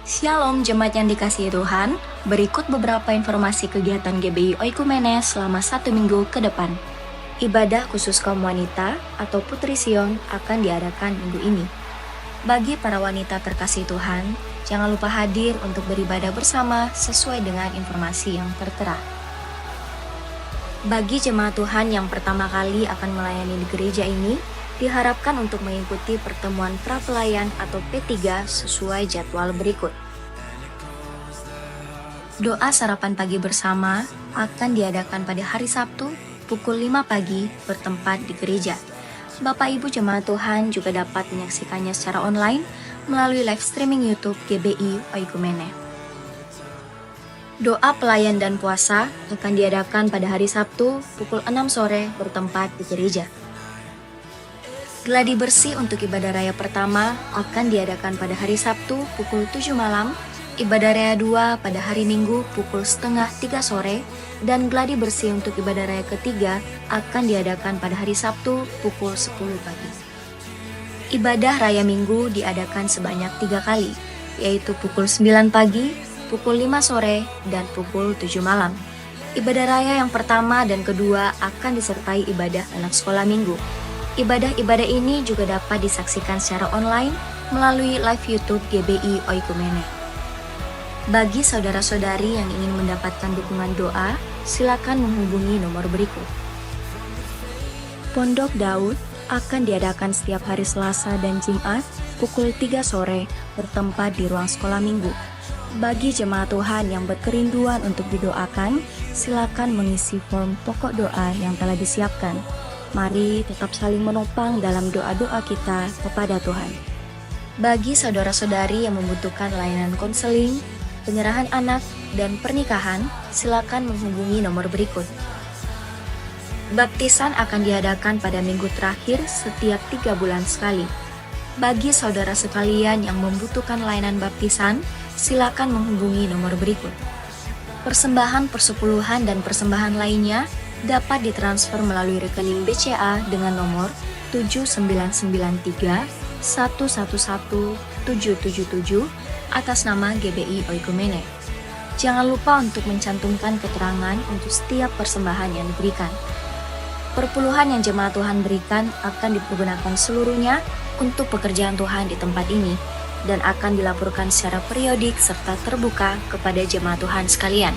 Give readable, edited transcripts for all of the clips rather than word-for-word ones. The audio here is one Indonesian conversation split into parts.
Shalom jemaat yang dikasihi Tuhan, berikut beberapa informasi kegiatan GBI Oikumene selama 1 minggu ke depan. Ibadah khusus kaum wanita atau Putri Sion akan diadakan minggu ini. Bagi para wanita terkasih Tuhan, jangan lupa hadir untuk beribadah bersama sesuai dengan informasi yang tertera. Bagi jemaat Tuhan yang pertama kali akan melayani di gereja ini, diharapkan untuk mengikuti pertemuan prapelayan atau P3 sesuai jadwal berikut. Doa sarapan pagi bersama akan diadakan pada hari Sabtu pukul 5 pagi bertempat di gereja. Bapak Ibu jemaat Tuhan juga dapat menyaksikannya secara online melalui live streaming YouTube GBI Oikumene. Doa pelayan dan puasa akan diadakan pada hari Sabtu pukul 6 sore bertempat di gereja. Gladi bersih untuk ibadah raya pertama akan diadakan pada hari Sabtu pukul 7 malam, ibadah raya 2 pada hari Minggu pukul setengah 3 sore, dan gladi bersih untuk ibadah raya ketiga akan diadakan pada hari Sabtu pukul 10 pagi. Ibadah raya Minggu diadakan sebanyak 3 kali, yaitu pukul 9 pagi, pukul 5 sore, dan pukul 7 malam. Ibadah raya yang pertama dan kedua akan disertai ibadah anak sekolah minggu. Ibadah-ibadah ini juga dapat disaksikan secara online melalui live YouTube GBI Oikumene. Bagi saudara-saudari yang ingin mendapatkan dukungan doa, silakan menghubungi nomor berikut. Pondok Daud akan diadakan setiap hari Selasa dan Jumat pukul 3 sore bertempat di ruang sekolah minggu. Bagi jemaat Tuhan yang berkerinduan untuk didoakan, silakan mengisi form pokok doa yang telah disiapkan. Mari tetap saling menopang dalam doa-doa kita kepada Tuhan. Bagi saudara-saudari yang membutuhkan layanan konseling, penyerahan anak, dan pernikahan, silakan menghubungi nomor berikut. Baptisan akan diadakan pada minggu terakhir setiap 3 bulan sekali. Bagi saudara sekalian yang membutuhkan layanan baptisan, silakan menghubungi nomor berikut. Persembahan persepuluhan dan persembahan lainnya dapat ditransfer melalui rekening BCA dengan nomor 7993 111 777 atas nama GBI Oikumene. Jangan lupa untuk mencantumkan keterangan untuk setiap persembahan yang diberikan. Perpuluhan yang jemaat Tuhan berikan akan dipergunakan seluruhnya untuk pekerjaan Tuhan di tempat ini dan akan dilaporkan secara periodik serta terbuka kepada jemaat Tuhan sekalian.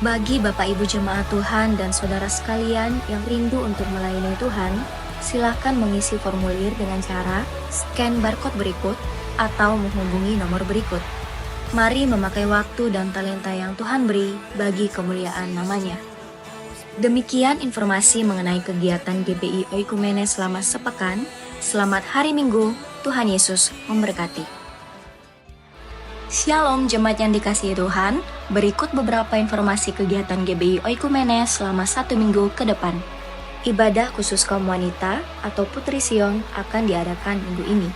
Bagi Bapak Ibu jemaat Tuhan dan saudara sekalian yang rindu untuk melayani Tuhan, silakan mengisi formulir dengan cara scan barcode berikut atau menghubungi nomor berikut. Mari memakai waktu dan talenta yang Tuhan beri bagi kemuliaan namanya. Demikian informasi mengenai kegiatan GBI Oikumene selama sepekan. Selamat hari Minggu, Tuhan Yesus memberkati. Shalom jemaat yang dikasihi Tuhan, berikut beberapa informasi kegiatan GBI Oikumene selama 1 minggu ke depan. Ibadah khusus kaum wanita atau Putri Sion akan diadakan minggu ini.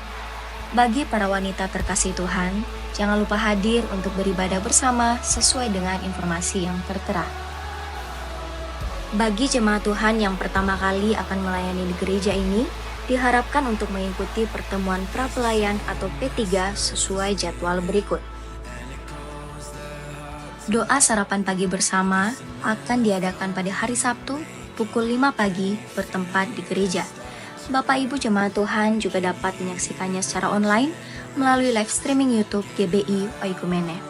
Bagi para wanita terkasih Tuhan, jangan lupa hadir untuk beribadah bersama sesuai dengan informasi yang tertera. Bagi jemaat Tuhan yang pertama kali akan melayani di gereja ini, diharapkan untuk mengikuti pertemuan prapelayan atau P3 sesuai jadwal berikut. Doa sarapan pagi bersama akan diadakan pada hari Sabtu pukul 5 pagi bertempat di gereja. Bapak Ibu jemaat Tuhan juga dapat menyaksikannya secara online melalui live streaming YouTube GBI Oikumene.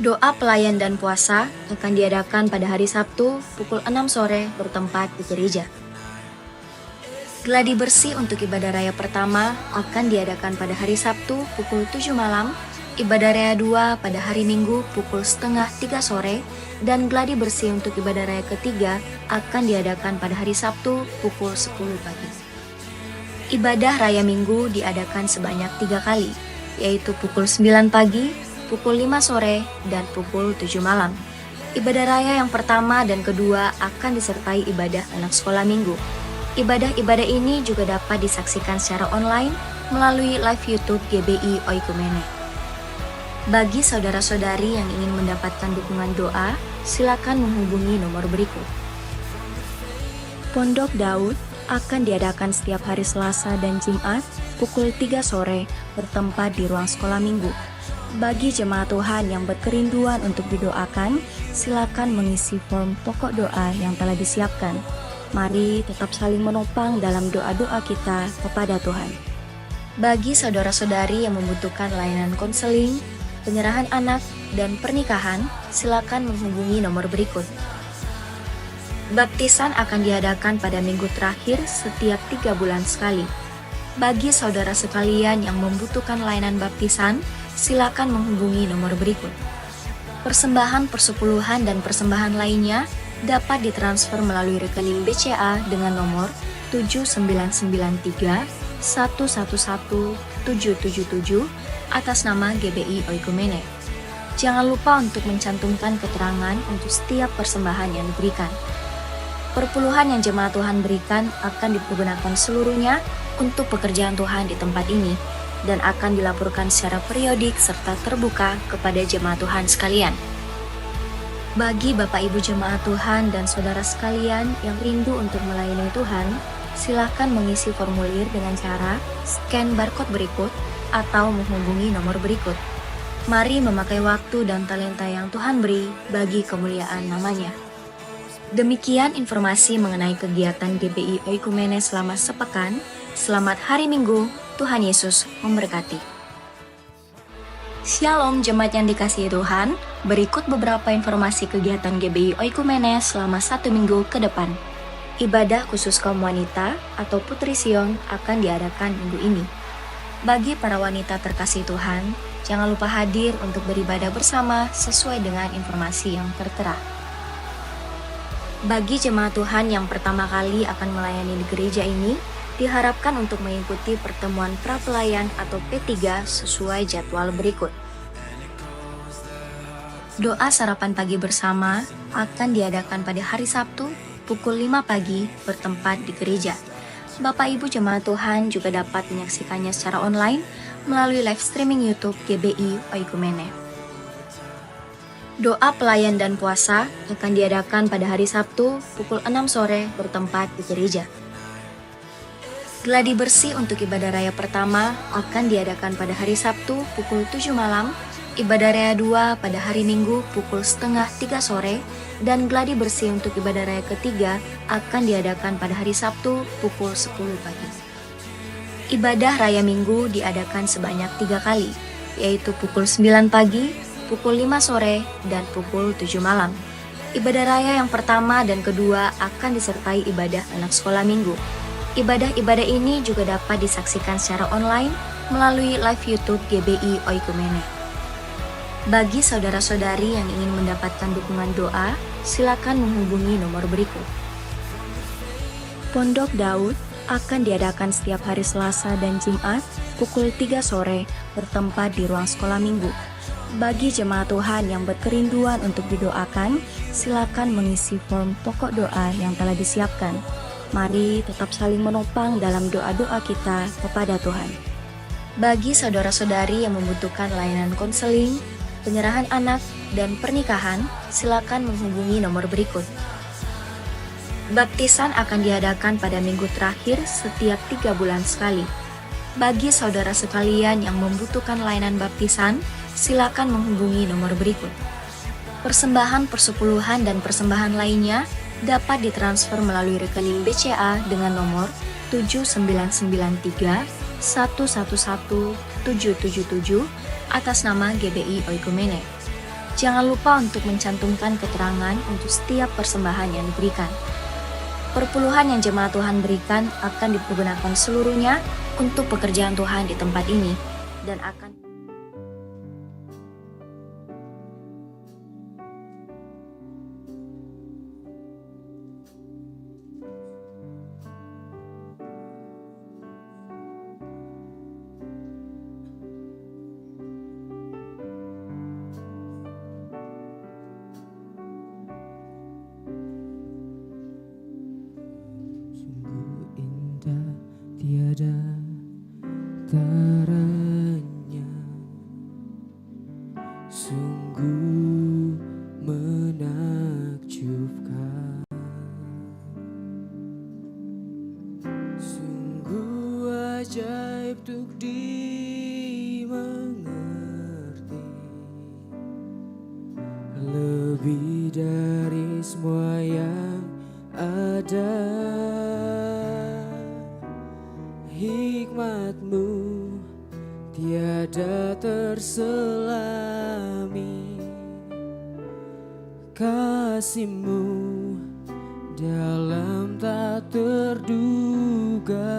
Doa pelayan dan puasa akan diadakan pada hari Sabtu pukul 6 sore bertempat di gereja. Gladi bersih untuk ibadah raya pertama akan diadakan pada hari Sabtu pukul 7 malam, ibadah raya 2 pada hari Minggu pukul setengah 3 sore, dan gladi bersih untuk ibadah raya ketiga akan diadakan pada hari Sabtu pukul 10 pagi. Ibadah raya Minggu diadakan sebanyak 3 kali, yaitu pukul 9 pagi, pukul 5 sore, dan pukul 7 malam. Ibadah raya yang pertama dan kedua akan disertai ibadah anak sekolah minggu. Ibadah-ibadah ini juga dapat disaksikan secara online melalui live YouTube GBI Oikumene. Bagi saudara-saudari yang ingin mendapatkan dukungan doa, silakan menghubungi nomor berikut. Pondok Daud akan diadakan setiap hari Selasa dan Jumat pukul 3 sore bertempat di ruang sekolah minggu. Bagi jemaat Tuhan yang berkerinduan untuk didoakan, silakan mengisi form pokok doa yang telah disiapkan. Mari tetap saling menopang dalam doa-doa kita kepada Tuhan. Bagi saudara-saudari yang membutuhkan layanan konseling, penyerahan anak, dan pernikahan, silakan menghubungi nomor berikut. Baptisan akan diadakan pada minggu terakhir setiap 3 bulan sekali. Bagi saudara sekalian yang membutuhkan layanan baptisan, silakan menghubungi nomor berikut. Persembahan persepuluhan dan persembahan lainnya dapat ditransfer melalui rekening BCA dengan nomor 7993 111 777 atas nama GBI Oikumene. Jangan lupa untuk mencantumkan keterangan untuk setiap persembahan yang diberikan. Perpuluhan yang jemaat Tuhan berikan akan dipergunakan seluruhnya untuk pekerjaan Tuhan di tempat ini dan akan dilaporkan secara periodik serta terbuka kepada jemaat Tuhan sekalian. Bagi Bapak Ibu jemaat Tuhan dan saudara sekalian yang rindu untuk melayani Tuhan, silakan mengisi formulir dengan cara scan barcode berikut atau menghubungi nomor berikut. Mari memakai waktu dan talenta yang Tuhan beri bagi kemuliaan namanya. Demikian informasi mengenai kegiatan GBI Oikumene selama sepekan. Selamat hari Minggu, Tuhan Yesus memberkati. Shalom jemaat yang dikasihi Tuhan, berikut beberapa informasi kegiatan GBI Oikumene selama 1 minggu ke depan. Ibadah khusus kaum wanita atau Putri Sion akan diadakan minggu ini. Bagi para wanita terkasih Tuhan, jangan lupa hadir untuk beribadah bersama sesuai dengan informasi yang tertera. Bagi jemaat Tuhan yang pertama kali akan melayani di gereja ini, diharapkan untuk mengikuti pertemuan prapelayan atau P3 sesuai jadwal berikut. Doa sarapan pagi bersama akan diadakan pada hari Sabtu pukul 5 pagi bertempat di gereja. Bapak Ibu jemaat Tuhan juga dapat menyaksikannya secara online melalui live streaming YouTube GBI Oikumene. Doa pelayan dan puasa akan diadakan pada hari Sabtu pukul 6 sore bertempat di gereja. Gladi bersih untuk ibadah raya pertama akan diadakan pada hari Sabtu pukul 7 malam, ibadah raya 2 pada hari Minggu pukul setengah 3 sore, dan gladi bersih untuk ibadah raya ketiga akan diadakan pada hari Sabtu pukul 10 pagi. Ibadah raya Minggu diadakan sebanyak 3 kali, yaitu pukul 9 pagi, pukul 5 sore, dan pukul 7 malam. Ibadah raya yang pertama dan kedua akan disertai ibadah anak sekolah minggu. Ibadah-ibadah ini juga dapat disaksikan secara online melalui live YouTube GBI Oikumene. Bagi saudara-saudari yang ingin mendapatkan dukungan doa, silakan menghubungi nomor berikut. Pondok Daud akan diadakan setiap hari Selasa dan Jumat pukul 3 sore bertempat di ruang sekolah minggu. Bagi jemaat Tuhan yang berkerinduan untuk didoakan, silakan mengisi form pokok doa yang telah disiapkan. Mari tetap saling menopang dalam doa-doa kita kepada Tuhan. Bagi saudara-saudari yang membutuhkan layanan konseling, penyerahan anak, dan pernikahan, silakan menghubungi nomor berikut. Baptisan akan diadakan pada minggu terakhir setiap 3 bulan sekali. Bagi saudara sekalian yang membutuhkan layanan baptisan, silakan menghubungi nomor berikut. Persembahan persepuluhan dan persembahan lainnya dapat ditransfer melalui rekening BCA dengan nomor 7993 111 777 atas nama GBI Oikumene. Jangan lupa untuk mencantumkan keterangan untuk setiap persembahan yang diberikan. Perpuluhan yang jemaat Tuhan berikan akan dipergunakan seluruhnya untuk pekerjaan Tuhan di tempat ini dan akan tiada taranya lebih dari semua yang ada. Hikmat-Mu tiada terselami, kasih-Mu dalam tak terduga.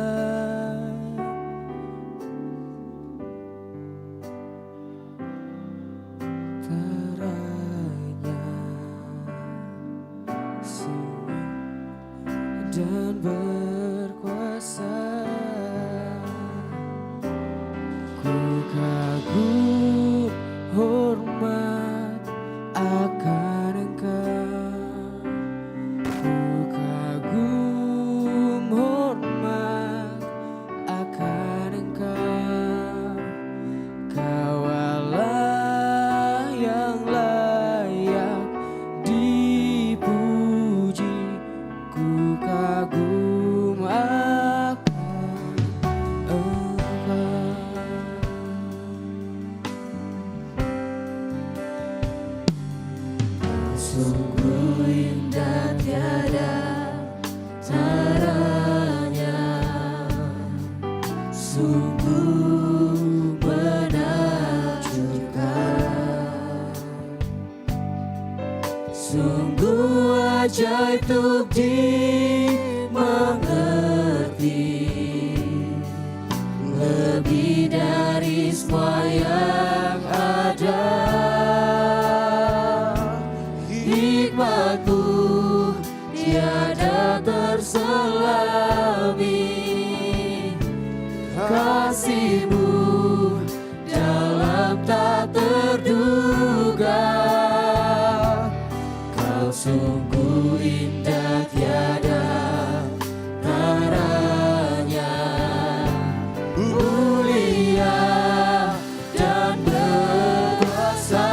Teranya siang dan berkuasa, ku kagum hormat akan Engkau. Ku kagum hormat akan Engkau. Kau Allah yang layak dipuji. Ku kagum akan Engkau. Sungguh indah tiada taranya, sungguh menakjubkan, sungguh ajaib untuk dimengerti, lebih dari semua yang ada. Hikmat-Mu tiada terselami, kasih-Mu dalam tak terduga. Kau sungguh indah tiada taranya, mulia dan berkuasa.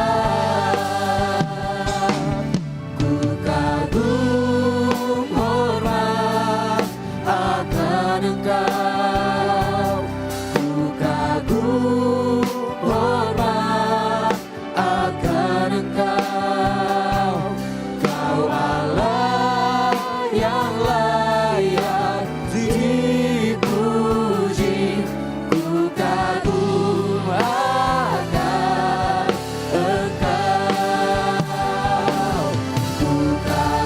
Ku kagum hormat akan Engkau. Ku kagum hormat akan Engkau. Kau Allah yang layak dipuji. Ku kagum akan Engkau. Ku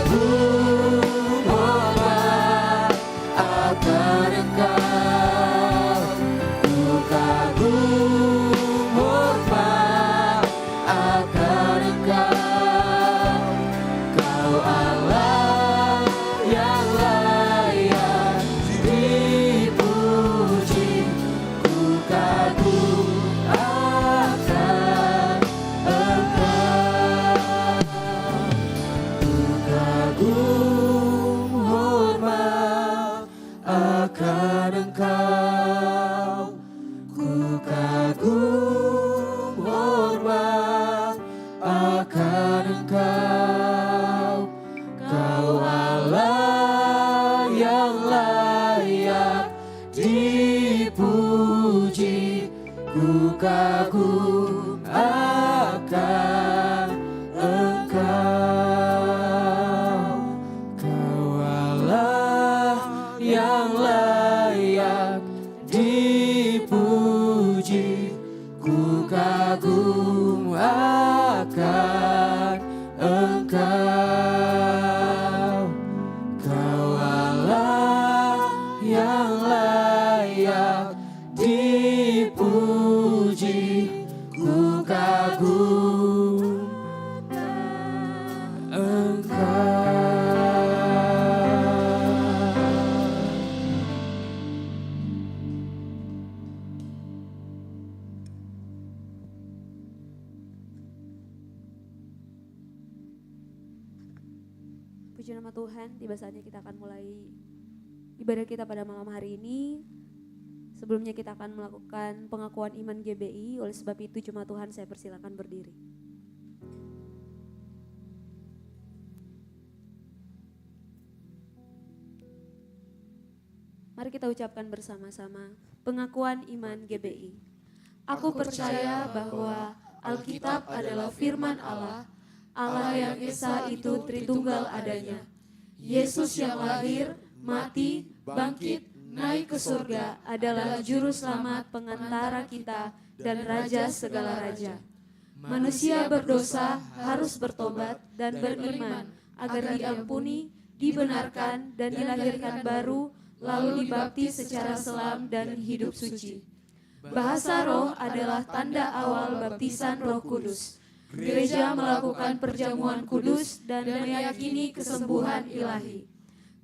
kagum hormat akan Engkau. Ku kagum hormat akan Engkau. Kau Allah yang layak dipuji. Ku kagum akan Engkau. Ku kagum hormat akan Engkau. Ku kagum hormat akan Engkau. Kau Allah yang layak dipuji. Ku kagum akan Engkau. Kau Allah yang layak dipuji. Ku kagum akan Engkau. Kau Allah yang layak dipuji. Ku kagum Engkau. Puji nama Tuhan, tiba saatnya kita akan mulai ibadah kita pada malam hari ini. Sebelumnya kita akan melakukan pengakuan iman GBI, oleh sebab itu Jemaat Tuhan saya persilakan berdiri. Mari kita ucapkan bersama-sama pengakuan iman GBI. Aku percaya bahwa Alkitab adalah firman Allah yang esa itu Tritunggal adanya. Yesus yang lahir, mati, bangkit, naik ke surga adalah juru selamat pengantara kita dan raja segala raja. Manusia berdosa harus bertobat dan beriman agar diampuni, dibenarkan dan dilahirkan baru, lalu dibaptis secara selam dan hidup suci. Bahasa roh adalah tanda awal baptisan Roh Kudus. Gereja melakukan perjamuan kudus dan meyakini kesembuhan ilahi.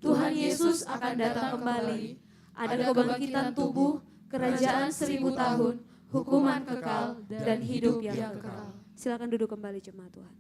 Tuhan Yesus akan datang kembali. Ada kebangkitan tubuh, kerajaan 1000 tahun, hukuman kekal, dan hidup yang kekal. Silakan duduk kembali jemaat Tuhan.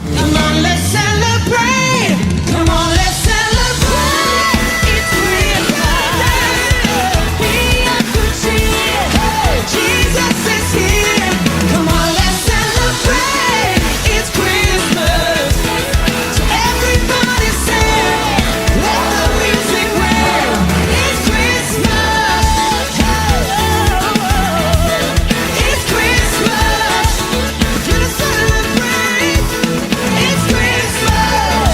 Come on, let's celebrate. Come on, let's celebrate. It's Christmas. We are Gucci. Jesus is here. Come on, let's celebrate. It's Christmas. So everybody sing. Let the music ring. It's Christmas. It's Christmas. Gonna celebrate. It's Christmas.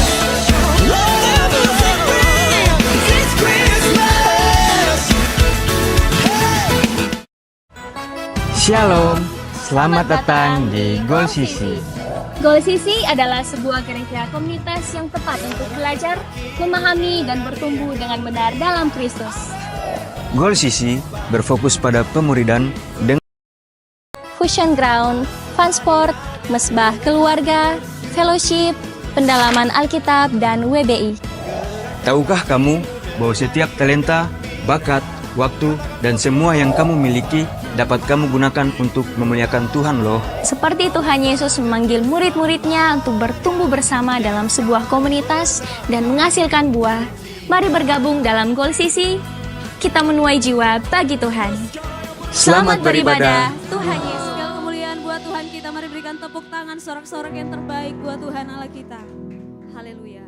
Let the music ring. It's Christmas. Shalom, selamat datang di Gol Sisi. Gol Sisi adalah sebuah gereja komunitas yang tepat untuk belajar, memahami, dan bertumbuh dengan benar dalam Kristus. Gol Sisi berfokus pada pemuridan dengan Fusion Ground, Fun Sport, Mesbah Keluarga, Fellowship, Pendalaman Alkitab, dan WBI. tahukah kamu bahwa setiap talenta, bakat, waktu, dan semua yang kamu miliki dapat kamu gunakan untuk memuliakan Tuhan loh. Seperti Tuhan Yesus memanggil murid-muridnya untuk bertumbuh bersama dalam sebuah komunitas dan menghasilkan buah. Mari bergabung dalam Gol Sisi, kita menuai jiwa bagi Tuhan. Selamat beribadah. Tuhan Yesus. Segala kemuliaan buat Tuhan kita. Mari berikan tepuk tangan, sorak-sorak yang terbaik buat Tuhan Allah kita. Haleluya.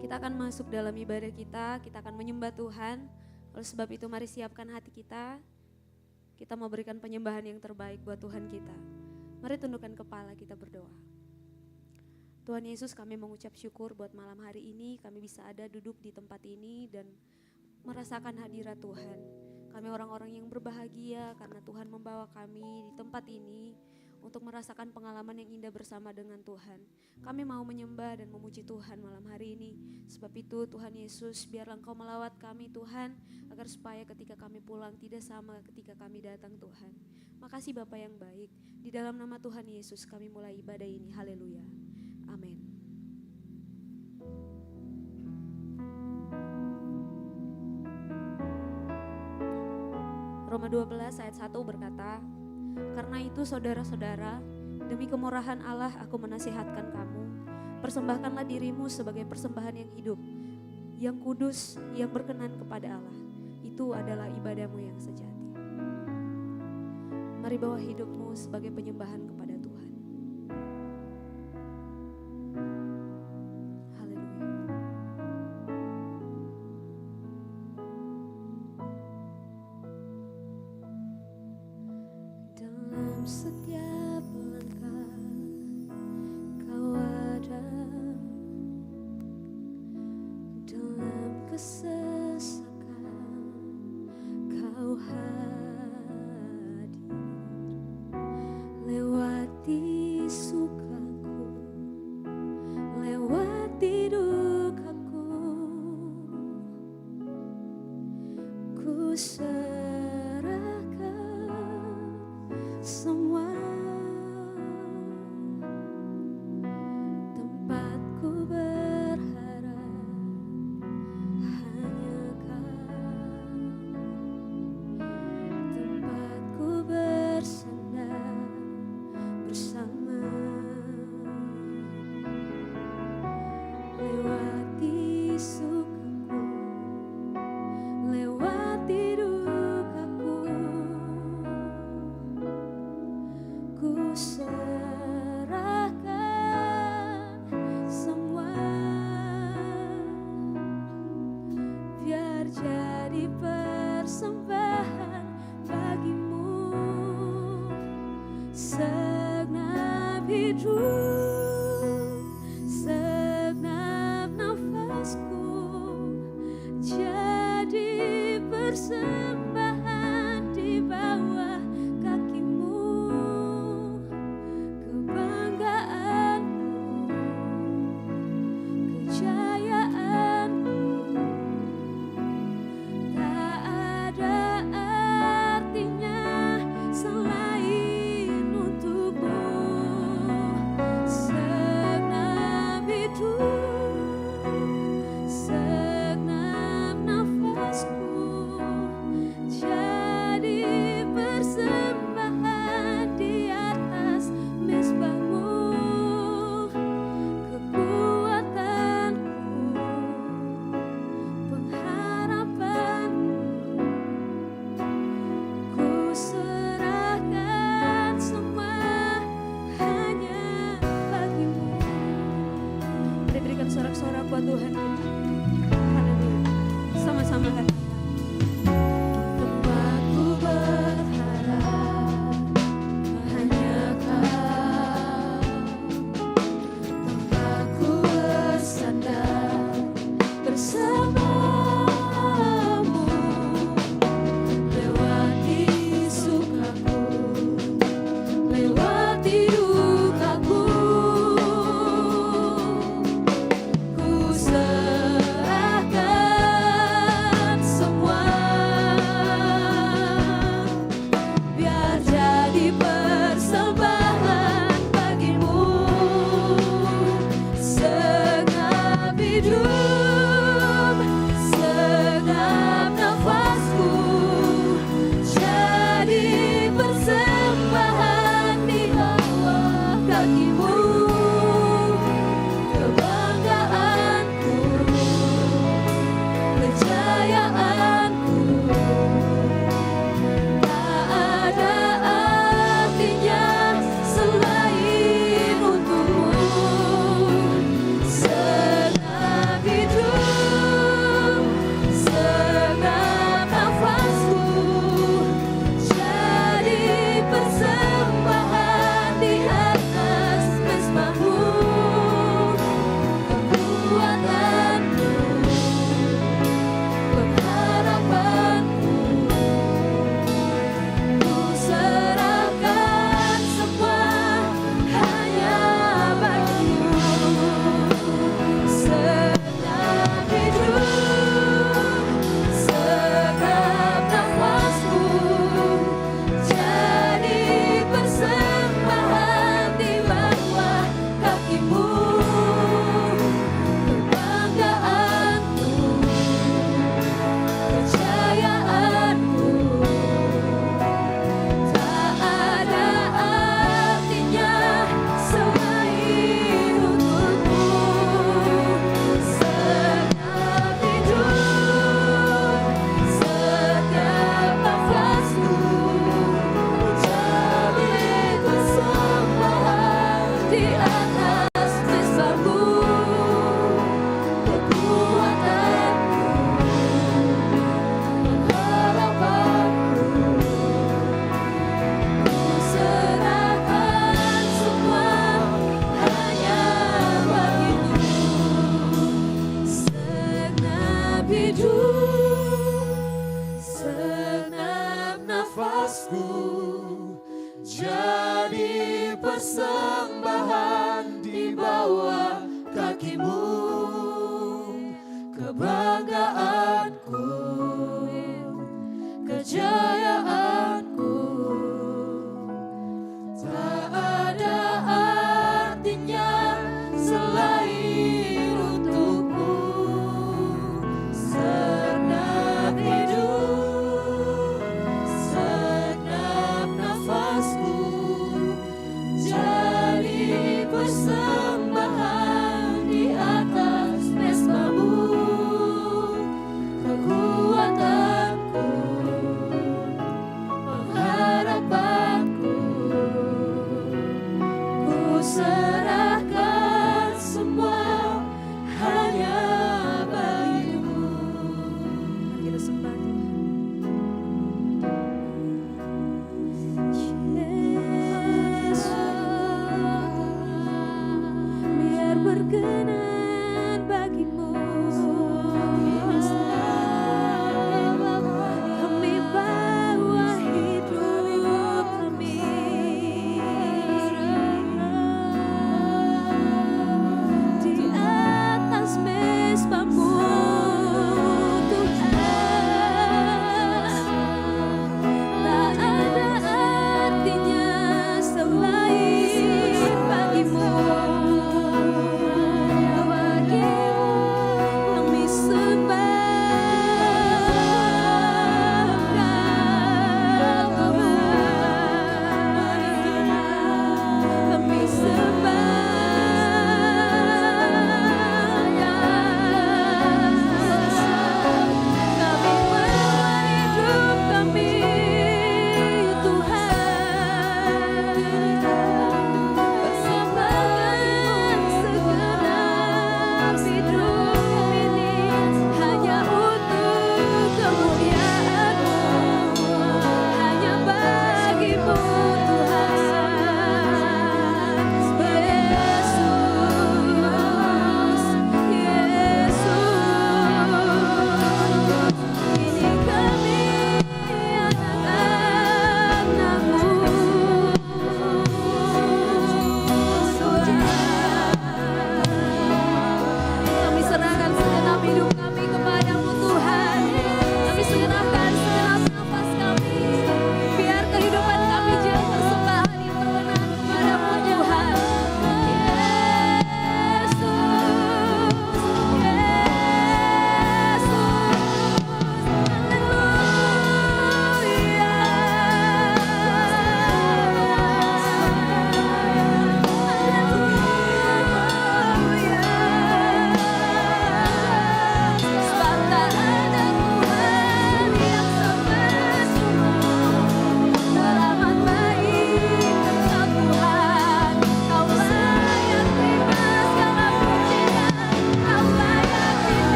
Kita akan masuk dalam ibadah kita akan menyembah Tuhan. Oleh sebab itu mari siapkan hati kita. Kita mau berikan penyembahan yang terbaik buat Tuhan kita. Mari tundukkan kepala, kita berdoa. Tuhan Yesus, kami mengucap syukur buat malam hari ini kami bisa ada duduk di tempat ini dan merasakan hadirat Tuhan. Kami orang-orang yang berbahagia karena Tuhan membawa kami di tempat ini untuk merasakan pengalaman yang indah bersama dengan Tuhan. Kami mau menyembah dan memuji Tuhan malam hari ini. Sebab itu Tuhan Yesus, biarlah Engkau melawat kami Tuhan, agar supaya ketika kami pulang tidak sama ketika kami datang Tuhan. Makasih Bapa yang baik. Di dalam nama Tuhan Yesus kami mulai ibadah ini. Haleluya. Amin. Roma 12 ayat 1 berkata, karena itu saudara-saudara, demi kemurahan Allah aku menasihatkan kamu, persembahkanlah dirimu sebagai persembahan yang hidup, yang kudus, yang berkenan kepada Allah. Itu adalah ibadahmu yang sejati. Mari bawa hidupmu sebagai penyembahan kepada Tuhan. Haleluya. Dalam setiap langkah kau ada, dalam kesesakan kau hadir, lewati sukaku, lewati dukaku, ku serahkan semua. Tempatku berharap hanya Kau. hidup, segenap nafasku jadi persembahan di bawah kakimu, kebanggaanku, kejayaanku, tak ada artinya selain untukmu. Segenap hidup, segenap nafasku jadi persembahan di atas mezbahmu, kekuatanku, pengharapanku, ku serahkan semua hanya bagimu. Mari berikan sorak-sorak buat Tuhan kita. Haleluya. Sama-sama katakan. Tempatku berharap hanya Kau, tempatku bersandar bersamamu, lewati sukaku, lewati dukaku, ku serahkan semua, biar jadi persembahan bagimu. Segenap hidup, segenap nafasku jadi persembahan di bawah kakimu, kebanggaanku, kejayaanku, tak ada artinya selain untukmu. Segenap hidup, segenap nafasku jadi persembahan di atas mezbahmu, kekuatanku, pengharapanku, ku serahkan semua hanya bagimu. Segenap hidup, segenap nafasku jadi persembahan di bawah kakimu, kebanggaanku, kejayaanku, tak ada artinya selain untukmu. Segenap hidup, segenap nafasku jadi persembahan di atas mezbahmu, kekuatanku, pengharapanku, ku serahkan semua hanya bagimu. Segenap hidup, segenap nafasku jadi persembahan di bawah kakimu, kebanggaanku, kejayaanku, tak ada artinya selain untukmu. Segenap hidup, segenap nafasku jadi persembahan di atas mezbahmu, kekuatanku,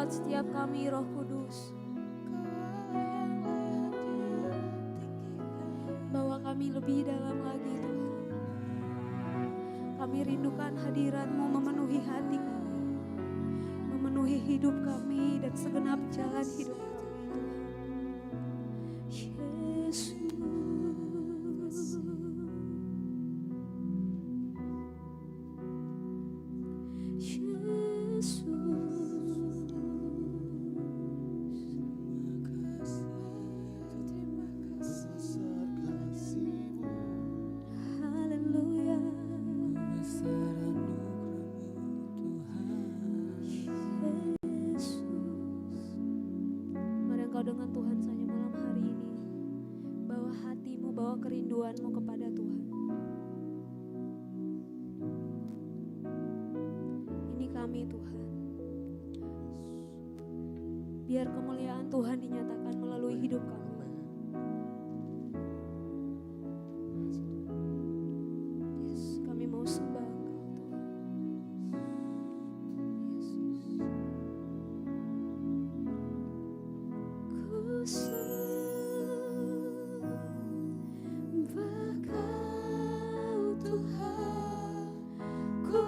merawat setiap kami, Roh Kudus. Bawa kami lebih dalam lagi, Tuhan. Kami rindukan hadirat-Mu memenuhi hati kami, memenuhi hidup kami dan segenap jalan hidup kami, Tuhan. Yesus. Haleluya. Yesus. Mari engkau dengan Tuhan saja malam hari ini. Bawa hatimu, bawa kerinduanmu kepada Tuhan. Ini kami, Tuhan. Biar kemuliaan Tuhan dinyatakan melalui hidup kami. Yes, kami mau sembah Engkau, Tuhan. Yesus. Ku sembah Kau, Tuhan. Ku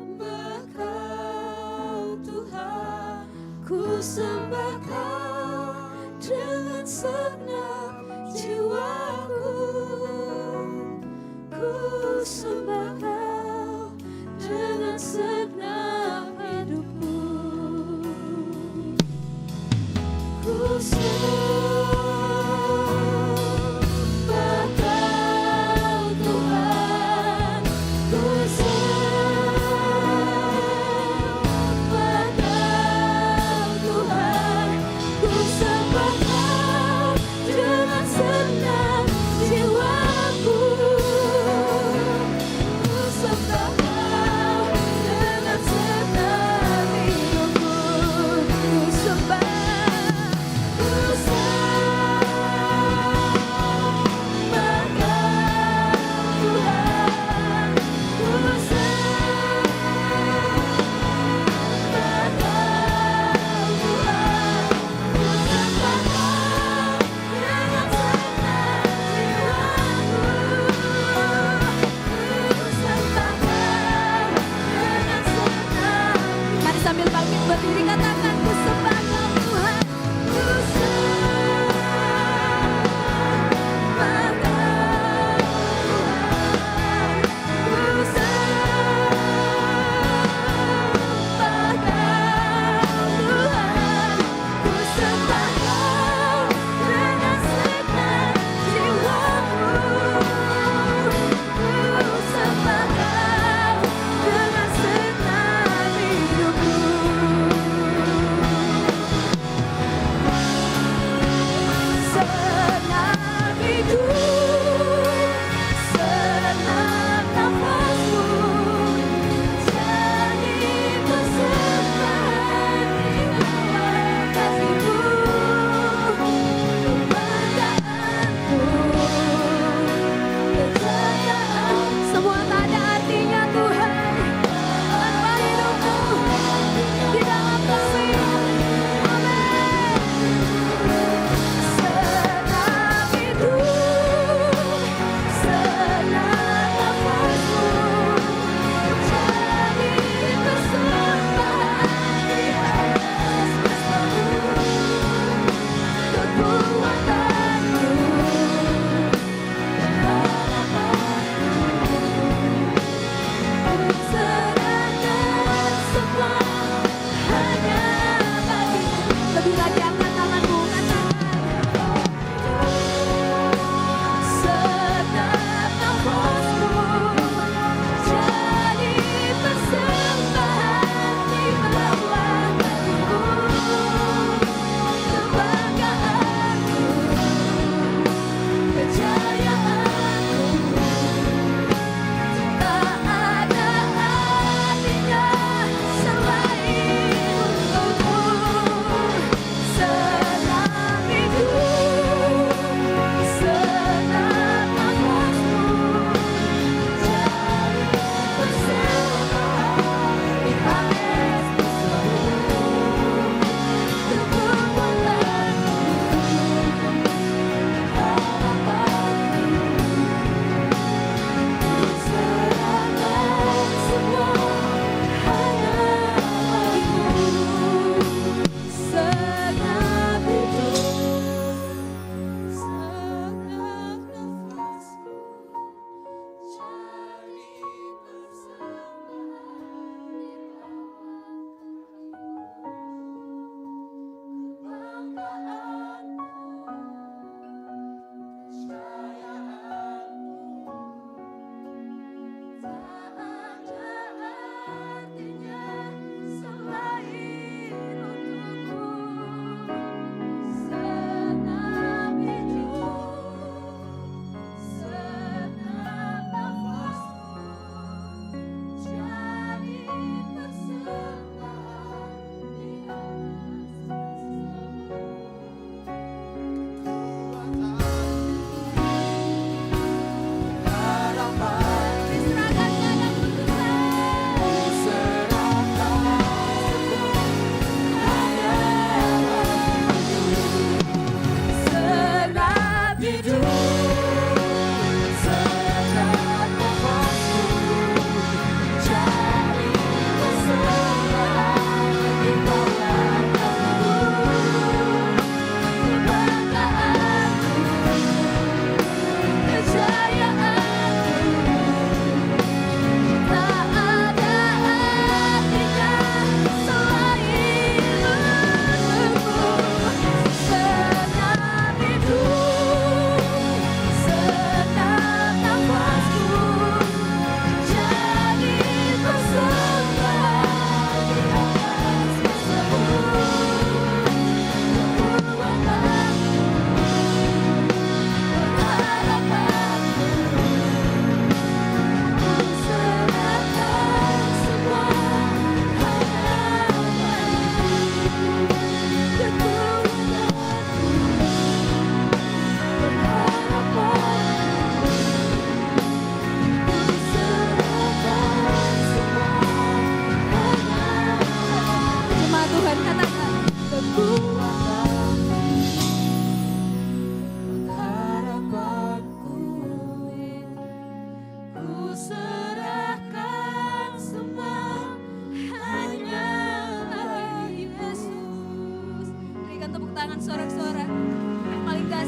sembah Kau, Tuhan. Ku sembah Kau dengan segenap jiwaku. Ku sembah Kau dengan segenap hidupku. Ku sembah Kau, Tuhan. Ku sembah Kau, Tuhan. Ku sembah Kau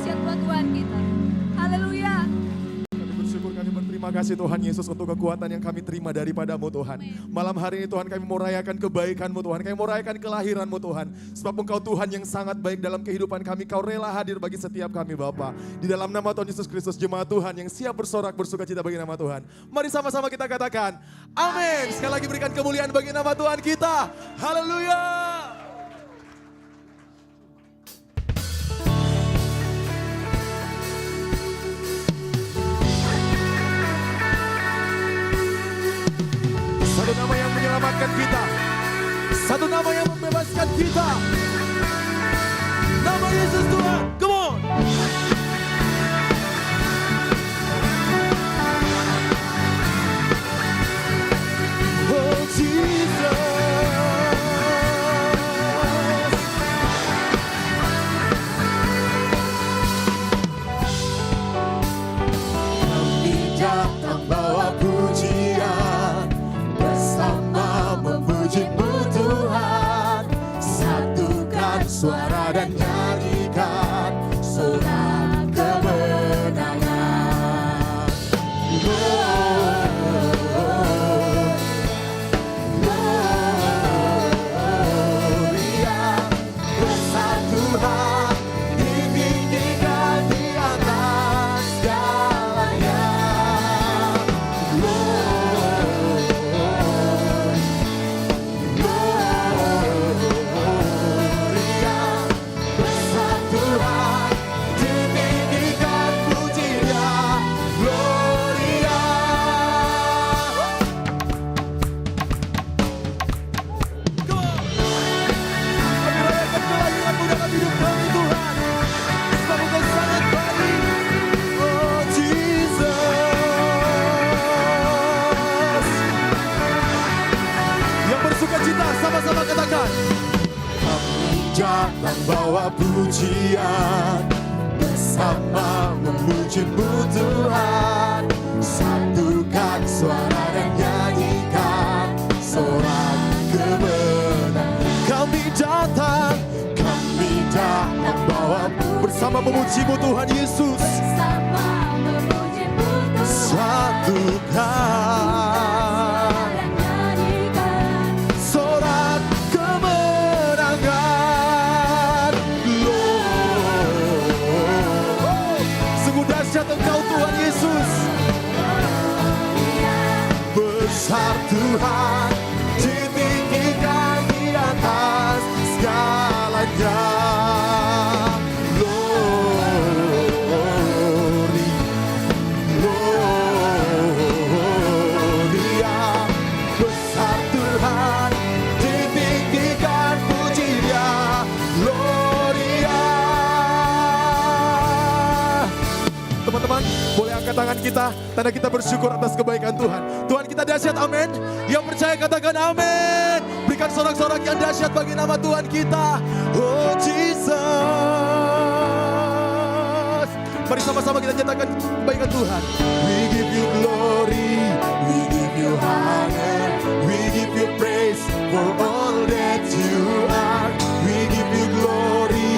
dahsyat buat Tuhan kita. Haleluya. Kami bersyukur, kami berterima kasih Tuhan Yesus untuk kekuatan yang kami terima daripadamu Tuhan. Malam hari ini Tuhan kami mau rayakan kebaikanmu Tuhan. Kami mau rayakan kelahiranmu Tuhan. Sebab Engkau Tuhan yang sangat baik dalam kehidupan kami. Kau rela hadir bagi setiap kami Bapa. Di dalam nama Tuhan Yesus Kristus, jemaat Tuhan yang siap bersorak bersuka cita bagi nama Tuhan. Mari sama-sama kita katakan amin. Sekali lagi berikan kemuliaan bagi nama Tuhan kita. Haleluya. Satu nama yang menyelamatkan kita. Satu nama yang membebaskan kita. Nama Yesus Tuhan. Come on. Oh Jesus. Kami datang bawa pujian, bersama memuji-Mu Tuhan. Satukan suara dan nyanyikan sorak kemenangan. Gloria, besar Tuhan, ditinggikan di atas segalanya. Gloria, besar Tuhan, ditinggikan puji-Nya. Gloria. Come on. Kami rayakan kelahiran-Mu dalam hidup kami Tuhan. Sebab Engkau sangat baik. Oh Jesus. Yang bersuka cita sama-sama katakan. Kami datang bawa pujian, bersama memuji-Mu Tuhan. Satukan suara dan nyanyikan sorak kemenangan. Kami datang bawa bersama memuji-Mu Tuhan Yesus. Satukan sorak kemenangan. Sungguh dahsyat Engkau Tuhan Yesus. Besar Tuhan, ditinggikan di atas segalanya. Gloria, besar Tuhan, ditinggikan puji-Nya. Gloria. Teman-teman, boleh angkat tangan kita, tanda kita bersyukur atas kebaikan Tuhan. Tuhan kita dahsyat, amin. Yang percaya katakan amin. Berikan sorak-sorak yang dahsyat bagi nama Tuhan kita. Oh Jesus. Mari sama-sama kita nyatakan kebaikan Tuhan. We give you glory, we give you honor, we give you praise for all that you are. We give you glory,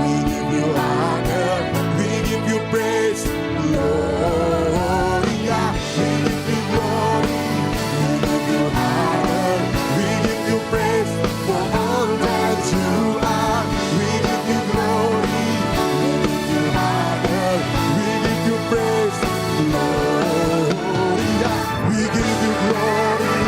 we give you honor, we give you praise. Gloria, we give you glory, we give you honor, we give you praise for all that you are. We give you glory, we give you honor, we give you praise. Gloria, we give you glory.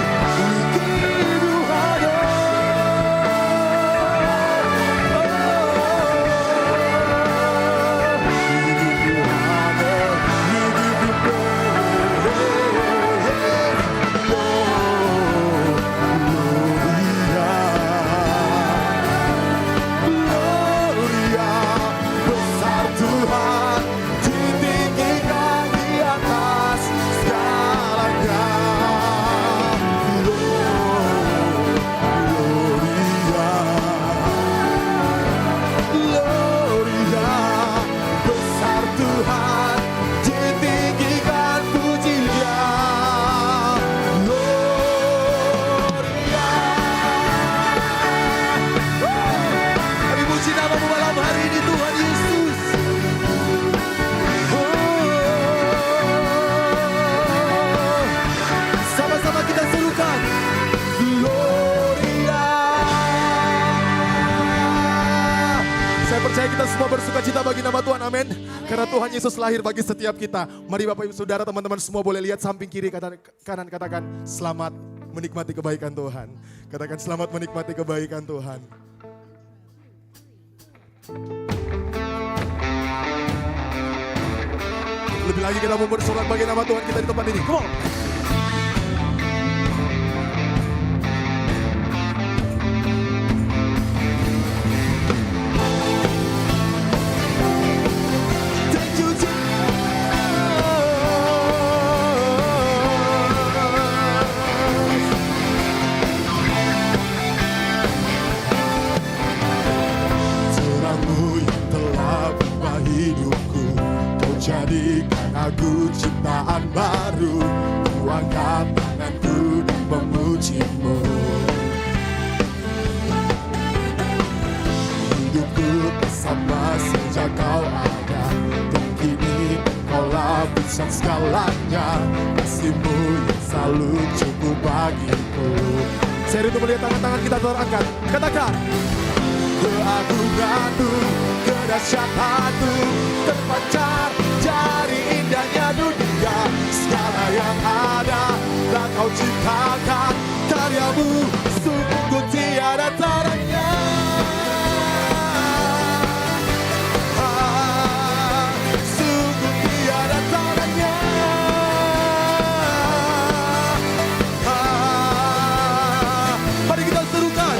amin. Karena Tuhan Yesus lahir bagi setiap kita. Mari Bapak Ibu Saudara, teman-teman semua boleh lihat samping kiri kanan, katakan selamat menikmati kebaikan Tuhan. Katakan selamat menikmati kebaikan Tuhan. Lebih lagi kita mau bersorak bagi nama Tuhan kita di tempat ini. Come on. Thank you, Jesus. Terangmu yang telah berubah hidupku, kau jadikan aku ciptaan baru. Ku angkat tanganku dan memujimu. Hidupku bersama sejak kau ada, dan kini kaulah pusat segalanya. Kasihmu yang selalu cukup bagiku. Saya rindu melihat tangan-tangan kita terangkat. Katakan, keagunganmu, kedahsyatanmu terpancar dari indahnya dunia. Segala yang ada telah kau ciptakan, karyamu sungguh tiada taranya. Sungguh tiada taranya. Mari kita serukan.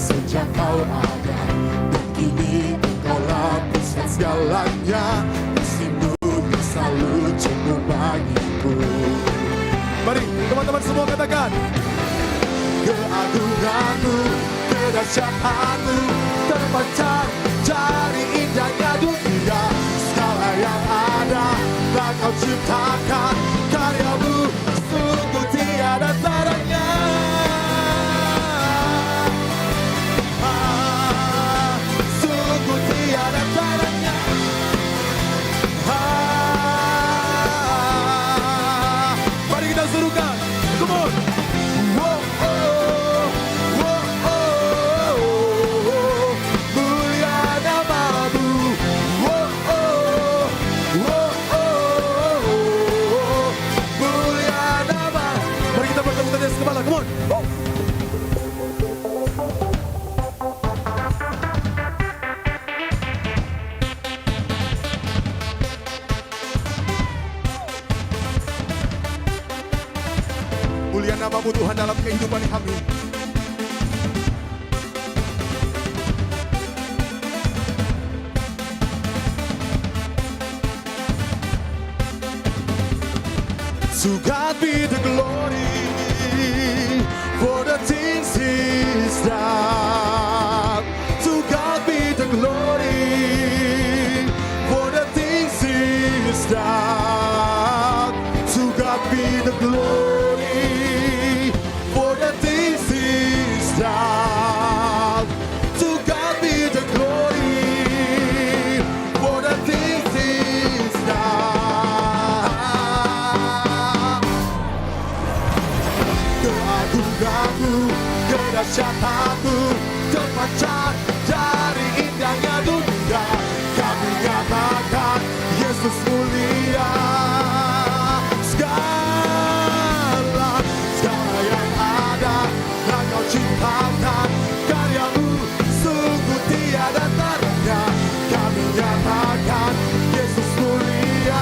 Sejak kau ada, dan kini engkaulah pusat segalanya. Kasihmu yang selalu cukup bagiku. Mari teman-teman semua katakan, keagunganmu, kedahsyatanmu terpancar dari indahnya dunia. Segala yang ada telah kau ciptakan, karyamu sungguh tiada taranya. Mulia namamu Tuhan dalam kehidupan kami. To God be the glory for the things He's done. To God be the glory for the things He's done. To God be the glory for the things He's done. To God be the glory for the things He's done. Keagunganmu, kedahsyatanmu terpancar dari indahnya dunia. Kami nyatakan Yesus mulia. Segala yang ada telah kau ciptakan, karyamu sungguh tiada taranya. Kami nyatakan Yesus mulia.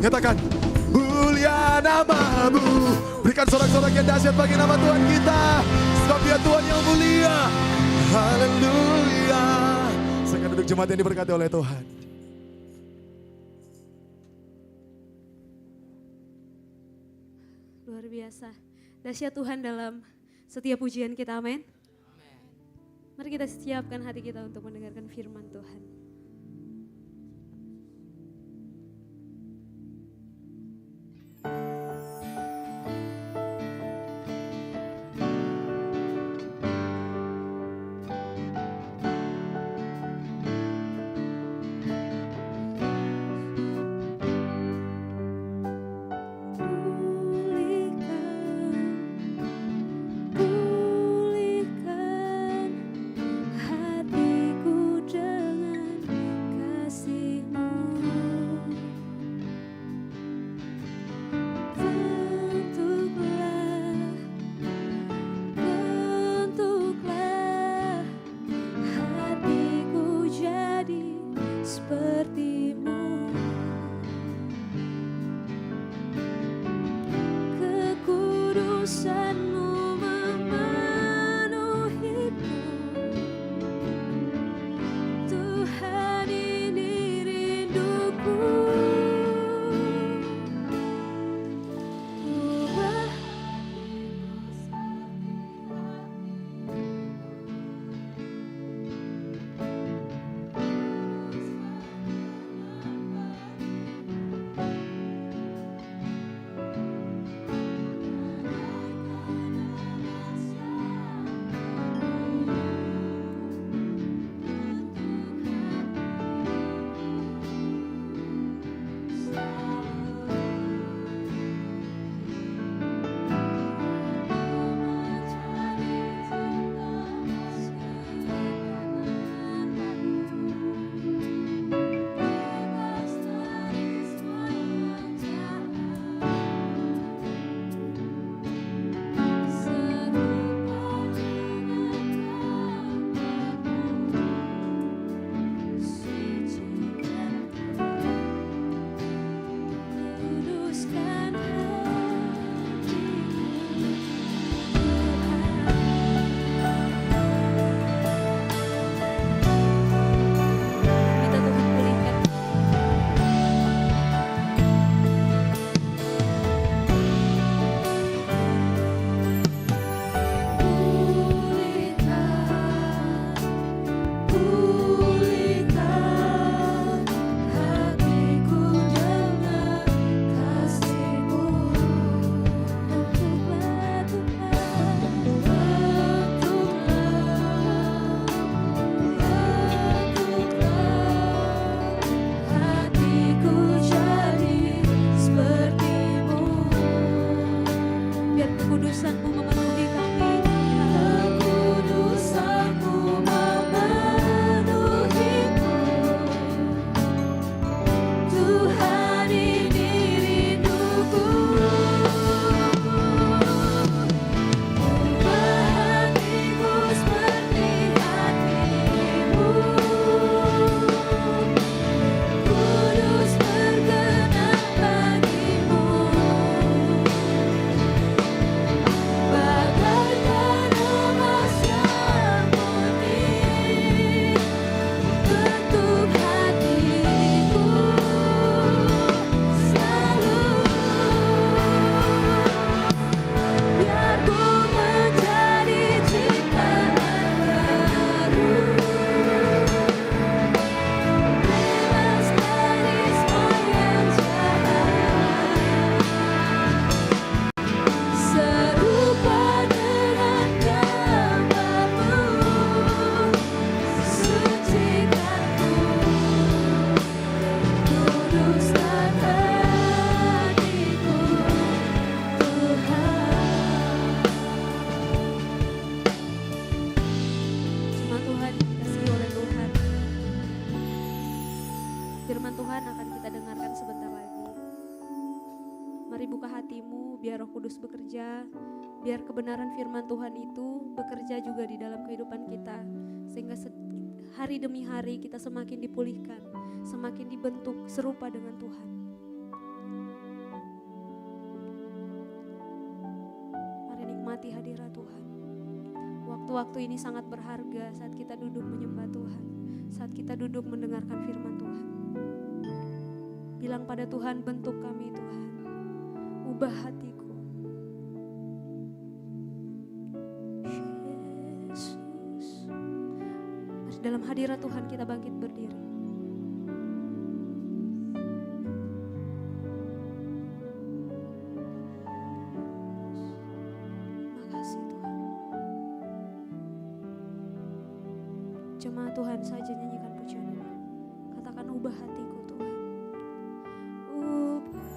Nyatakan, mulia namamu, Berikan sorak-sorak yang dahsyat bagi nama Tuhan kita. Sebab dia Tuhan yang mulia. Haleluya. Saya duduk jemaat yang diberkati oleh Tuhan. Luar biasa. Dahsyat Tuhan dalam setiap pujian kita, amin. Mari kita siapkan hati kita untuk mendengarkan firman Tuhan. Pulihkan hatiku dengan kasih-Mu. Bentuklah hatiku jadi seperti-Mu. Kekudusan-Mu memenuhiku. Tuhan, ini rinduku. Ubah kuduskan minta Tuhan pulihkan. Pulihkan hatiku dengan kasih-Mu. Bentuklah hatiku jadi seperti-Mu. Biar kekudusan-Mu memenuhi kami. Kekudusan-Mu memenuhiku. Tuhan, ini rinduku. Ubah hatiku seperti hati-Mu. Kudus berkenan bagi-Mu. Bagaikan emas yang murni, bentuk hatiku selalu. Biar ku menjadi ciptaan baru, bebas dari semua yang jahat. Serupa dengan gambar-Mu, sucikanku, kuduskan hatiku, Tuhan. Jemaat Tuhan dikasihi oleh Tuhan. Firman Tuhan akan kita dengarkan sebentar lagi. Mari buka hatimu, biar Roh Kudus bekerja, biar kebenaran firman Tuhan itu bekerja juga di dalam kehidupan kita, sehingga hari demi hari kita semakin dipulihkan, semakin dibentuk serupa dengan Tuhan. Waktu-waktu ini sangat berharga saat kita duduk menyembah Tuhan, saat kita duduk mendengarkan firman Tuhan. Bilang pada Tuhan, bentuk kami Tuhan, ubah hatiku. Yesus. Mari dalam hadirat Tuhan kita bangkit berdiri. Makasih Tuhan. Jemaat Tuhan saja nyanyikan pujian ini. Katakan ubah hatiku Tuhan. Ubah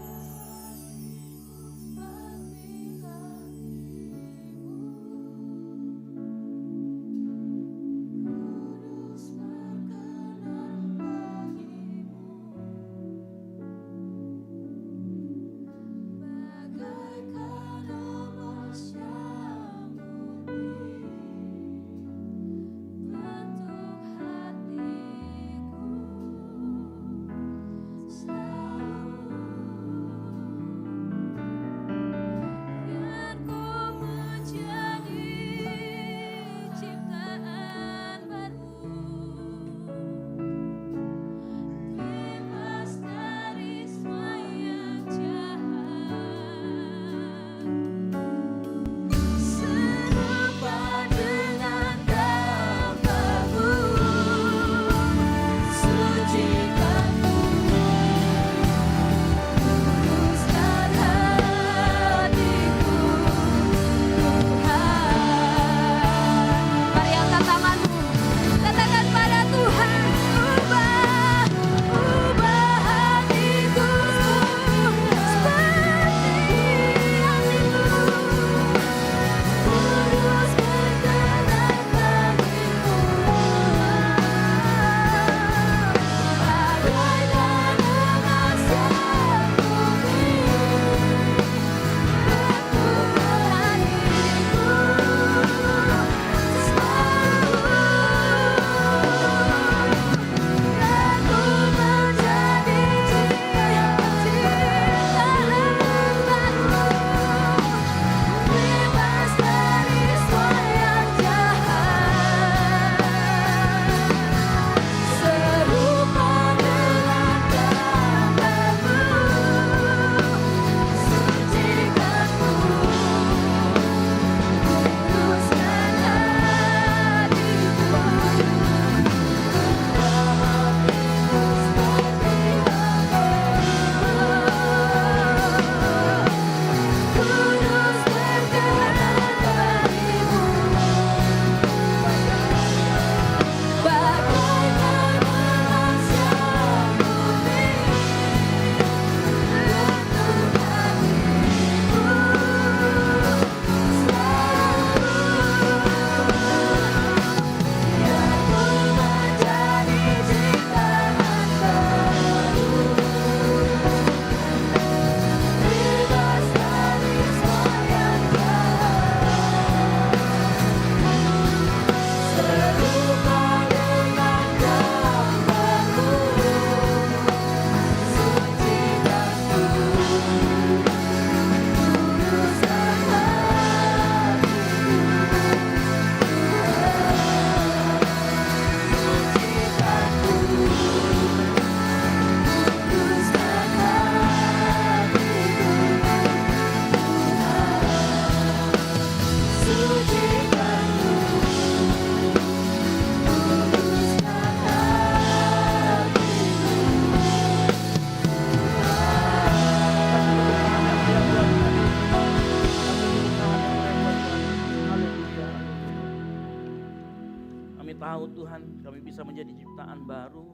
tahu Tuhan kami bisa menjadi ciptaan baru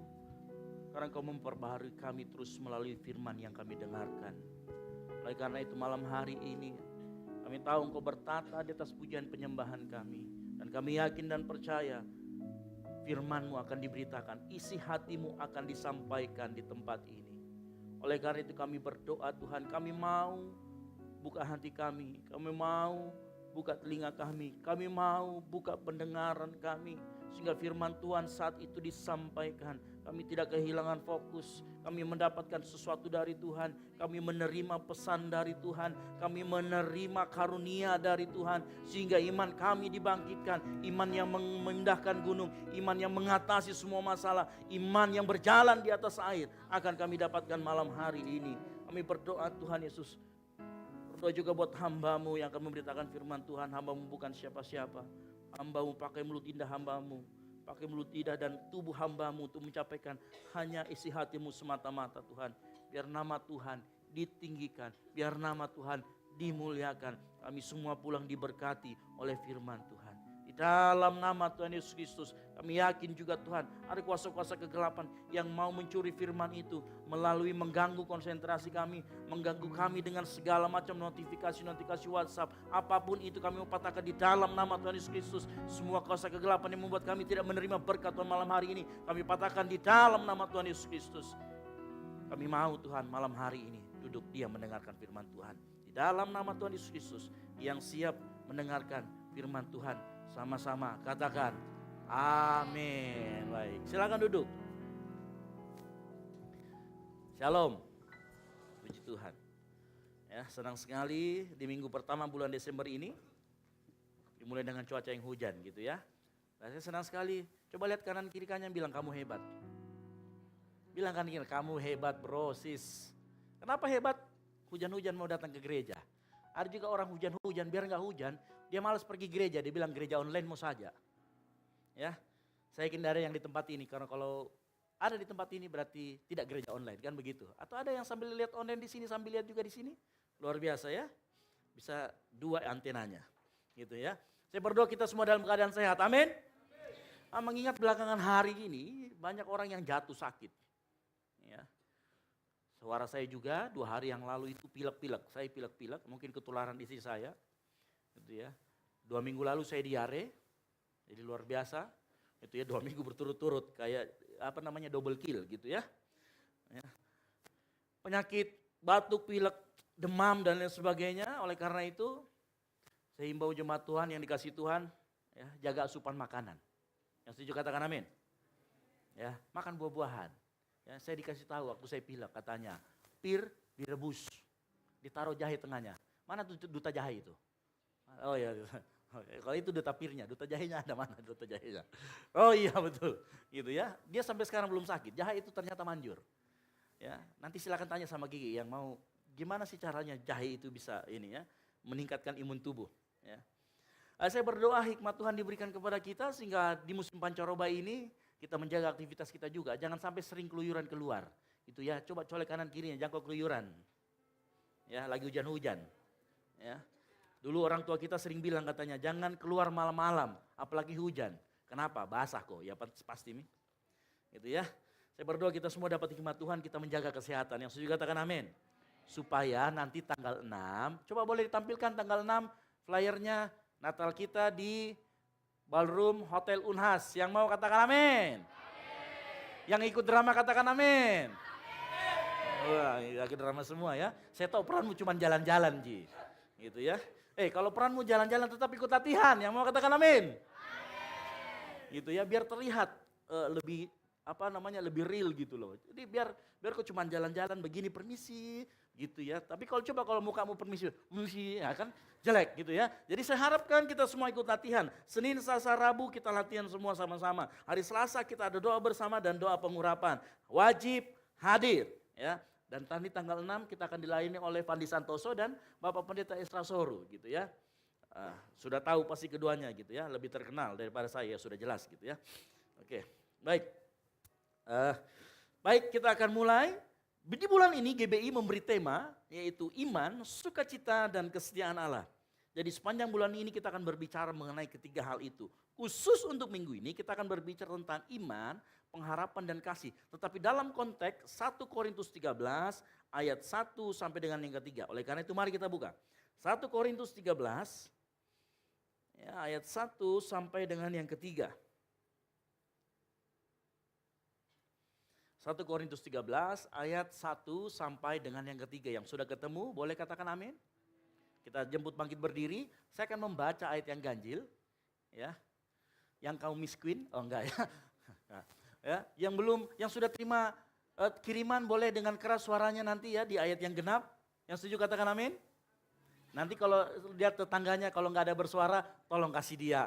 karena Kau memperbaharui kami terus melalui firman yang kami dengarkan. Oleh karena itu malam hari ini kami tahu Engkau bertata di atas pujian penyembahan kami. Dan kami yakin dan percaya firman-Mu akan diberitakan, isi hati-Mu akan disampaikan di tempat ini. Oleh karena itu kami berdoa Tuhan, kami mau buka hati kami mau buka telinga kami. Kami mau buka pendengaran kami. Sehingga firman Tuhan saat itu disampaikan. Kami tidak kehilangan fokus. Kami mendapatkan sesuatu dari Tuhan. Kami menerima pesan dari Tuhan. Kami menerima karunia dari Tuhan. Sehingga iman kami dibangkitkan. Iman yang memindahkan gunung. Iman yang mengatasi semua masalah. Iman yang berjalan di atas air. Akan kami dapatkan malam hari ini. Kami berdoa Tuhan Yesus. Berdoa juga buat hamba-Mu yang akan memberitakan firman Tuhan. Hamba-Mu bukan siapa-siapa. Hamba-Mu pakai mulut indah hamba-Mu. Pakai mulut lidah dan tubuh hamba-Mu untuk mencapaikan hanya isi hati-Mu semata-mata Tuhan. Biar nama Tuhan ditinggikan. Biar nama Tuhan dimuliakan. Kami semua pulang diberkati oleh firman Tuhan. Di dalam nama Tuhan Yesus Kristus, kami yakin juga Tuhan, ada kuasa-kuasa kegelapan yang mau mencuri firman itu melalui mengganggu konsentrasi kami, mengganggu kami dengan segala macam notifikasi-notifikasi WhatsApp. Apapun itu kami mau patahkan di dalam nama Tuhan Yesus Kristus. Semua kuasa kegelapan yang membuat kami tidak menerima berkat Tuhan malam hari ini, kami patahkan di dalam nama Tuhan Yesus Kristus. Kami mau Tuhan malam hari ini duduk diam mendengarkan firman Tuhan. Di dalam nama Tuhan Yesus Kristus yang siap mendengarkan firman Tuhan. Sama-sama katakan amin. Baik, silakan duduk. Shalom. Puji Tuhan. Ya, senang sekali di minggu pertama bulan Desember ini dimulai dengan cuaca yang hujan gitu ya. Nah, saya senang sekali. Coba lihat kanan kiri kanannya, bilang kamu hebat. Bilang kanan kiri, kamu hebat bro sis. Kenapa hebat? Hujan-hujan mau datang ke gereja. Ada juga orang hujan-hujan, biar nggak hujan, dia malas pergi gereja, dia bilang gereja online mau saja. Ya, saya yakin ada yang di tempat ini, karena kalau ada di tempat ini berarti tidak gereja online, kan begitu. Atau ada yang sambil lihat online di sini, sambil lihat juga di sini. Luar biasa ya, bisa dua antenanya, gitu ya. Saya berdoa kita semua dalam keadaan sehat, amin. Mengingat belakangan hari ini banyak orang yang jatuh sakit. Ya. Suara saya juga 2 hari yang lalu itu pilek-pilek, saya pilek-pilek, mungkin ketularan istri saya, gitu ya. 2 minggu lalu saya diare, jadi luar biasa, itu ya 2 minggu berturut-turut, kayak apa namanya double kill gitu ya. Penyakit batuk, pilek, demam dan lain sebagainya. Oleh karena itu, saya himbau jemaat Tuhan yang dikasih Tuhan, ya, jaga asupan makanan. Yang setuju katakan amin. Ya, makan buah-buahan. Ya, saya dikasih tahu waktu saya pilek katanya, pir direbus, ditaruh jahe tengahnya. Mana tuh duta jahe itu? Oh iya, kalau itu duta pirnya, duta jahenya ada mana duta jahenya? Oh iya betul, gitu ya. Dia sampai sekarang belum sakit, jahe itu ternyata manjur. Ya, nanti silakan tanya sama Gigi yang mau gimana sih caranya jahe itu bisa ini ya, meningkatkan imun tubuh. Ya. Saya berdoa hikmat Tuhan diberikan kepada kita sehingga di musim pancaroba ini kita menjaga aktivitas kita juga, jangan sampai sering keluyuran keluar. Itu ya, coba colek kanan kirinya, jangan kau keluyuran. Ya, lagi hujan-hujan. Ya. Dulu orang tua kita sering bilang katanya, jangan keluar malam-malam, apalagi hujan. Kenapa? Basah kok, ya pasti nih. Gitu ya. Saya berdoa kita semua dapat hikmat Tuhan, kita menjaga kesehatan. Yang setuju katakan amin. Supaya nanti tanggal 6, coba boleh ditampilkan tanggal 6 flyernya Natal kita di Ballroom Hotel Unhas. Yang mau katakan amin. Yang ikut drama katakan amin. Wah, ikut drama semua ya. Saya tahu peranmu cuma jalan-jalan Ji. Gitu ya. Kalau peranmu jalan-jalan tetap ikut latihan. Yang mau katakan amin. Gitu ya, biar terlihat lebih lebih real gitu loh. Jadi biar kok cuma jalan-jalan begini permisi gitu ya. Tapi kalau mukamu permisi ya kan jelek gitu ya. Jadi saya harapkan kita semua ikut latihan. Senin, Selasa, Rabu kita latihan semua sama-sama. Hari Selasa kita ada doa bersama dan doa pengurapan. Wajib hadir ya. Dan tadi tanggal 6 kita akan dilayani oleh Fandi Santoso dan Bapak Pendeta Esra Soru gitu ya. Sudah tahu pasti keduanya gitu ya. Lebih terkenal daripada saya, sudah jelas gitu ya. Oke, baik. Baik, kita akan mulai. Di bulan ini GBI memberi tema yaitu iman, sukacita, dan kesetiaan Allah. Jadi sepanjang bulan ini kita akan berbicara mengenai ketiga hal itu. Khusus untuk minggu ini kita akan berbicara tentang iman, pengharapan, dan kasih. Tetapi dalam konteks 1 Korintus 13 ayat 1 sampai dengan yang ketiga. Oleh karena itu mari kita buka. 1 Korintus 13 ya, ayat 1 sampai dengan yang ketiga. 1 Korintus 13 ayat 1 sampai dengan yang ketiga. Yang sudah ketemu boleh katakan amin. Kita jemput bangkit berdiri, saya akan membaca ayat yang ganjil. Ya, yang kaum miskin, oh enggak ya. Ya, yang sudah terima kiriman boleh dengan keras suaranya nanti ya di ayat yang genap. Yang setuju katakan amin. Nanti kalau lihat tetangganya kalau nggak ada bersuara, tolong kasih dia.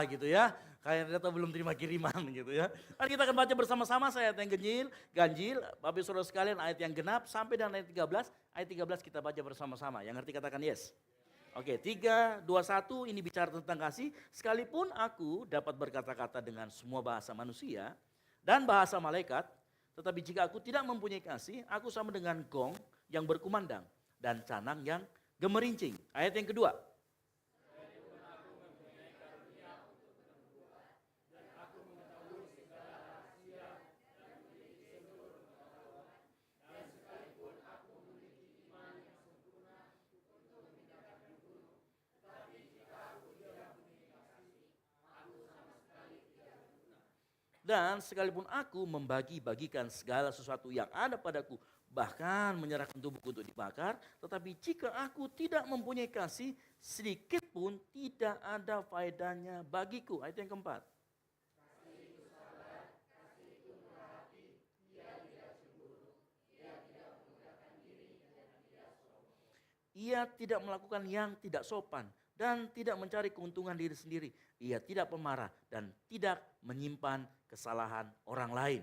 Gitu ya. Kayak kita belum terima kiriman gitu ya. Mari kita akan baca bersama-sama ayat yang ganjil. Bapak Saudara sekalian ayat yang genap sampai dengan ayat 13. Ayat 13 kita baca bersama-sama. Yang ngerti katakan yes. Oke, 3, 2, 1 ini bicara tentang kasih. Sekalipun aku dapat berkata-kata dengan semua bahasa manusia dan bahasa malaikat, tetapi jika aku tidak mempunyai kasih, aku sama dengan gong yang berkumandang dan canang yang gemerincing. Ayat yang kedua. Dan sekalipun aku membagi-bagikan segala sesuatu yang ada padaku, bahkan menyerahkan tubuhku untuk dibakar, tetapi jika aku tidak mempunyai kasih, sedikit pun tidak ada faedahnya bagiku. Ayat yang keempat. Ia tidak melakukan yang tidak sopan dan tidak mencari keuntungan diri sendiri. Ia tidak pemarah dan tidak menyimpan kesalahan orang lain.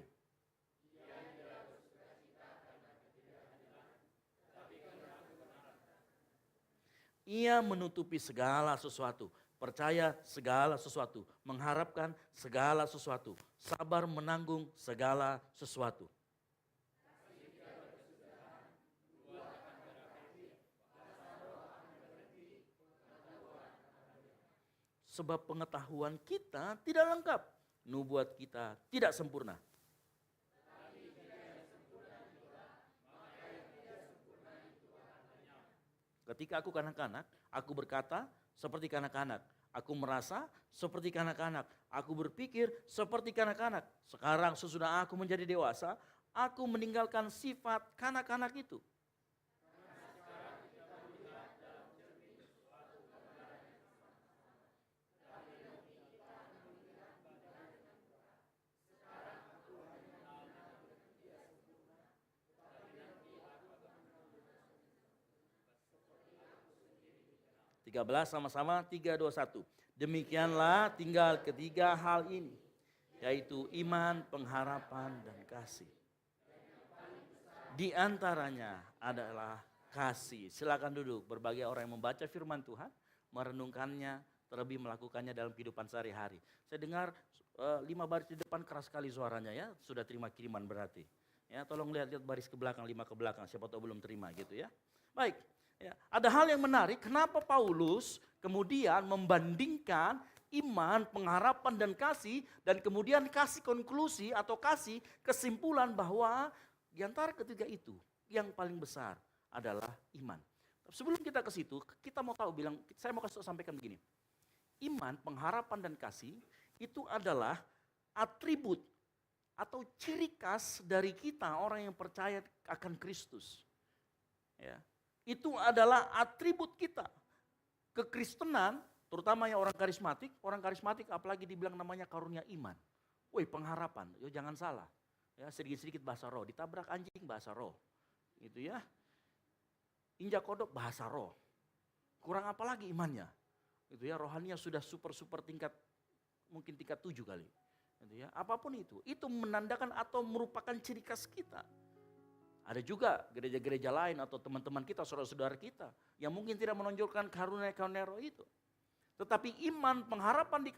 Ia menutupi segala sesuatu, percaya segala sesuatu, mengharapkan segala sesuatu, sabar menanggung segala sesuatu. Sebab pengetahuan kita tidak lengkap, nubuat kita tidak sempurna. Ketika aku kanak-kanak, aku berkata seperti kanak-kanak. Aku merasa seperti kanak-kanak. Aku berpikir seperti kanak-kanak. Sekarang sesudah aku menjadi dewasa, aku meninggalkan sifat kanak-kanak itu. 13 sama-sama 3, 2, 1. Demikianlah tinggal ketiga hal ini, yaitu iman, pengharapan, dan kasih. Di antaranya adalah kasih. Silakan duduk. Berbagai orang yang membaca firman Tuhan, merenungkannya, terlebih melakukannya dalam kehidupan sehari-hari. Saya dengar 5 baris di depan keras sekali suaranya ya, sudah terima kiriman berarti. Ya, tolong lihat baris ke belakang, 5 ke belakang, siapa tahu belum terima gitu ya. Baik. Ya, ada hal yang menarik, kenapa Paulus kemudian membandingkan iman, pengharapan, dan kasih, dan kemudian kasih konklusi atau kasih kesimpulan bahwa di antara ketiga itu yang paling besar adalah iman. Sebelum kita ke situ, kita mau tahu saya mau sampaikan begini. Iman, pengharapan, dan kasih itu adalah atribut atau ciri khas dari kita orang yang percaya akan Kristus. Ya. Itu adalah atribut kita. Kekristenan, terutama yang orang karismatik apalagi dibilang namanya karunia iman. Woi, pengharapan, jangan salah. Ya, sedikit-sedikit bahasa roh, ditabrak anjing bahasa roh. Gitu ya. Injak kodok bahasa roh. Kurang apa lagi imannya? Gitu ya, rohaninya sudah super tingkat, mungkin tingkat 7 kali. Gitu ya. Apapun itu menandakan atau merupakan ciri khas kita. Ada juga gereja-gereja lain atau teman-teman kita, saudara-saudara kita yang mungkin tidak menonjolkan karunia-karunia roh itu. Tetapi iman, pengharapan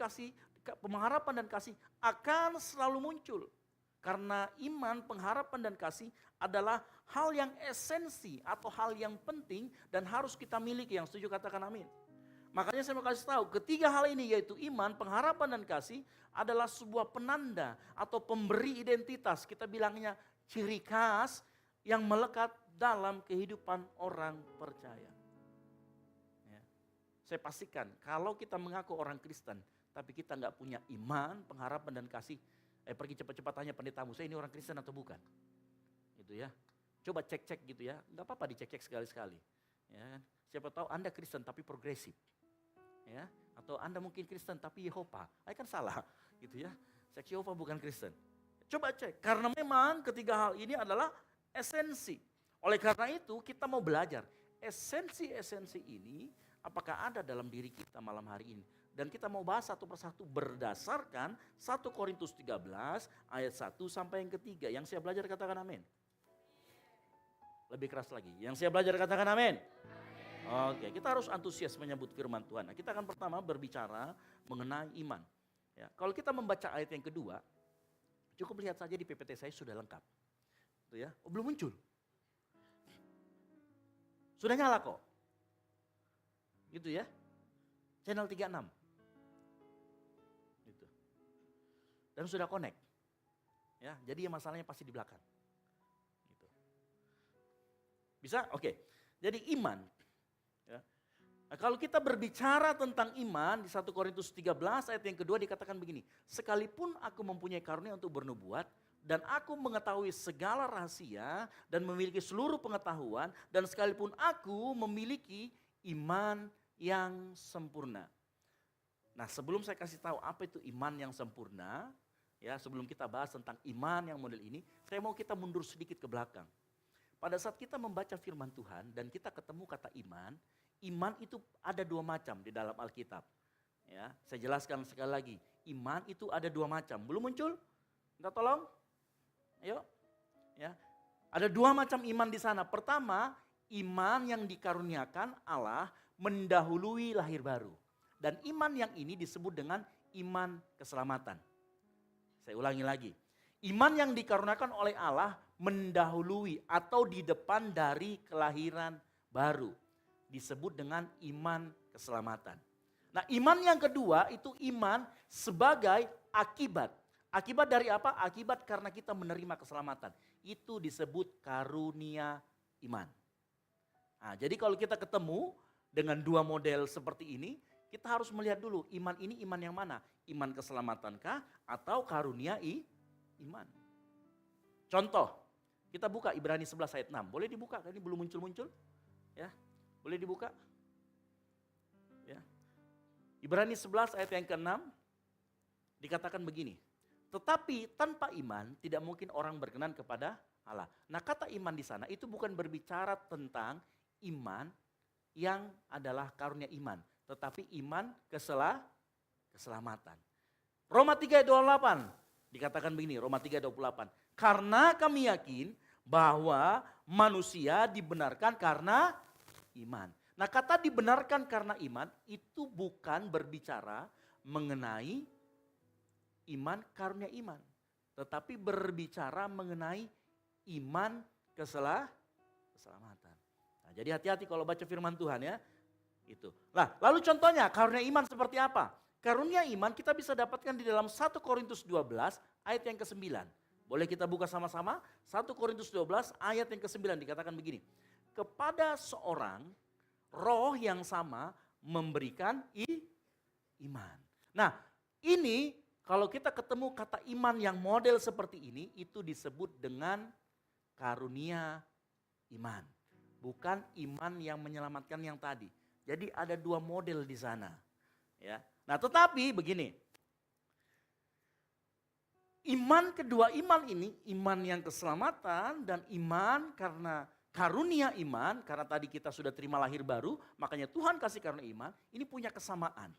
dan kasih akan selalu muncul. Karena iman, pengharapan dan kasih adalah hal yang esensi atau hal yang penting dan harus kita miliki. Yang setuju katakan amin. Makanya saya mau kasih tahu, ketiga hal ini yaitu iman, pengharapan dan kasih adalah sebuah penanda atau pemberi identitas. Kita bilangnya ciri khas yang melekat dalam kehidupan orang percaya. Ya. Saya pastikan kalau kita mengaku orang Kristen, tapi kita nggak punya iman, pengharapan dan kasih, pergi cepat-cepat tanya pendetamu, saya ini orang Kristen atau bukan? Gitu ya. Coba cek-cek gitu ya, nggak apa-apa dicek-cek sekali-sekali. Ya. Siapa tahu Anda Kristen tapi progresif. Ya, atau Anda mungkin Kristen tapi Yehova. Kan salah gitu ya. Seks Yehova bukan Kristen. Coba cek, karena memang ketiga hal ini adalah esensi. Oleh karena itu kita mau belajar esensi-esensi ini apakah ada dalam diri kita malam hari ini. Dan kita mau bahas satu persatu berdasarkan 1 Korintus 13 ayat 1 sampai yang ketiga. Yang saya belajar katakan amin. Lebih keras lagi. Yang saya belajar katakan amin. Oke, kita harus antusias menyambut firman Tuhan. Nah, kita akan pertama berbicara mengenai iman. Ya, kalau kita membaca ayat yang kedua, cukup lihat saja di PPT saya sudah lengkap. Itu ya, belum muncul. Sudah nyala kok. Gitu ya. Channel 36. Gitu. Dan sudah connect. Ya, jadi masalahnya pasti di belakang. Gitu. Bisa? Oke. Jadi iman. Ya. Nah, kalau kita berbicara tentang iman di 1 Korintus 13 ayat yang kedua dikatakan begini. Sekalipun aku mempunyai karunia untuk bernubuat dan aku mengetahui segala rahasia dan memiliki seluruh pengetahuan dan sekalipun aku memiliki iman yang sempurna. Nah, sebelum saya kasih tahu apa itu iman yang sempurna, ya, sebelum kita bahas tentang iman yang model ini, saya mau kita mundur sedikit ke belakang. Pada saat kita membaca firman Tuhan dan kita ketemu kata iman, iman itu ada dua macam di dalam Alkitab. Ya, saya jelaskan sekali lagi, iman itu ada dua macam. Belum muncul? Minta tolong? Ayo. Ya. Ada dua macam iman di sana. Pertama, iman yang dikaruniakan Allah mendahului lahir baru. Dan iman yang ini disebut dengan iman keselamatan. Saya ulangi lagi. Iman yang dikaruniakan oleh Allah mendahului atau di depan dari kelahiran baru. Disebut dengan iman keselamatan. Nah, iman yang kedua itu iman sebagai akibat. Akibat dari apa? Akibat karena kita menerima keselamatan. Itu disebut karunia iman. Nah, jadi kalau kita ketemu dengan dua model seperti ini, kita harus melihat dulu iman ini iman yang mana? Iman keselamatankah atau karunia iman? Contoh, kita buka Ibrani 11 ayat 6. Boleh dibuka? Ini belum muncul-muncul. Ya, boleh dibuka? Ya. Ibrani 11 ayat yang ke-6 dikatakan begini. Tetapi tanpa iman tidak mungkin orang berkenan kepada Allah. Nah, kata iman di sana itu bukan berbicara tentang iman yang adalah karunia iman, tetapi iman keselamatan. Roma 3:28 dikatakan begini, Roma 3:28. Karena kami yakin bahwa manusia dibenarkan karena iman. Nah, kata dibenarkan karena iman itu bukan berbicara mengenai iman karunia iman, tetapi berbicara mengenai iman keselamatan. Nah, jadi hati-hati kalau baca firman Tuhan ya. Itu. Nah, lalu contohnya karunia iman seperti apa? Karunia iman kita bisa dapatkan di dalam 1 Korintus 12 ayat yang ke-9. Boleh kita buka sama-sama? 1 Korintus 12 ayat yang ke-9 dikatakan begini. Kepada seorang roh yang sama memberikan iman. Nah, ini kalau kita ketemu kata iman yang model seperti ini, itu disebut dengan karunia iman. Bukan iman yang menyelamatkan yang tadi. Jadi ada dua model di sana. Ya. Nah, tetapi begini. Iman kedua iman ini, iman yang keselamatan dan iman karena karunia iman, karena tadi kita sudah terima lahir baru, makanya Tuhan kasih karunia iman, ini punya kesamaan.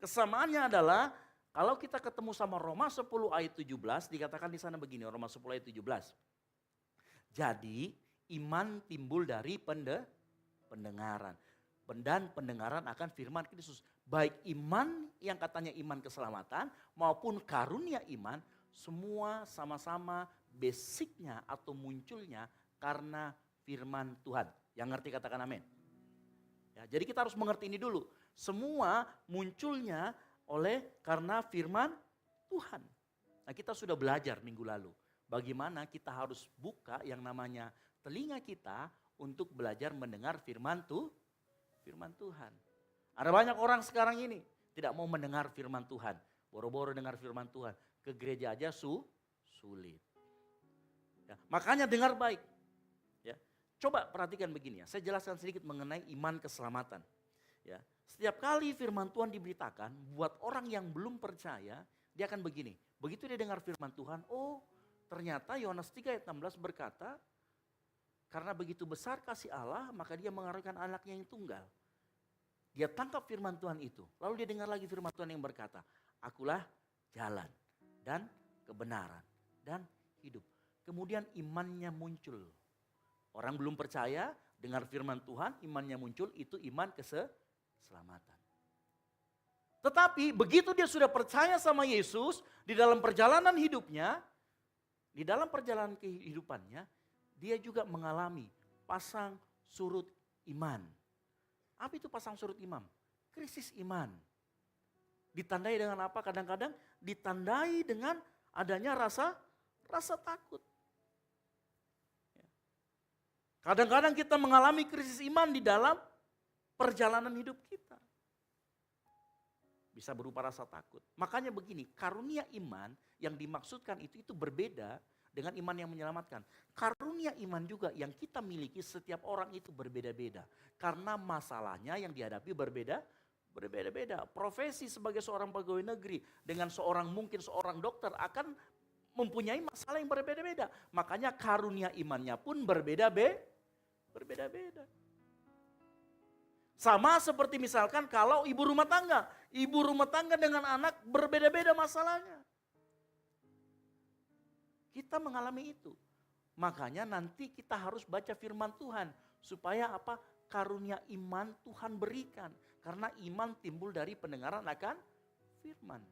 Kesamaannya adalah kalau kita ketemu sama Roma 10 ayat 17, dikatakan di sana begini, Roma 10 ayat 17. Jadi iman timbul dari pendengaran. Dan pendengaran akan firman Kristus. Baik iman yang katanya iman keselamatan maupun karunia iman, semua sama-sama basicnya atau munculnya karena firman Tuhan. Yang ngerti katakan amin. Ya, jadi kita harus mengerti ini dulu. Semua munculnya karena firman Tuhan. Nah, kita sudah belajar minggu lalu bagaimana kita harus buka yang namanya telinga kita untuk belajar mendengar firman Tuhan. Ada banyak orang sekarang ini tidak mau mendengar firman Tuhan. Boro-boro dengar firman Tuhan. Ke gereja aja sulit. Ya, makanya dengar baik. Ya. Coba perhatikan begini ya, saya jelaskan sedikit mengenai iman keselamatan. Ya, setiap kali firman Tuhan diberitakan buat orang yang belum percaya, dia akan begini. Begitu dia dengar firman Tuhan, oh ternyata Yohanes 3 ayat 16 berkata, karena begitu besar kasih Allah, maka dia mengaruniakan anaknya yang tunggal. Dia tangkap firman Tuhan itu, lalu dia dengar lagi firman Tuhan yang berkata, akulah jalan dan kebenaran dan hidup. Kemudian imannya muncul. Orang belum percaya, dengar firman Tuhan, imannya muncul, itu iman keselamatan. Tetapi begitu dia sudah percaya sama Yesus, di dalam perjalanan hidupnya, di dalam perjalanan kehidupannya, dia juga mengalami pasang surut iman. Apa itu pasang surut iman? Krisis iman. Ditandai dengan apa? Kadang-kadang ditandai dengan adanya rasa takut. Kadang-kadang kita mengalami krisis iman di dalam perjalanan hidup kita. Bisa berupa rasa takut. Makanya begini, karunia iman yang dimaksudkan itu berbeda dengan iman yang menyelamatkan. Karunia iman juga yang kita miliki setiap orang itu berbeda-beda. Karena masalahnya yang dihadapi berbeda-beda. Profesi sebagai seorang pegawai negeri dengan mungkin seorang dokter akan mempunyai masalah yang berbeda-beda. Makanya karunia imannya pun berbeda-beda. Sama seperti misalkan kalau ibu rumah tangga. Ibu rumah tangga dengan anak berbeda-beda masalahnya. Kita mengalami itu. Makanya nanti kita harus baca firman Tuhan. Supaya apa? Karunia iman Tuhan berikan. Karena iman timbul dari pendengaran akan firman.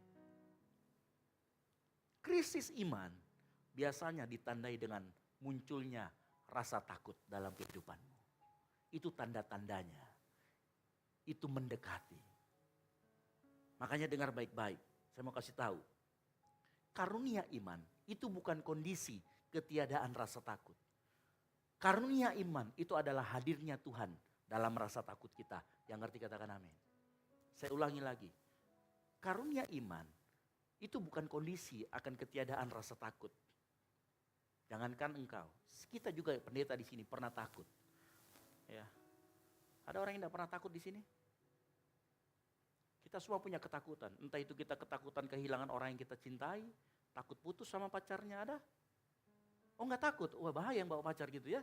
Krisis iman biasanya ditandai dengan munculnya rasa takut dalam kehidupanmu. Itu tanda-tandanya. Itu mendekati. Makanya dengar baik-baik. Saya mau kasih tahu. Karunia iman itu bukan kondisi ketiadaan rasa takut. Karunia iman itu adalah hadirnya Tuhan dalam rasa takut kita. Yang ngerti katakan amin. Saya ulangi lagi. Karunia iman itu bukan kondisi akan ketiadaan rasa takut. Jangankan engkau, kita juga pendeta di sini pernah takut. Ya. Ada orang yang tidak pernah takut di sini? Kita semua punya ketakutan. Entah itu kita ketakutan kehilangan orang yang kita cintai, takut putus sama pacarnya, ada? Oh enggak takut? Wah bahaya yang bawa pacar gitu ya.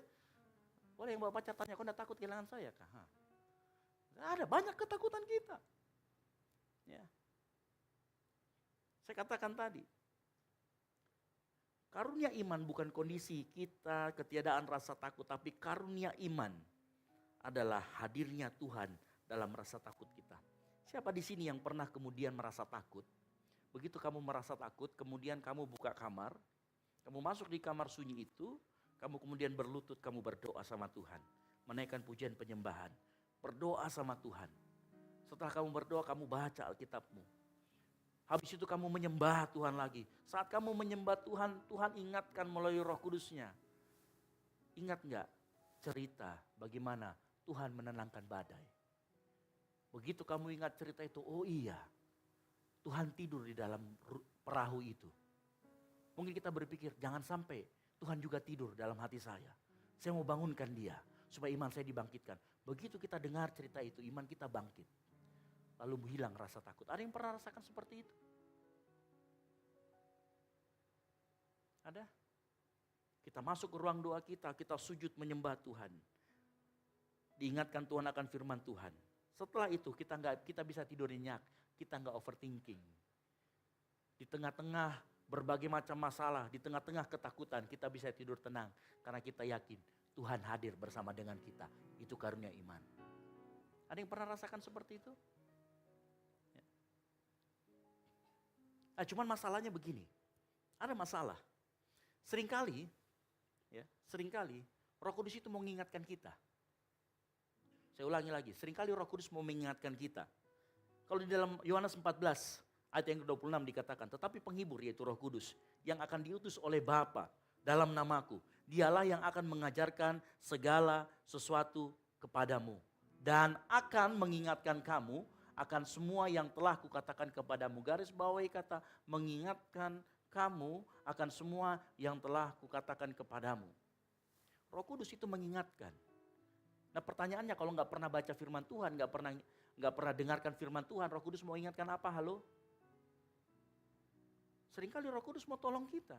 Boleh yang bawa pacar tanya, kok enggak takut kehilangan saya kah? Ada banyak ketakutan kita. Ya. Saya katakan tadi, karunia iman bukan kondisi kita ketiadaan rasa takut, tapi karunia iman adalah hadirnya Tuhan dalam rasa takut kita. Siapa di sini yang pernah kemudian merasa takut? Begitu kamu merasa takut, kemudian kamu buka kamar, kamu masuk di kamar sunyi itu, kamu kemudian berlutut, kamu berdoa sama Tuhan. Menaikkan pujian penyembahan, berdoa sama Tuhan. Setelah kamu berdoa, kamu baca Alkitabmu. Habis itu kamu menyembah Tuhan lagi. Saat kamu menyembah Tuhan, Tuhan ingatkan melalui Roh Kudusnya. Ingat enggak cerita bagaimana Tuhan menenangkan badai? Begitu kamu ingat cerita itu, oh iya, Tuhan tidur di dalam perahu itu. Mungkin kita berpikir, jangan sampai Tuhan juga tidur dalam hati saya. Saya mau bangunkan dia, supaya iman saya dibangkitkan. Begitu kita dengar cerita itu, iman kita bangkit. Lalu hilang rasa takut. Ada yang pernah rasakan seperti itu? Ada? Kita masuk ke ruang doa kita sujud menyembah Tuhan. Diingatkan Tuhan akan firman Tuhan. Setelah itu kita bisa tidur nyenyak, kita nggak overthinking. Di tengah-tengah berbagai macam masalah, di tengah-tengah ketakutan, kita bisa tidur tenang. Karena kita yakin Tuhan hadir bersama dengan kita. Itu karunia iman. Ada yang pernah rasakan seperti itu? Cuman masalahnya begini, ada masalah. Seringkali Roh Kudus itu mau mengingatkan kita. Saya ulangi lagi, seringkali Roh Kudus mau mengingatkan kita. Kalau di dalam Yohanes 14 ayat yang ke-26 dikatakan, tetapi penghibur yaitu Roh Kudus yang akan diutus oleh Bapa dalam namaku, dialah yang akan mengajarkan segala sesuatu kepadamu dan akan mengingatkan kamu akan semua yang telah kukatakan kepadamu. Garis bawahi kata mengingatkan kamu akan semua yang telah kukatakan kepadamu. Roh Kudus itu mengingatkan. Nah pertanyaannya kalau nggak pernah baca firman Tuhan, nggak pernah dengarkan firman Tuhan, Roh Kudus mau ingatkan apa? Halo? Seringkali Roh Kudus mau tolong kita.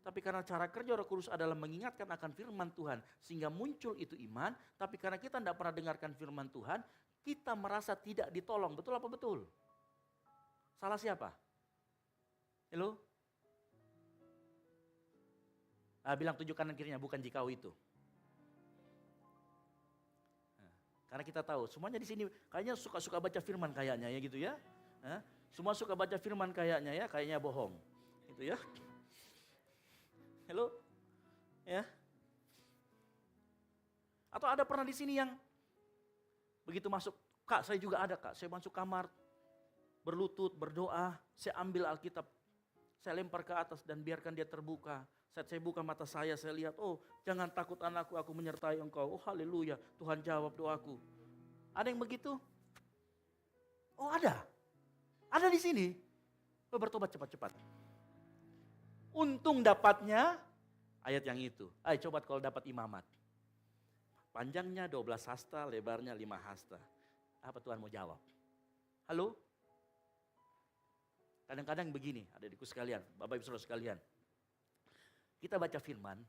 Tapi karena cara kerja Roh Kudus adalah mengingatkan akan firman Tuhan. Sehingga muncul itu iman. Tapi karena kita tidak pernah dengarkan firman Tuhan. Kita merasa tidak ditolong. Betul apa betul? Salah siapa? Halo? Bilang tunjuk kanan kirinya, bukan jikau itu. Karena kita tahu, semuanya di sini kayaknya suka-suka baca firman kayaknya ya gitu ya. Semua suka baca firman kayaknya ya, kayaknya bohong. Gitu ya. Halo? Ya. Atau ada pernah di sini yang begitu masuk, Kak saya juga ada Kak, saya masuk kamar, berlutut, berdoa, saya ambil Alkitab, saya lempar ke atas dan biarkan dia terbuka. Saat saya buka mata saya lihat, oh jangan takut anakku, aku menyertai engkau. Oh haleluya, Tuhan jawab doaku. Ada yang begitu? Oh ada. Ada di sini. Oh, bertobat cepat-cepat. Untung dapatnya ayat yang itu. Ayo coba kalau dapat imamat. Panjangnya 12 hasta, lebarnya 5 hasta. Apa Tuhan mau jawab? Halo? Kadang-kadang begini, adikku sekalian, Bapak Ibu Saudara sekalian. Kita baca firman,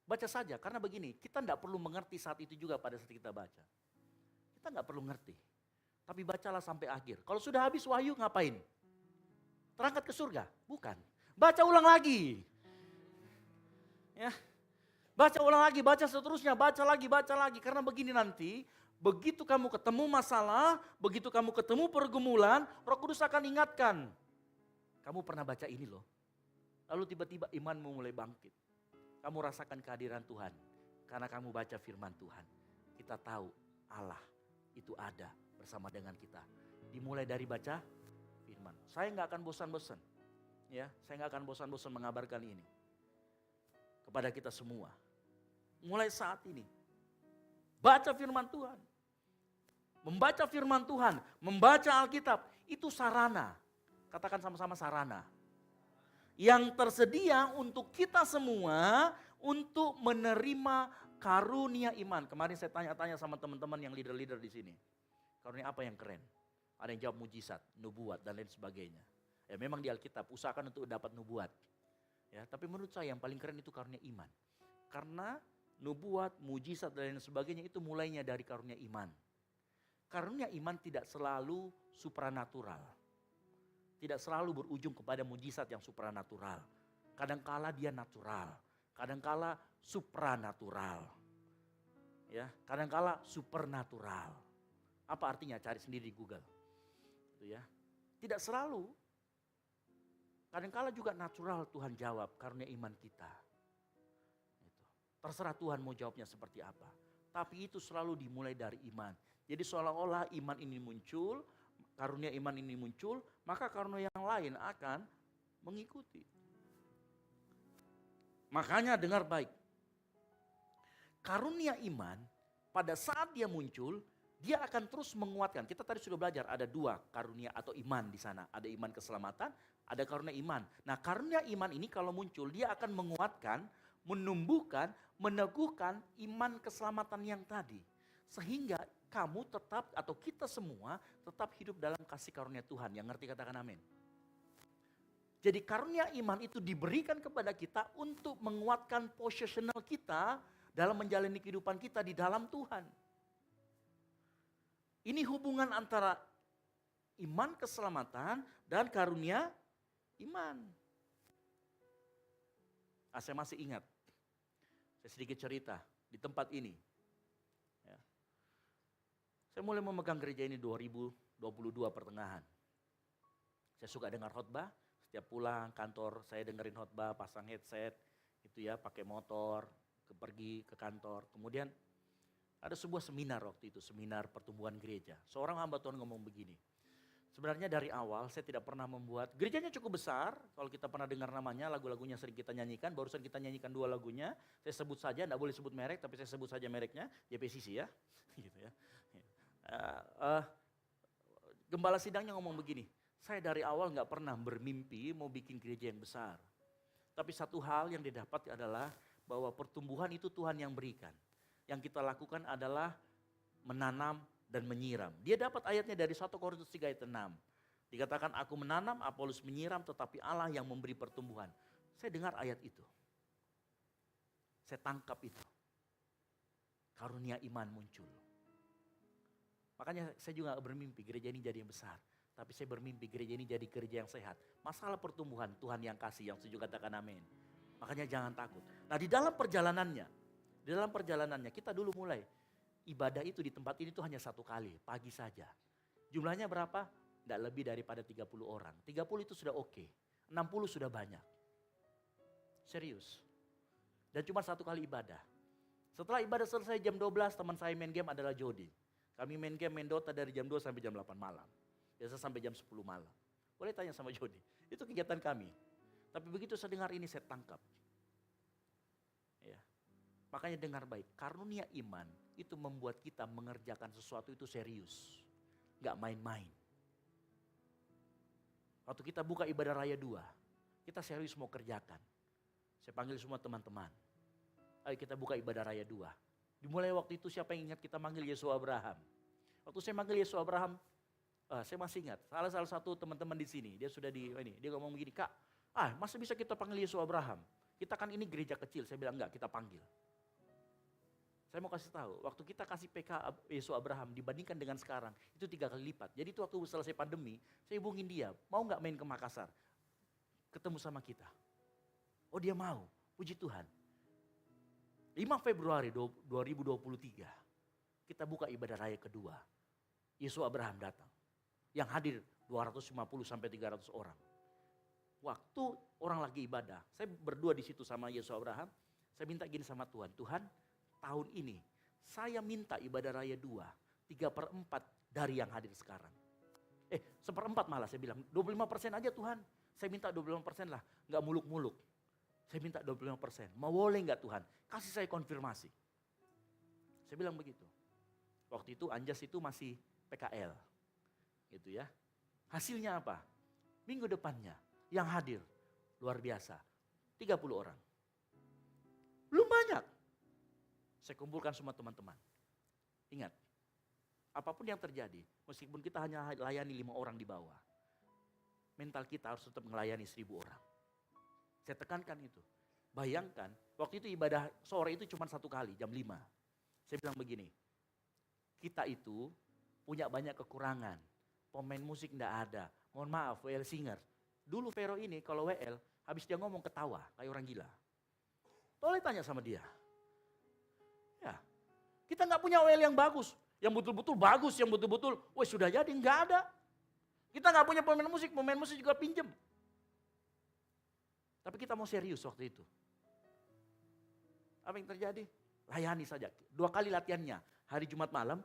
baca saja karena begini, kita tidak perlu mengerti saat itu juga pada saat kita baca. Kita nggak perlu ngerti, tapi bacalah sampai akhir. Kalau sudah habis wahyu ngapain? Terangkat ke surga? Bukan. Baca ulang lagi. Ya. Baca ulang lagi, baca seterusnya, baca lagi. Karena begini nanti, begitu kamu ketemu masalah, begitu kamu ketemu pergumulan, Roh Kudus akan ingatkan. Kamu pernah baca ini loh. Lalu tiba-tiba imanmu mulai bangkit. Kamu rasakan kehadiran Tuhan. Karena kamu baca firman Tuhan. Kita tahu Allah itu ada bersama dengan kita. Dimulai dari baca firman. Saya nggak akan bosan-bosan. Ya, saya nggak akan bosan-bosan mengabarkan ini kepada kita semua. Mulai saat ini, baca firman Tuhan. Membaca firman Tuhan, membaca Alkitab, itu sarana. Katakan sama-sama sarana. Yang tersedia untuk kita semua untuk menerima karunia iman. Kemarin saya tanya-tanya sama teman-teman yang leader-leader di sini. Karunia apa yang keren? Ada yang jawab mujizat, nubuat dan lain sebagainya. Ya memang di Alkitab usahakan untuk dapat nubuat. Ya, tapi menurut saya yang paling keren itu karunia iman. Karena nubuat, mujizat dan lain sebagainya itu mulainya dari karunia iman. Karunia iman tidak selalu supranatural. Tidak selalu berujung kepada mujizat yang supranatural. Kadangkala dia natural, kadangkala supranatural. Ya, kadangkala supernatural. Apa artinya? Cari sendiri di Google. Itu ya. Tidak selalu. Kadangkala juga natural Tuhan jawab karunia iman kita. Itu. Terserah Tuhan mau jawabnya seperti apa. Tapi itu selalu dimulai dari iman. Jadi seolah-olah iman ini muncul, karunia iman ini muncul, maka karunia yang lain akan mengikuti. Makanya dengar baik. Karunia iman pada saat dia muncul, dia akan terus menguatkan. Kita tadi sudah belajar ada 2 karunia atau iman di sana. Ada iman keselamatan, ada karunia iman. Nah karunia iman ini kalau muncul dia akan menguatkan, menumbuhkan, meneguhkan iman keselamatan yang tadi. Sehingga kamu tetap atau kita semua tetap hidup dalam kasih karunia Tuhan. Yang ngerti katakan amin. Jadi karunia iman itu diberikan kepada kita untuk menguatkan positional kita dalam menjalani kehidupan kita di dalam Tuhan. Ini hubungan antara iman keselamatan dan karunia iman. Saya masih ingat, saya sedikit cerita di tempat ini. Ya. Saya mulai memegang gereja ini 2022 pertengahan. Saya suka dengar khotbah, setiap pulang kantor saya dengerin khotbah, pasang headset, gitu ya, pakai motor, pergi ke kantor. Kemudian ada sebuah seminar waktu itu, seminar pertumbuhan gereja. Seorang hamba Tuhan ngomong begini, sebenarnya dari awal saya tidak pernah membuat, gerejanya cukup besar, kalau kita pernah dengar namanya, lagu-lagunya sering kita nyanyikan, barusan kita nyanyikan 2 lagunya, saya sebut saja, tidak boleh sebut merek, tapi saya sebut saja mereknya, JPCC ya. Gitu ya. Gembala sidangnya ngomong begini, saya dari awal nggak pernah bermimpi mau bikin gereja yang besar. Tapi satu hal yang didapat adalah bahwa pertumbuhan itu Tuhan yang berikan. Yang kita lakukan adalah menanam dan menyiram. Dia dapat ayatnya dari 1 Korintus 3 ayat 6. Dikatakan aku menanam, Apolos menyiram, tetapi Allah yang memberi pertumbuhan. Saya dengar ayat itu. Saya tangkap itu. Karunia iman muncul. Makanya saya juga bermimpi gereja ini jadi yang besar. Tapi saya bermimpi gereja ini jadi gereja yang sehat. Masalah pertumbuhan Tuhan yang kasih, yang setuju katakan amin. Makanya jangan takut. Nah di dalam perjalanannya kita dulu mulai. Ibadah itu di tempat ini tuh hanya 1 kali, pagi saja. Jumlahnya berapa? Tidak lebih daripada 30 orang. 30 itu sudah oke, 60 sudah banyak. Serius. Dan cuma 1 kali ibadah. Setelah ibadah selesai jam 12, teman saya main game adalah Jody. Kami main game, main Dota dari jam 2 sampai jam 8 malam. Biasa sampai jam 10 malam. Boleh tanya sama Jody. Itu kegiatan kami. Tapi begitu saya dengar ini saya tangkap. Ya. Makanya dengar baik. Karunia iman itu membuat kita mengerjakan sesuatu itu serius. Gak main-main. Waktu kita buka ibadah raya 2. Kita serius mau kerjakan. Saya panggil semua teman-teman. Ayo kita buka ibadah raya 2. Dimulai waktu itu siapa yang ingat kita manggil Yesus Abraham. Waktu saya manggil Yesus Abraham, saya masih ingat. Salah satu teman-teman di sini, dia sudah dia ngomong begini, Kak, masa bisa kita panggil Yesus Abraham? Kita kan ini gereja kecil. Saya bilang enggak, kita panggil. Saya mau kasih tahu, waktu kita kasih PK Yesus Abraham dibandingkan dengan sekarang, itu 3 kali lipat. Jadi itu waktu selesai pandemi, saya hubungin dia, mau nggak main ke Makassar? Ketemu sama kita. Oh dia mau, puji Tuhan. 5 Februari 2023, kita buka ibadah raya kedua. Yesus Abraham datang. Yang hadir 250 sampai 300 orang. Waktu orang lagi ibadah, saya berdua di situ sama Yesus Abraham, saya minta gini sama Tuhan, Tuhan, tahun ini saya minta ibadah raya 2, 3/4 dari yang hadir sekarang. 1/4 malah saya bilang, 25% aja Tuhan. Saya minta 25% lah, gak muluk-muluk. Saya minta 25%, mau boleh gak Tuhan? Kasih saya konfirmasi. Saya bilang begitu. Waktu itu Anjas itu masih PKL. Gitu ya. Hasilnya apa? Minggu depannya yang hadir luar biasa. 30 orang. Belum banyak. Saya kumpulkan semua teman-teman. Ingat, apapun yang terjadi, meskipun kita hanya layani 5 orang di bawah, mental kita harus tetap melayani 1000 orang. Saya tekankan itu. Bayangkan, waktu itu ibadah sore itu cuma 1 kali, jam 5. Saya bilang begini, kita itu punya banyak kekurangan. Pemain musik enggak ada. Mohon maaf, WL singer. Dulu Vero ini kalau WL, habis dia ngomong ketawa, kayak orang gila. Tolong tanya sama dia. Ya, kita nggak punya WL yang bagus. Yang betul-betul bagus, yang betul-betul, wah sudah jadi, nggak ada. Kita nggak punya pemain musik juga pinjem. Tapi kita mau serius waktu itu. Apa yang terjadi? Layani saja. 2 kali latihannya, hari Jumat malam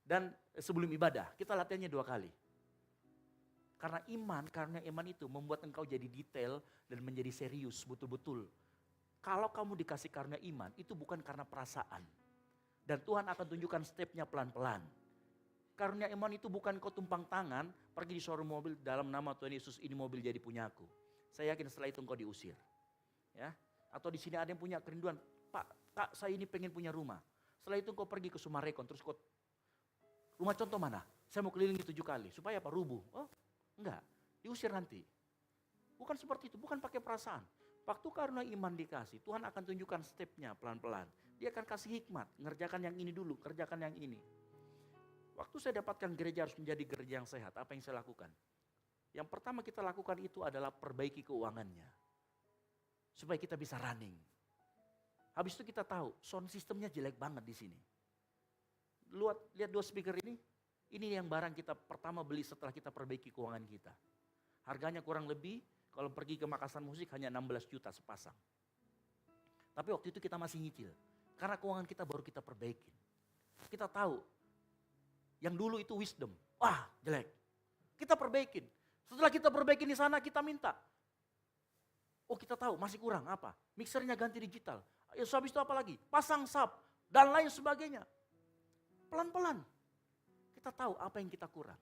dan sebelum ibadah. Kita latihannya 2 kali. Karena iman itu membuat engkau jadi detail dan menjadi serius betul-betul. Kalau kamu dikasih karunia iman, itu bukan karena perasaan. Dan Tuhan akan tunjukkan stepnya pelan-pelan. Karunia iman itu bukan kau tumpang tangan, pergi di showroom mobil dalam nama Tuhan Yesus, ini mobil jadi punyaku. Saya yakin setelah itu engkau diusir. Ya, atau di sini ada yang punya kerinduan, Pak, Kak, saya ini pengen punya rumah. Setelah itu engkau pergi ke Sumarekon, terus kau, rumah contoh mana? Saya mau kelilingi 7 kali, supaya apa? Rubuh. Oh, enggak, diusir nanti. Bukan seperti itu, bukan pakai perasaan. Waktu karunia iman dikasih, Tuhan akan tunjukkan stepnya pelan-pelan. Dia akan kasih hikmat, ngerjakan yang ini dulu, kerjakan yang ini. Waktu saya dapatkan gereja harus menjadi gereja yang sehat, apa yang saya lakukan? Yang pertama kita lakukan itu adalah perbaiki keuangannya. Supaya kita bisa running. Habis itu kita tahu, sound systemnya jelek banget di sini. Lihat 2 speaker ini yang barang kita pertama beli setelah kita perbaiki keuangan kita. Harganya kurang lebih, kalau pergi ke Makassar Musik hanya 16 juta sepasang. Tapi waktu itu kita masih nyicil. Karena keuangan kita baru kita perbaiki. Kita tahu, yang dulu itu wisdom. Wah jelek. Kita perbaikin. Setelah kita perbaikin di sana kita minta. Oh kita tahu masih kurang apa? Mixernya ganti digital. Habis itu apa lagi? Pasang sub dan lain sebagainya. Pelan-pelan. Kita tahu apa yang kita kurang.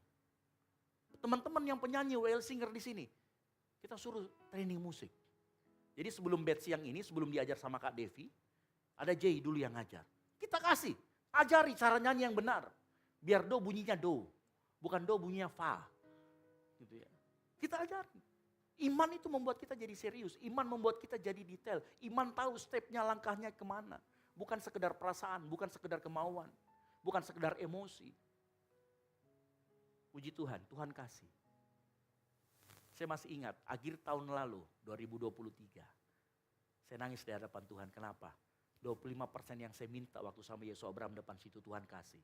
Teman-teman yang penyanyi WL singer di sini, kita suruh training musik. Jadi sebelum batch yang ini, sebelum diajar sama Kak Devi, Ada J dulu yang ngajar. Kita kasih, ajari cara nyanyi yang benar. Biar do bunyinya do, bukan do bunyinya fa. Gitu ya. Kita ajari. Iman itu membuat kita jadi serius. Iman membuat kita jadi detail. Iman tahu stepnya, langkahnya kemana. Bukan sekedar perasaan, bukan sekedar kemauan. Bukan sekedar emosi. Puji Tuhan, Tuhan kasih. Saya masih ingat, akhir tahun lalu, 2023. Saya nangis di hadapan Tuhan, kenapa? 25% yang saya minta waktu sama Yesus Abraham depan situ Tuhan kasih.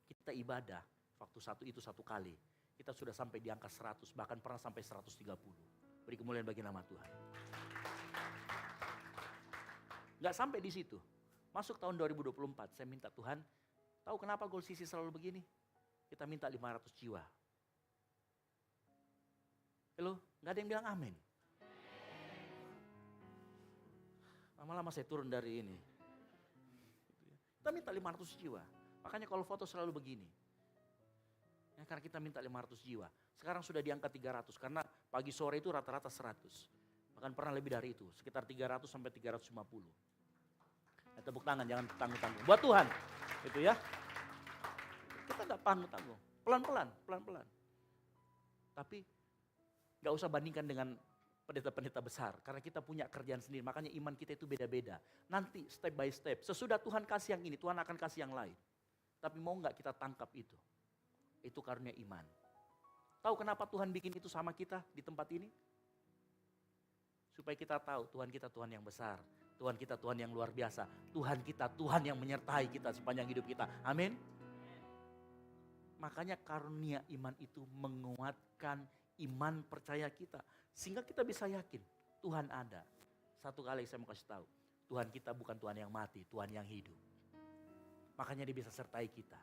Kita ibadah, waktu satu kali. Kita sudah sampai di angka 100, bahkan pernah sampai 130. Beri kemuliaan bagi nama Tuhan. Gak sampai di situ. Masuk tahun 2024, saya minta Tuhan, tahu kenapa Gold City selalu begini? Kita minta 500 jiwa. Halo, gak ada yang bilang amin. Lama-lama saya turun dari ini. Kita minta 500 jiwa. Makanya kalau foto selalu begini. Ya, karena kita minta 500 jiwa. Sekarang sudah di angka 300. Karena pagi sore itu rata-rata 100. Bahkan pernah lebih dari itu. Sekitar 300 sampai 350. Ya, tepuk tangan, jangan tanggung-tanggung. Buat Tuhan. Gitu ya. Kita gak tanggung-tanggung. Pelan-pelan. Tapi gak usah bandingkan dengan pendeta-pendeta besar. Karena kita punya kerjaan sendiri. Makanya iman kita itu beda-beda. Nanti step by step. Sesudah Tuhan kasih yang ini, Tuhan akan kasih yang lain. Tapi mau gak kita tangkap itu? Itu karunia iman. Tahu kenapa Tuhan bikin itu sama kita di tempat ini? Supaya kita tahu Tuhan kita Tuhan yang besar. Tuhan kita Tuhan yang luar biasa. Tuhan kita Tuhan yang menyertai kita sepanjang hidup kita. Amin. Makanya karunia iman itu menguatkan iman percaya kita. Sehingga kita bisa yakin Tuhan ada. Satu kali saya mau kasih tahu. Tuhan kita bukan Tuhan yang mati, Tuhan yang hidup. Makanya dia bisa sertai kita.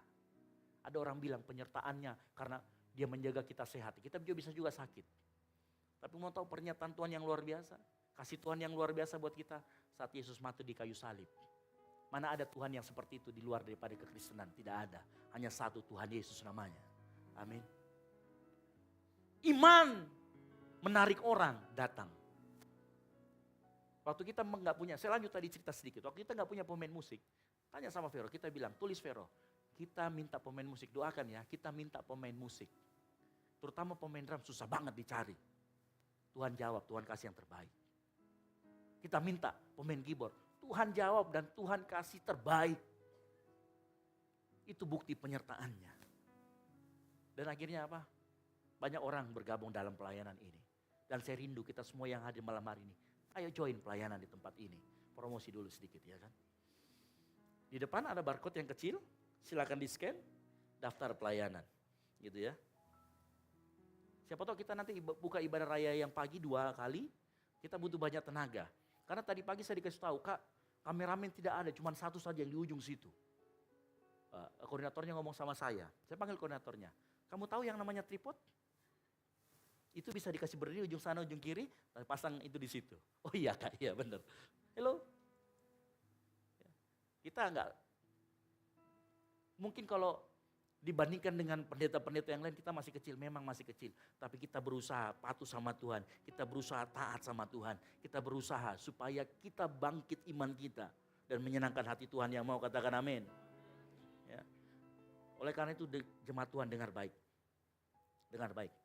Ada orang bilang penyertaannya karena dia menjaga kita sehat. Kita juga bisa juga sakit. Tapi mau tahu pernyataan Tuhan yang luar biasa? Kasih Tuhan yang luar biasa buat kita saat Yesus mati di kayu salib. Mana ada Tuhan yang seperti itu di luar daripada kekristenan? Tidak ada. Hanya satu Tuhan Yesus namanya. Amin. Iman menarik orang datang. Waktu kita nggak punya, saya lanjut tadi cerita sedikit. Waktu kita nggak punya pemain musik, tanya sama Vero, kita bilang, tulis Vero, kita minta pemain musik, doakan ya, kita minta pemain musik. Terutama pemain drum susah banget dicari. Tuhan jawab, Tuhan kasih yang terbaik. Kita minta pemain keyboard, Tuhan jawab dan Tuhan kasih terbaik. Itu bukti penyertaannya. Dan akhirnya apa? Banyak orang bergabung dalam pelayanan ini. Dan saya rindu kita semua yang hadir malam hari ini. Ayo join pelayanan di tempat ini. Promosi dulu sedikit ya kan. Di depan ada barcode yang kecil. Silakan di scan. Daftar pelayanan. Gitu ya. Siapa tahu kita nanti buka ibadah raya yang pagi 2 kali. Kita butuh banyak tenaga. Karena tadi pagi saya dikasih tahu, Kak, kameramen tidak ada. Cuma satu saja yang di ujung situ. Koordinatornya ngomong sama saya. Saya panggil koordinatornya. Kamu tahu yang namanya tripod? Itu bisa dikasih berdiri ujung sana, ujung kiri, pasang itu di situ. Oh iya Kak, iya benar. Halo. Kita enggak, mungkin kalau dibandingkan dengan pendeta-pendeta yang lain kita masih kecil, memang masih kecil. Tapi kita berusaha patuh sama Tuhan, kita berusaha taat sama Tuhan. Kita berusaha supaya kita bangkit iman kita dan menyenangkan hati Tuhan yang mau, katakan amin. Ya. Oleh karena itu jemaat Tuhan dengar baik. Dengar baik.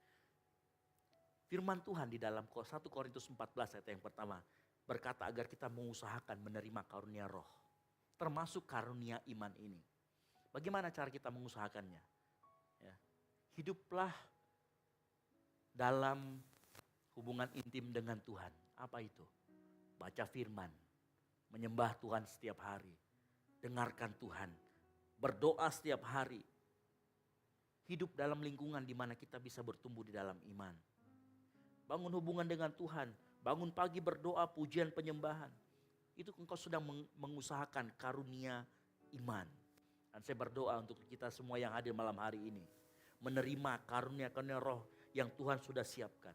Firman Tuhan di dalam 1 Korintus 14 ayat yang pertama berkata agar kita mengusahakan menerima karunia roh. Termasuk karunia iman ini. Bagaimana cara kita mengusahakannya? Ya. Hiduplah dalam hubungan intim dengan Tuhan. Apa itu? Baca firman. Menyembah Tuhan setiap hari. Dengarkan Tuhan. Berdoa setiap hari. Hidup dalam lingkungan di mana kita bisa bertumbuh di dalam iman. Bangun hubungan dengan Tuhan. Bangun pagi berdoa, pujian, penyembahan. Itu engkau sedang mengusahakan karunia iman. Dan saya berdoa untuk kita semua yang hadir malam hari ini. Menerima karunia-karunia roh yang Tuhan sudah siapkan.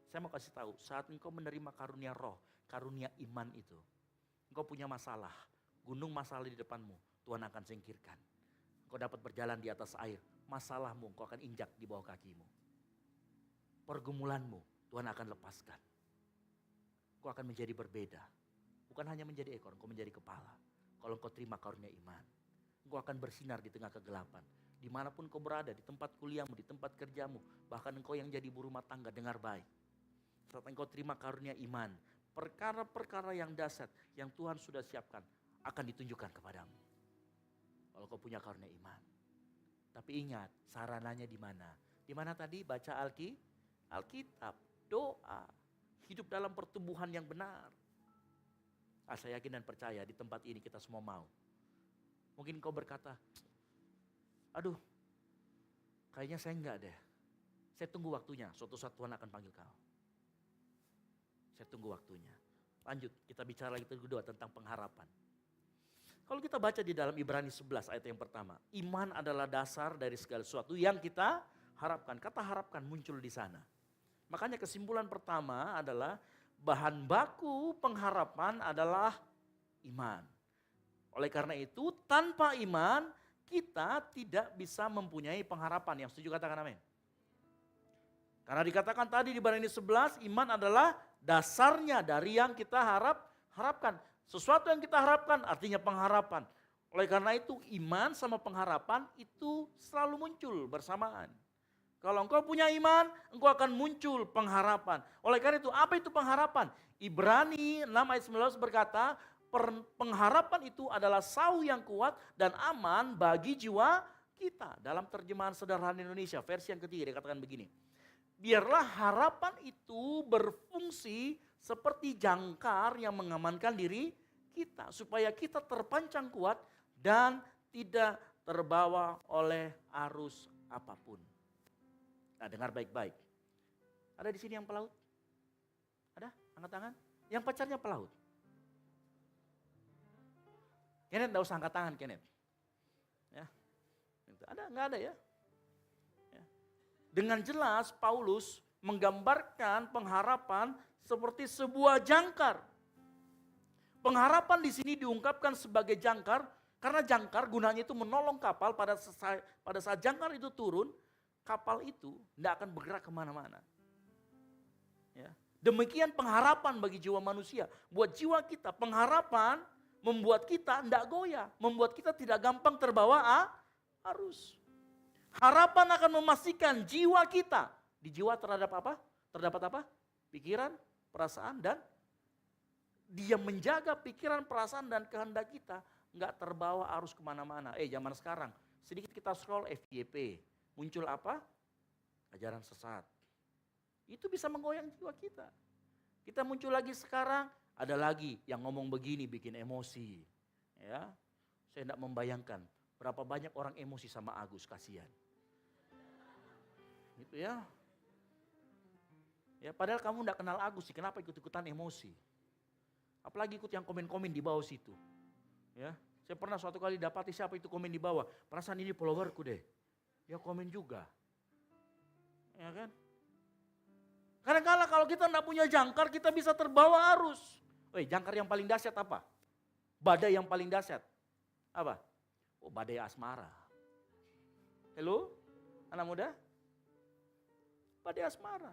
Saya mau kasih tahu, saat engkau menerima karunia roh, karunia iman itu. Engkau punya masalah, gunung masalah di depanmu, Tuhan akan singkirkan. Engkau dapat berjalan di atas air, masalahmu engkau akan injak di bawah kakimu. Pergumulanmu Tuhan akan lepaskan. Engkau akan menjadi berbeda. Bukan hanya menjadi ekor, engkau menjadi kepala. kalau engkau terima karunia iman. Engkau akan bersinar di tengah kegelapan. Dimanapun kau berada, di tempat kuliahmu, di tempat kerjamu, bahkan engkau yang jadi ibu rumah tangga, dengar baik. Saat engkau terima karunia iman, perkara-perkara yang dahsyat yang Tuhan sudah siapkan akan ditunjukkan kepadamu. Kalau kau punya karunia iman. Tapi ingat, sarananya di mana? Di mana tadi? Baca Alkitab, doa, hidup dalam pertumbuhan yang benar. Saya yakin dan percaya di tempat ini kita semua mau. Mungkin kau berkata, aduh, kayaknya saya enggak deh. Saya tunggu waktunya, suatu saat Tuhan akan panggil kau. Saya tunggu waktunya. Lanjut, kita bicara lagi kedua tentang pengharapan. Kalau kita baca di dalam Ibrani 11 ayat yang pertama, iman adalah dasar dari segala sesuatu yang kita harapkan. Kata harapkan muncul di sana. Makanya kesimpulan pertama adalah bahan baku pengharapan adalah iman. Oleh karena itu, tanpa iman kita tidak bisa mempunyai pengharapan. Yang setuju katakan amin. Karena dikatakan tadi di Ibrani 11, iman adalah dasarnya dari yang kita harapkan. Sesuatu yang kita harapkan artinya pengharapan. Oleh karena itu iman sama pengharapan itu selalu muncul bersamaan. Kalau engkau punya iman, engkau akan muncul pengharapan. Oleh karena itu apa itu pengharapan? Ibrani 6 ayat 19 berkata, pengharapan itu adalah sauh yang kuat dan aman bagi jiwa kita. Dalam terjemahan sederhana Indonesia, versi yang ketiga dikatakan begini. Biarlah harapan itu berfungsi seperti jangkar yang mengamankan diri kita. Supaya kita terpancang kuat dan tidak terbawa oleh arus apapun. Nah, dengar baik-baik. Ada di sini yang pelaut? Ada? Angkat tangan. Yang pacarnya pelaut? Kenneth enggak usah angkat tangan, Kenneth. Ya. Ada? Enggak ada ya? Dengan jelas Paulus menggambarkan pengharapan seperti sebuah jangkar. Pengharapan di sini diungkapkan sebagai jangkar karena jangkar gunanya itu menolong kapal pada saat jangkar itu turun, kapal itu tidak akan bergerak kemana-mana. Ya. Demikian pengharapan bagi jiwa manusia. Buat jiwa kita pengharapan membuat kita tidak goyah, membuat kita tidak gampang terbawa arus. Harapan akan memastikan jiwa kita. Di jiwa terhadap apa? Terdapat apa? Pikiran, perasaan, dan dia menjaga pikiran, perasaan, dan kehendak kita. Nggak terbawa arus kemana-mana. Zaman sekarang, sedikit kita scroll FYP. Muncul apa? Ajaran sesat. Itu bisa menggoyang jiwa kita. Kita muncul lagi sekarang, ada lagi yang ngomong begini bikin emosi. Ya, saya tidak membayangkan berapa banyak orang emosi sama Agus, kasihan. Gitu ya. Ya, padahal kamu tidak kenal Agus sih, kenapa ikut-ikutan emosi? Apalagi ikut yang komen-komen di bawah situ. Ya, saya pernah suatu kali dapati siapa itu komen di bawah. Perasaan ini followerku deh. Ya komen juga. Ya kan? Kadang-kadang kalau kita tidak punya jangkar, kita bisa terbawa arus. Jangkar yang paling dahsyat apa? Badai yang paling dahsyat. Apa? Badai asmara. Halo? Anak muda? Badai asmara.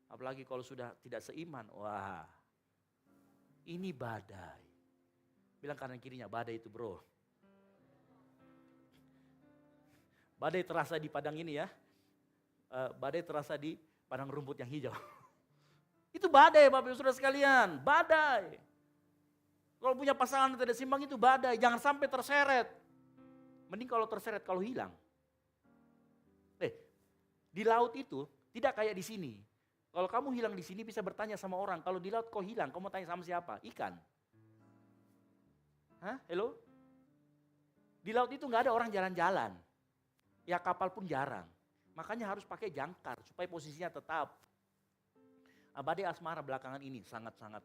Apalagi kalau sudah tidak seiman. Wah, ini badai. Bilang kanan kirinya, badai itu bro. Badai terasa di padang ini ya. Badai terasa di padang rumput yang hijau. Itu badai Bapak Ibu Saudara sekalian. Badai. Kalau punya pasangan yang tidak seimbang itu badai. Jangan sampai terseret. Mending kalau terseret, kalau hilang. Di laut itu tidak kayak di sini. Kalau kamu hilang di sini bisa bertanya sama orang. Kalau di laut kau hilang, kamu mau tanya sama siapa? Ikan. Hah? Hello? Di laut itu nggak ada orang jalan-jalan. Ya kapal pun jarang. Makanya harus pakai jangkar supaya posisinya tetap. Badai asmara belakangan ini sangat-sangat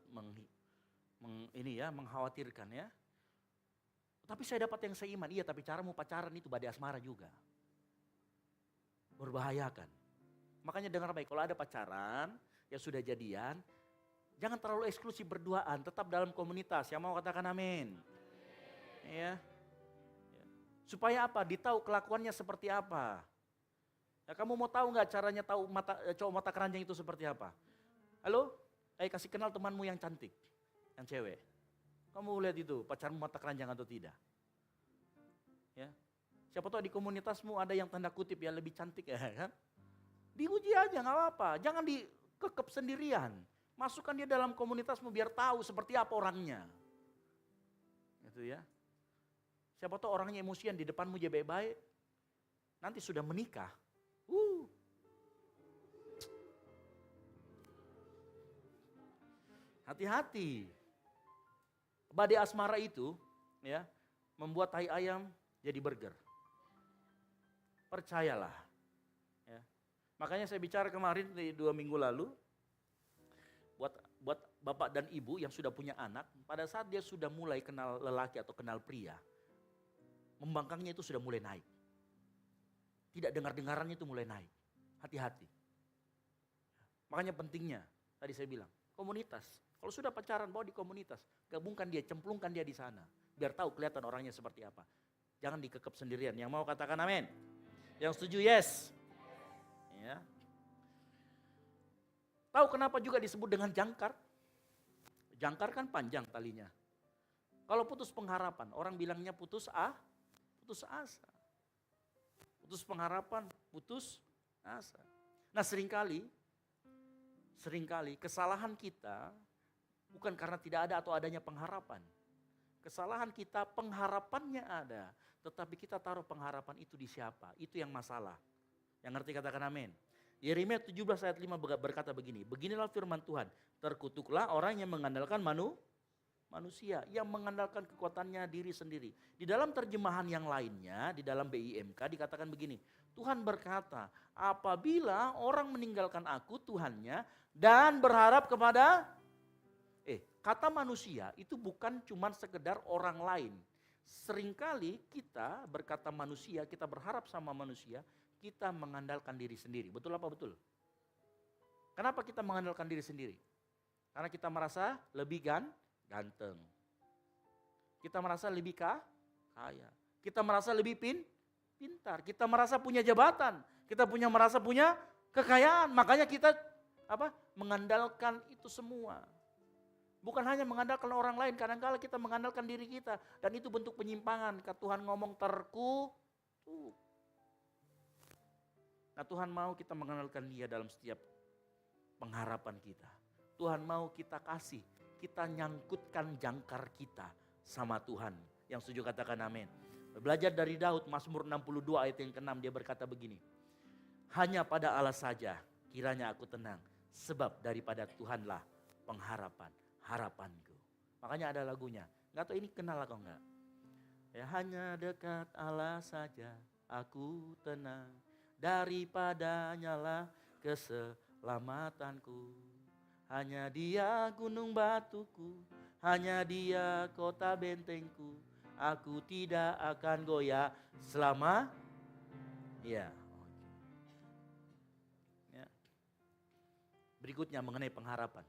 mengkhawatirkan ya. Tapi saya dapat yang seiman. Iya, tapi caramu pacaran itu badai asmara juga. Berbahayakan. Makanya dengar baik, kalau ada pacaran, ya sudah jadian, jangan terlalu eksklusif berduaan, tetap dalam komunitas. Yang mau katakan amin. Ya. Supaya apa? Ditahu kelakuannya seperti apa. Ya, kamu mau tahu nggak caranya tahu cowok mata keranjang itu seperti apa? Halo? Kasih kenal temanmu yang cantik, yang cewek. Kamu lihat itu, pacarmu mata keranjang atau tidak? Ya. Siapa tahu di komunitasmu ada yang tanda kutip ya lebih cantik ya kan? Diuji aja nggak apa-apa, jangan dikekep sendirian. Masukkan dia dalam komunitasmu biar tahu seperti apa orangnya. Gitu ya. Siapa tahu orangnya emosian di depanmu dia baik-baik. Nanti sudah menikah. Hati-hati. Badai asmara itu ya membuat tai ayam jadi burger. Percayalah. Ya. Makanya saya bicara kemarin di 2 minggu lalu, buat bapak dan ibu yang sudah punya anak, pada saat dia sudah mulai kenal lelaki atau kenal pria, membangkangnya itu sudah mulai naik. Tidak dengar-dengarannya itu mulai naik. Hati-hati. Makanya pentingnya, tadi saya bilang, komunitas. Kalau sudah pacaran, bawa di komunitas. Gabungkan dia, cemplungkan dia di sana. Biar tahu kelihatan orangnya seperti apa. Jangan dikekep sendirian. Yang mau katakan amin. Yang setuju yes. Ya. Tahu kenapa juga disebut dengan jangkar? Jangkar kan panjang talinya. Kalau putus pengharapan, orang bilangnya putus asa. Putus pengharapan, putus asa. Nah seringkali kesalahan kita bukan karena tidak ada atau adanya pengharapan. Kesalahan kita pengharapannya ada, tetapi kita taruh pengharapan itu di siapa? Itu yang masalah. Yang ngerti katakan amin. Yeremia 17 ayat 5 berkata begini, beginilah firman Tuhan, terkutuklah orang yang mengandalkan manusia, yang mengandalkan kekuatannya diri sendiri. Di dalam terjemahan yang lainnya, di dalam BIMK dikatakan begini, Tuhan berkata, apabila orang meninggalkan aku Tuhannya dan berharap kepada, kata manusia itu bukan cuma sekedar orang lain. Seringkali kita berkata manusia, kita berharap sama manusia, kita mengandalkan diri sendiri. Betul apa betul? Kenapa kita mengandalkan diri sendiri? Karena kita merasa lebih ganteng. Kita merasa lebih kaya. Kita merasa lebih pintar. Kita merasa punya jabatan. Kita merasa punya kekayaan. Makanya kita mengandalkan itu semua. Bukan hanya mengandalkan orang lain, kadang-kadang kita mengandalkan diri kita. Dan itu bentuk penyimpangan. Tuhan ngomong terkutuk. Nah Tuhan mau kita mengandalkan Dia dalam setiap pengharapan kita. Tuhan mau kita kasih, kita nyangkutkan jangkar kita sama Tuhan. Yang setuju katakan amin. Belajar dari Daud, Mazmur 62 ayat yang ke-6 dia berkata begini. Hanya pada Allah saja kiranya aku tenang, sebab daripada Tuhanlah harapanku. Makanya ada lagunya, nggak tahu ini kenal atau enggak. Ya, hanya dekat Allah saja aku tenang, daripadanya lah keselamatanku. Hanya Dia gunung batuku, hanya Dia kota bentengku. Aku tidak akan goyah selama. Ya. Berikutnya mengenai pengharapan.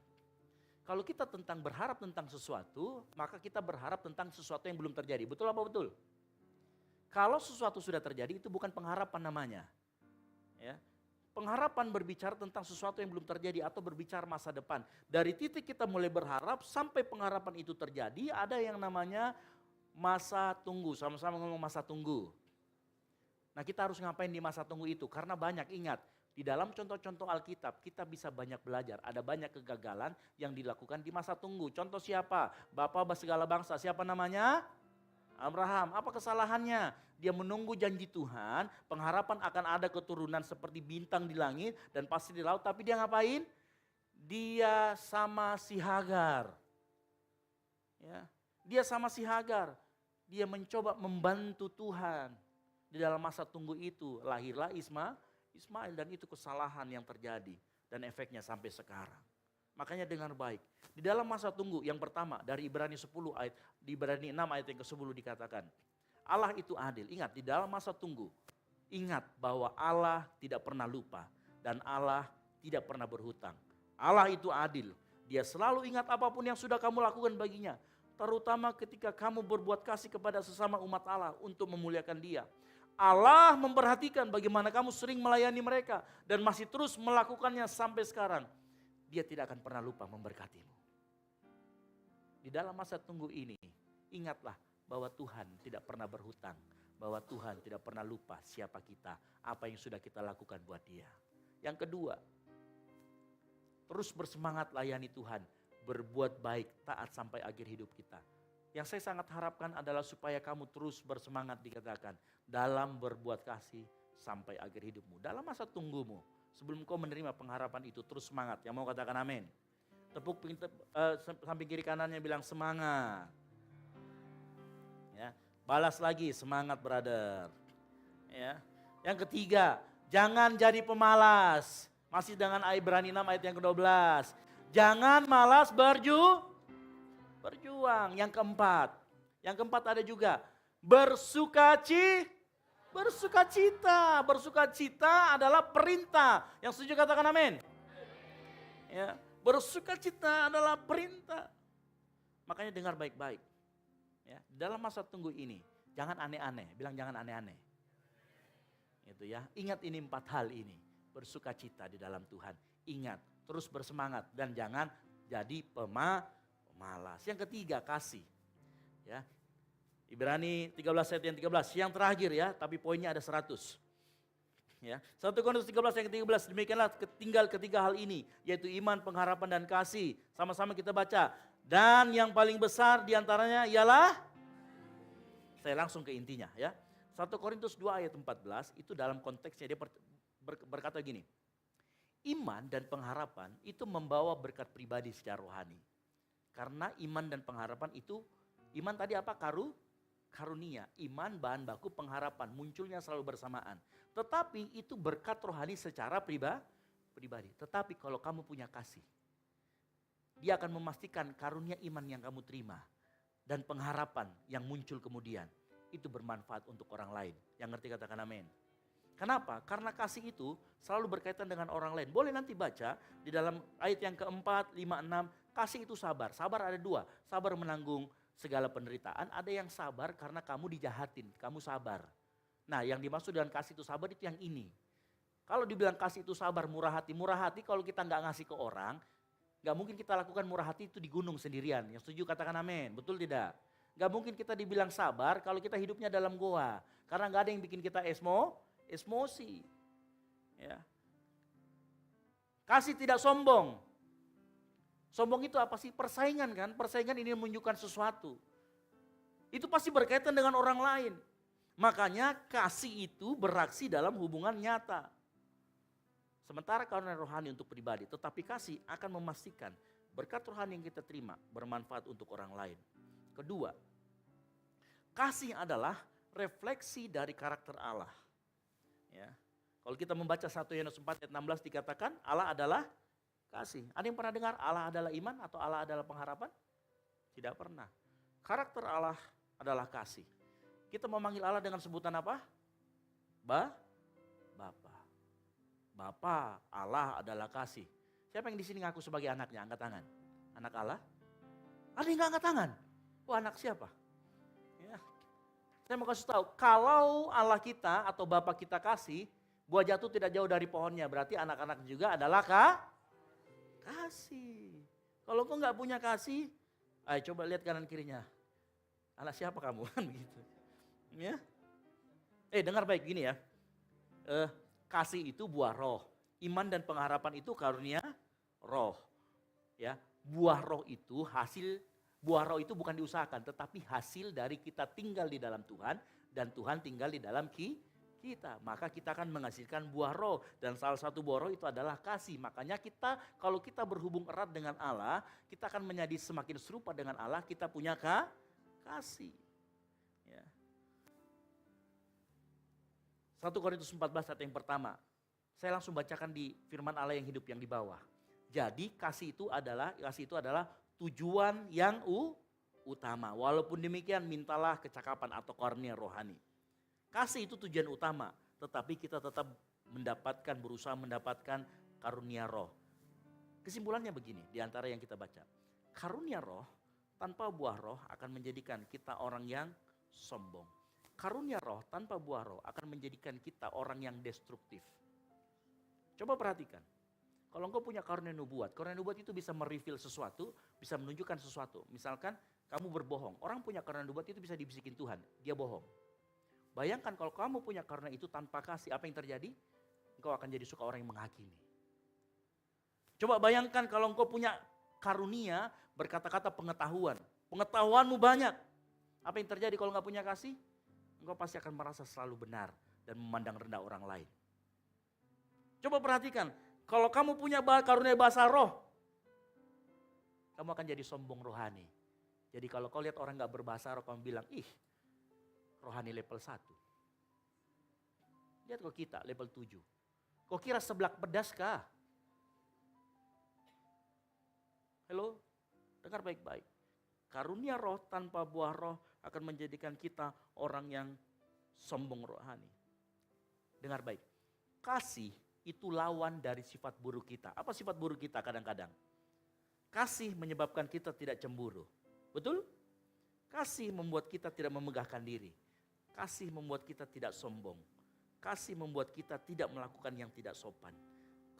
Kalau kita berharap tentang sesuatu, maka kita berharap tentang sesuatu yang belum terjadi. Betul apa betul? Kalau sesuatu sudah terjadi, itu bukan pengharapan namanya. Ya. Pengharapan berbicara tentang sesuatu yang belum terjadi atau berbicara masa depan. Dari titik kita mulai berharap sampai pengharapan itu terjadi, ada yang namanya masa tunggu. Sama-sama ngomong masa tunggu. Nah kita harus ngapain di masa tunggu itu? Karena banyak, ingat. Di dalam contoh-contoh Alkitab kita bisa banyak belajar. Ada banyak kegagalan yang dilakukan di masa tunggu. Contoh siapa? Bapa segala bangsa. Siapa namanya? Abraham. Apa kesalahannya? Dia menunggu janji Tuhan, pengharapan akan ada keturunan seperti bintang di langit dan pasti di laut. Tapi dia ngapain? Dia sama si Hagar. Ya, dia sama si Hagar. Dia mencoba membantu Tuhan. Di dalam masa tunggu itu lahirlah Ismail dan itu kesalahan yang terjadi. Dan efeknya sampai sekarang. Makanya dengar baik. Di dalam masa tunggu yang pertama dari Ibrani 10 ayat, di Ibrani 6 ayat yang ke-10 dikatakan. Allah itu adil. Ingat di dalam masa tunggu. Ingat bahwa Allah tidak pernah lupa. Dan Allah tidak pernah berhutang. Allah itu adil. Dia selalu ingat apapun yang sudah kamu lakukan baginya. Terutama ketika kamu berbuat kasih kepada sesama umat Allah untuk memuliakan Dia. Allah memperhatikan bagaimana kamu sering melayani mereka. Dan masih terus melakukannya sampai sekarang. Dia tidak akan pernah lupa memberkatimu. Di dalam masa tunggu ini, ingatlah bahwa Tuhan tidak pernah berhutang. Bahwa Tuhan tidak pernah lupa siapa kita, apa yang sudah kita lakukan buat Dia. Yang kedua, terus bersemangat layani Tuhan, berbuat baik, taat sampai akhir hidup kita. Yang saya sangat harapkan adalah supaya kamu terus bersemangat dikatakan dalam berbuat kasih sampai akhir hidupmu. Dalam masa tunggumu, sebelum kau menerima pengharapan itu, terus semangat. Yang mau katakan amin. Tepuk samping kiri kanannya bilang semangat. Ya, balas lagi semangat brother. Ya. Yang ketiga, jangan jadi pemalas. Masih dengan Ibrani 6 ayat yang ke-12. Jangan malas berjuang. Yang keempat ada juga bersukacita. Bersukacita adalah perintah. Yang setuju katakan amin. Ya, bersukacita adalah perintah. Makanya dengar baik-baik. Ya, dalam masa tunggu ini jangan aneh-aneh. Bilang jangan aneh-aneh. Itu ya. Ingat ini 4 hal ini. Bersukacita di dalam Tuhan. Ingat, terus bersemangat dan jangan jadi pemalas. Yang ketiga, kasih. Ya. Ibrani 13 ayat yang 13. Yang terakhir ya, tapi poinnya ada 100. Ya. 1 Korintus 13 ayat yang 13. Demikianlah tinggal ketiga hal ini, yaitu iman, pengharapan dan kasih. Sama-sama kita baca. Dan yang paling besar diantaranya ialah, saya langsung ke intinya ya. 1 Korintus 2 ayat 14 itu dalam konteksnya dia berkata gini. Iman dan pengharapan itu membawa berkat pribadi secara rohani. Karena iman dan pengharapan itu, iman tadi apa? Karunia. Iman bahan baku pengharapan, munculnya selalu bersamaan. Tetapi itu berkat rohani secara pribadi. Tetapi kalau kamu punya kasih, Dia akan memastikan karunia iman yang kamu terima dan pengharapan yang muncul kemudian itu bermanfaat untuk orang lain. Yang ngerti katakan amin. Kenapa? Karena kasih itu selalu berkaitan dengan orang lain. Boleh nanti baca di dalam ayat yang keempat, 5, 6. Kasih itu sabar. Sabar ada 2. Sabar menanggung segala penderitaan. Ada yang sabar karena kamu dijahatin. Kamu sabar. Nah, yang dimaksud dengan kasih itu sabar itu yang ini. Kalau dibilang kasih itu sabar, murah hati. Murah hati kalau kita nggak ngasih ke orang, nggak mungkin kita lakukan murah hati itu di gunung sendirian. Yang setuju katakan amin. Betul tidak? Nggak mungkin kita dibilang sabar kalau kita hidupnya dalam goa. Karena nggak ada yang bikin kita emosi. Ya. Kasih tidak sombong. Sombong itu apa sih? Persaingan kan? Persaingan ini menunjukkan sesuatu. Itu pasti berkaitan dengan orang lain. Makanya kasih itu beraksi dalam hubungan nyata. Sementara karunia rohani untuk pribadi, tetapi kasih akan memastikan berkat rohani yang kita terima bermanfaat untuk orang lain. Kedua, kasih adalah refleksi dari karakter Allah. Ya. Kalau kita membaca 1 Yohanes 4 ayat 16 dikatakan Allah adalah kasih. Ada yang pernah dengar Allah adalah iman atau Allah adalah pengharapan? Tidak pernah. Karakter Allah adalah kasih. Kita memanggil Allah dengan sebutan apa? Bapa. Bapa, Allah adalah kasih. Siapa yang di sini ngaku sebagai anaknya? Angkat tangan. Anak Allah? Ada yang nggak angkat tangan? Oh, anak siapa? Ya. Saya mau kasih tahu, kalau Allah kita atau Bapa kita kasih, buah jatuh tidak jauh dari pohonnya. Berarti anak-anak juga adalah kasih. Kalau kau nggak punya kasih, ayo coba lihat kanan kirinya. Anak siapa kamu? Kan begitu. Ya. Dengar baik gini ya. Kasih itu buah roh. Iman dan pengharapan itu karunia roh. Ya, buah roh itu buah roh itu bukan diusahakan, tetapi hasil dari kita tinggal di dalam Tuhan dan Tuhan tinggal di dalam kita. Maka kita akan menghasilkan buah roh dan salah satu buah roh itu adalah kasih. Makanya kita kalau kita berhubung erat dengan Allah, kita akan menjadi semakin serupa dengan Allah, kita punya kasih. Ya. 1 Korintus 14 ayat yang pertama. Saya langsung bacakan di firman Allah yang hidup yang di bawah. Jadi kasih itu adalah tujuan yang utama. Walaupun demikian mintalah kecakapan atau karunia rohani. Kasih itu tujuan utama, tetapi kita tetap berusaha mendapatkan karunia roh. Kesimpulannya begini, di antara yang kita baca. Karunia roh tanpa buah roh akan menjadikan kita orang yang sombong. Karunia roh tanpa buah roh akan menjadikan kita orang yang destruktif. Coba perhatikan. Kalau engkau punya karunia nubuat itu bisa mereveal sesuatu, bisa menunjukkan sesuatu. Misalkan kamu berbohong, orang punya karunia nubuat itu bisa dibisikin Tuhan, dia bohong. Bayangkan kalau kamu punya karunia itu tanpa kasih, apa yang terjadi? Engkau akan jadi suka orang yang menghakimi. Coba bayangkan kalau engkau punya karunia berkata-kata pengetahuan. Pengetahuanmu banyak. Apa yang terjadi kalau enggak punya kasih? Engkau pasti akan merasa selalu benar dan memandang rendah orang lain. Coba perhatikan, kalau kamu punya karunia bahasa roh, kamu akan jadi sombong rohani. Jadi kalau kau lihat orang enggak berbahasa roh, kamu bilang, ih, rohani level 1. Lihat kok kita level 7. Kau kira seblak pedas kah? Halo, dengar baik-baik. Karunia roh tanpa buah roh akan menjadikan kita orang yang sombong rohani. Dengar baik, kasih itu lawan dari sifat buruk kita. Apa sifat buruk kita kadang-kadang? Kasih menyebabkan kita tidak cemburu. Betul? Kasih membuat kita tidak memegahkan diri. Kasih membuat kita tidak sombong. Kasih membuat kita tidak melakukan yang tidak sopan.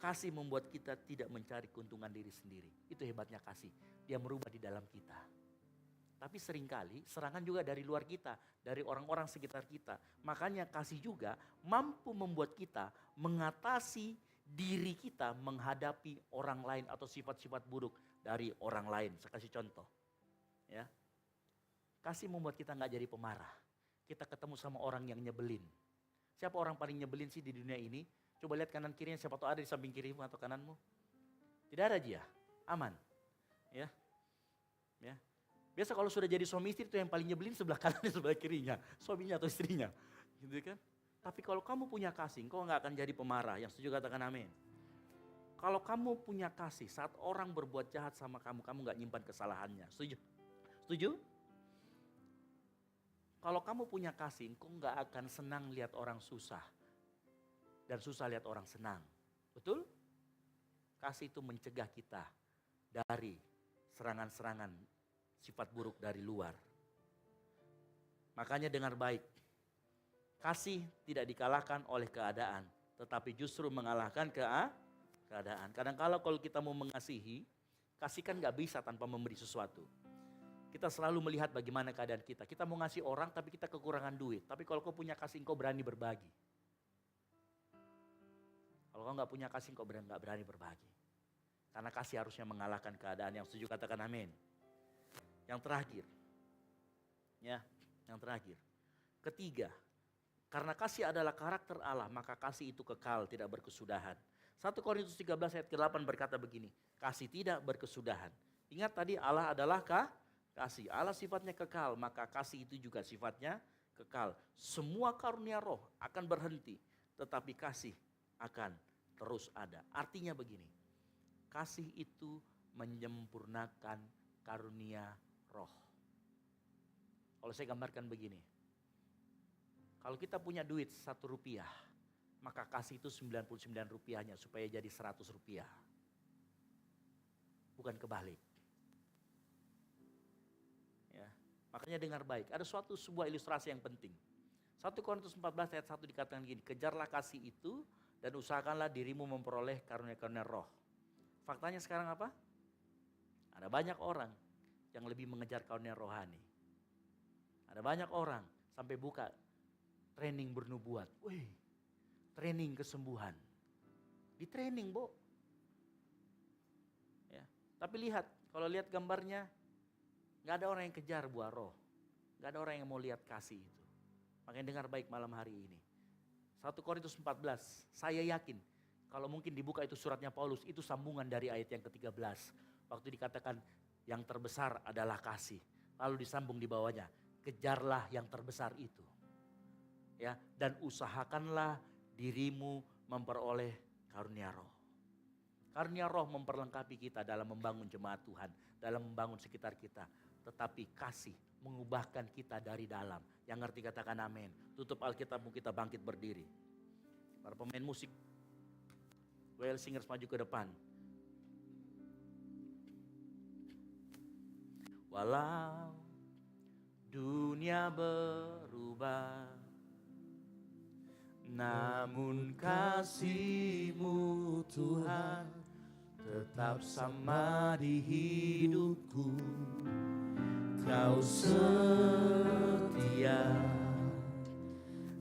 Kasih membuat kita tidak mencari keuntungan diri sendiri. Itu hebatnya kasih. Dia merubah di dalam kita. Tapi seringkali serangan juga dari luar kita, dari orang-orang sekitar kita. Makanya kasih juga mampu membuat kita mengatasi diri kita menghadapi orang lain atau sifat-sifat buruk dari orang lain. Saya kasih contoh. Ya. Kasih membuat kita nggak jadi pemarah. Kita ketemu sama orang yang nyebelin. Siapa orang paling nyebelin sih di dunia ini? Coba lihat kanan kirinya, siapa tahu ada di samping kirimu atau kananmu. Tidak ada dia, aman. Ya. Ya. Biasa kalau sudah jadi suami istri itu yang paling nyebelin sebelah kanan dan sebelah kirinya. Suaminya atau istrinya. Gitu kan? Tapi kalau kamu punya kasih, engkau nggak akan jadi pemarah. Yang setuju katakan amin. Kalau kamu punya kasih, saat orang berbuat jahat sama kamu, kamu nggak nyimpan kesalahannya. Setuju? Setuju? Kalau kamu punya kasih, engkau nggak akan senang lihat orang susah. Dan susah lihat orang senang. Betul? Kasih itu mencegah kita dari serangan-serangan sifat buruk dari luar. Makanya dengar baik. Kasih tidak dikalahkan oleh keadaan, tetapi justru mengalahkan keadaan. Kadang-kala kalau kita mau mengasihi, kasih kan gak bisa tanpa memberi sesuatu. Kita selalu melihat bagaimana keadaan kita. Kita mau ngasih orang tapi kita kekurangan duit. Tapi kalau kau punya kasih, kau berani berbagi. Kalau kau gak punya kasih, kau gak berani berbagi. Karena kasih harusnya mengalahkan keadaan. Yang setuju katakan amin. Yang terakhir. Ya, yang terakhir. Ketiga, karena kasih adalah karakter Allah, maka kasih itu kekal, tidak berkesudahan. 1 Korintus 13 ayat ke-8 berkata begini, kasih tidak berkesudahan. Ingat tadi Allah adalah kasih. Allah sifatnya kekal, maka kasih itu juga sifatnya kekal. Semua karunia roh akan berhenti, tetapi kasih akan terus ada. Artinya begini, kasih itu menyempurnakan karunia roh. Kalau saya gambarkan begini, kalau kita punya duit 1 rupiah, maka kasih itu 99 rupiahnya supaya jadi 100 rupiah. Bukan kebalik. Ya, makanya dengar baik, ada sebuah ilustrasi yang penting. 1 Korintus 14 ayat 1 dikatakan gini, kejarlah kasih itu dan usahakanlah dirimu memperoleh karunia-karunia roh. Faktanya sekarang apa? Ada banyak orang yang lebih mengejar karunia rohani. Ada banyak orang sampai buka training bernubuat. Wih, training kesembuhan. Di training, Bo. Ya, tapi lihat, kalau lihat gambarnya, gak ada orang yang kejar buah roh. Gak ada orang yang mau lihat kasih itu. Makanya dengar baik malam hari ini. 1 Korintus 14, saya yakin kalau mungkin dibuka itu suratnya Paulus, itu sambungan dari ayat yang ke-13. Waktu dikatakan yang terbesar adalah kasih. Lalu disambung di bawahnya, kejarlah yang terbesar itu. Ya, dan usahakanlah dirimu memperoleh karunia roh. Karunia roh memperlengkapi kita dalam membangun jemaat Tuhan, dalam membangun sekitar kita. Tetapi kasih mengubahkan kita dari dalam. Yang ngerti katakan amin. Tutup Alkitabmu, kita bangkit berdiri. Para pemain musik, well singers maju ke depan. Walau dunia berubah, namun kasih-Mu Tuhan tetap sama di hidupku. Kau setia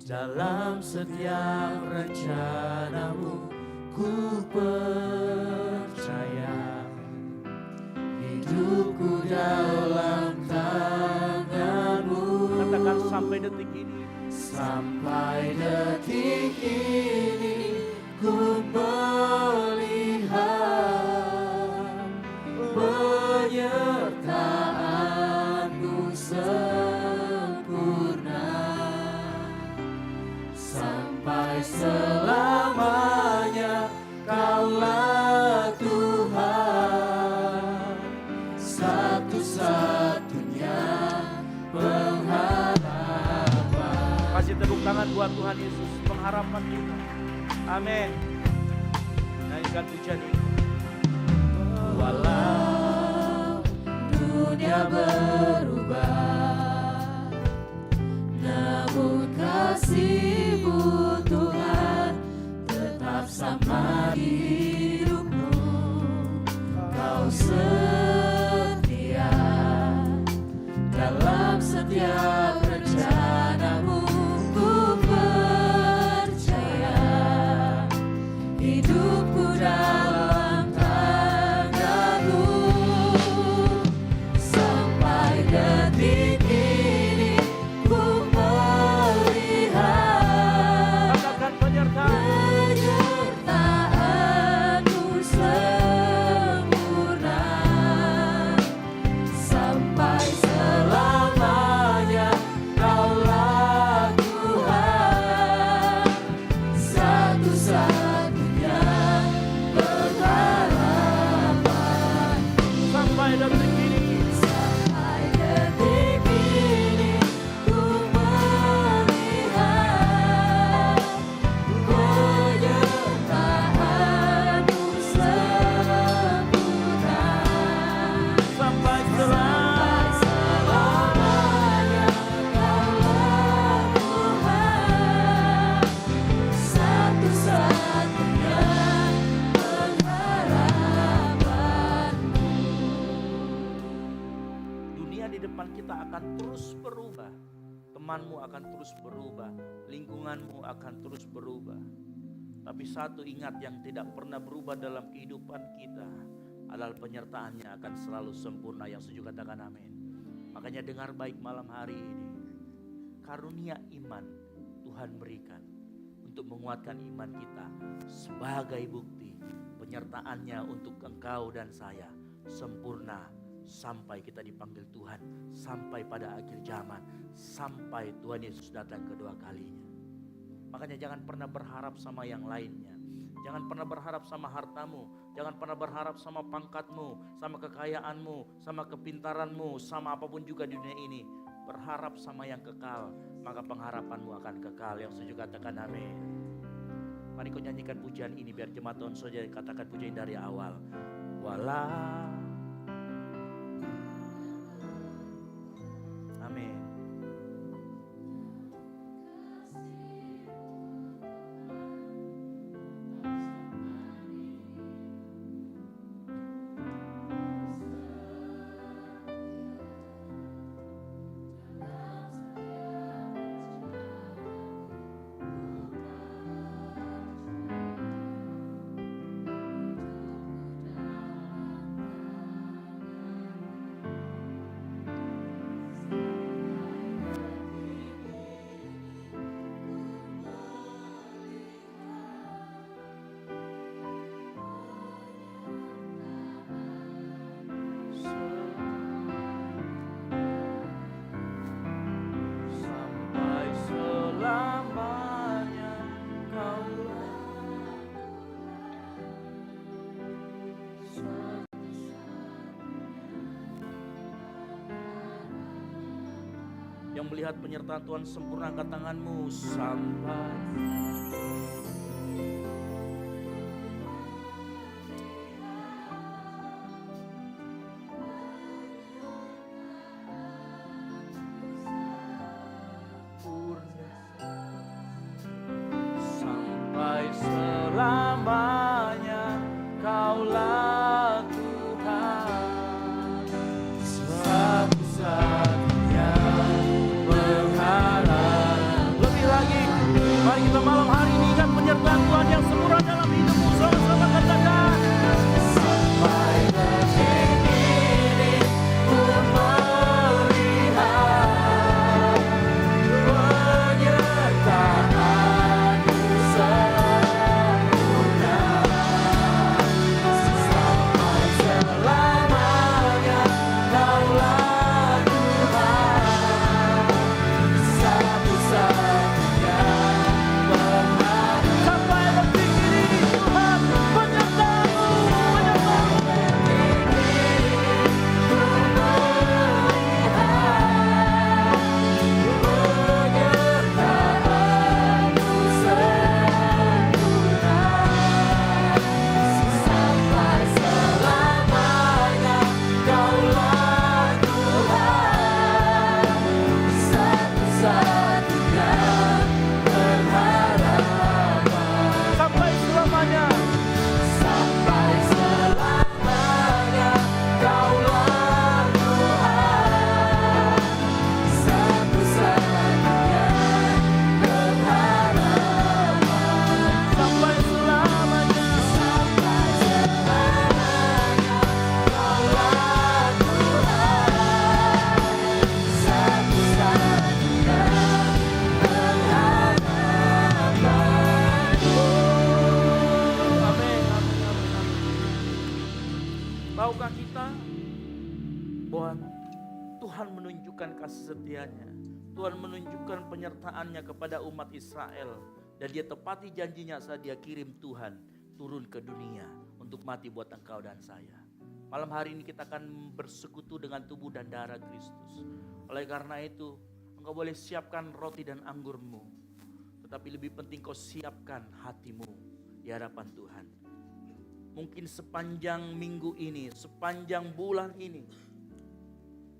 dalam setiap rencanamu, ku percaya hidupku dalam tanganmu. Katakan sampai detik ini. Sampai detik ini ku melihat penyertaanmu sempurna. Sampai selamanya Kaulah Tuhan, satu-satunya pengharapan. Kasih tepuk tangan buat Tuhan Yesus, pengharapan kita. Amin. Naikkan pujian ini. Walau dunia berubah, namun kasih-Mu Tuhan tetap sama di hidupku. Kau setia dalam setiap rencanamu, ku percaya hidupku dalam tanganmu. Sampai detik ini ku melihat penyertaanmu sempurna. Sampai selamanya Kaulah Tuhan, satu-satunya pengharapan. Sampai detik ini, sampai detik ini ku melihat penyertaanmu sempurna. Sampai selamanya Kaulah Tuhan, satu-satunya pengharapanmu. Dunia di depan kita akan terus berubah. Temanmu akan terus berubah, lingkunganmu akan terus berubah. Tapi satu ingat yang tidak pernah berubah dalam kehidupan kita adalah penyertaannya akan selalu sempurna. Yang setuju katakan amin. Makanya dengar baik malam hari ini. Karunia iman Tuhan berikan untuk menguatkan iman kita sebagai bukti penyertaannya untuk engkau dan saya sempurna sampai kita dipanggil Tuhan, sampai pada akhir zaman, sampai Tuhan Yesus datang kedua kalinya. Makanya jangan pernah berharap sama yang lainnya. Jangan pernah berharap sama hartamu, jangan pernah berharap sama pangkatmu, sama kekayaanmu, sama kepintaranmu, sama apapun juga di dunia ini. Berharap sama yang kekal, maka pengharapanmu akan kekal. Yang setuju katakan amin. Mari kau nyanyikan pujian ini biar jemaat Tuhan saja katakan pujian dari awal. Walau. Amin. Sampai selamanya yang melihat penyertaan Tuhan sempurna, angkat tanganmu sampai. Sampai selamanya Kaulah Tahukah kita bahwa Tuhan menunjukkan kasih setianya, Tuhan menunjukkan penyertaannya kepada umat Israel, dan dia tepati janjinya saat dia kirim Tuhan turun ke dunia untuk mati buat engkau dan saya. Malam hari ini kita akan bersekutu dengan tubuh dan darah Kristus. Oleh karena itu, engkau boleh siapkan roti dan anggurmu, tetapi lebih penting kau siapkan hatimu di hadapan Tuhan. Mungkin sepanjang minggu ini, sepanjang bulan ini,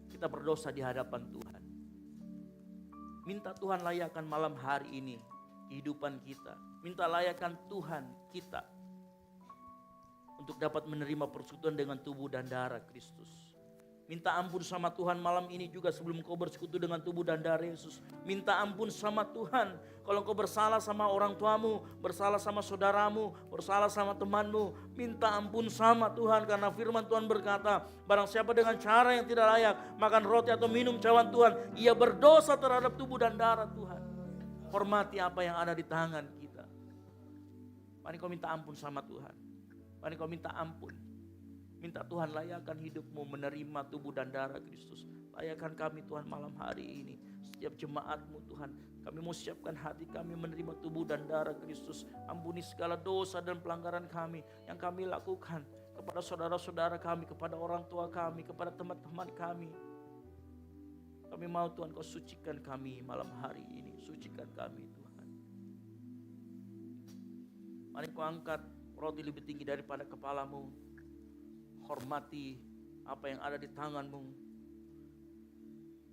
kita berdosa di hadapan Tuhan. Minta Tuhan layakkan malam hari ini kehidupan kita. Minta layakkan Tuhan kita untuk dapat menerima persekutuan dengan tubuh dan darah Kristus. Minta ampun sama Tuhan malam ini juga sebelum kau bersekutu dengan tubuh dan darah Yesus. Minta ampun sama Tuhan kalau kau bersalah sama orang tuamu, bersalah sama saudaramu, bersalah sama temanmu. Minta ampun sama Tuhan karena firman Tuhan berkata, barang siapa dengan cara yang tidak layak makan roti atau minum cawan Tuhan, ia berdosa terhadap tubuh dan darah Tuhan. Hormati apa yang ada di tangan kita. Mari kau minta ampun sama Tuhan. Mari kau minta ampun. Minta Tuhan layakkan hidupmu menerima tubuh dan darah Kristus. Layakkan kami Tuhan malam hari ini. Setiap jemaatmu Tuhan. Kami mau siapkan hati kami menerima tubuh dan darah Kristus. Ampuni segala dosa dan pelanggaran kami yang kami lakukan kepada saudara-saudara kami, kepada orang tua kami, kepada teman-teman kami. Kami mau Tuhan kau sucikan kami malam hari ini. Sucikan kami Tuhan. Mari kau angkat roti lebih tinggi daripada kepalamu. Hormati apa yang ada di tanganmu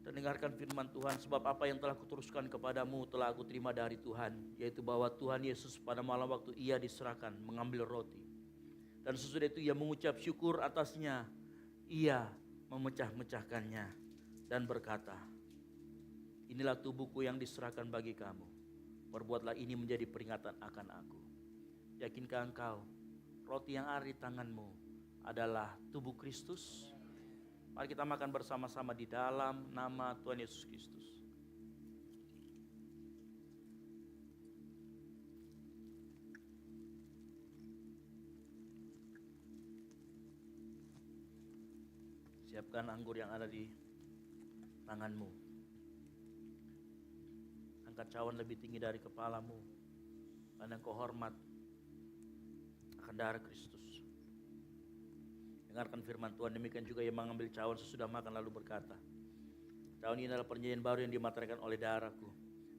dan dengarkan firman Tuhan, sebab apa yang telah kuteruskan kepadamu telah aku terima dari Tuhan, yaitu bahwa Tuhan Yesus pada malam waktu ia diserahkan mengambil roti, dan sesudah itu ia mengucap syukur atasnya, ia memecah-mecahkannya dan berkata, inilah tubuhku yang diserahkan bagi kamu, perbuatlah ini menjadi peringatan akan aku. Yakinkah engkau roti yang ada di tanganmu adalah tubuh Kristus? Mari kita makan bersama-sama di dalam nama Tuhan Yesus Kristus. Siapkan anggur yang ada di tanganmu. Angkat cawan lebih tinggi dari kepalamu, karena engkau hormat akan darah Kristus. Dengarkan firman Tuhan, demikian juga yang mengambil cawan sesudah makan lalu berkata, cawan ini adalah perjanjian baru yang dimateraikan oleh darahku.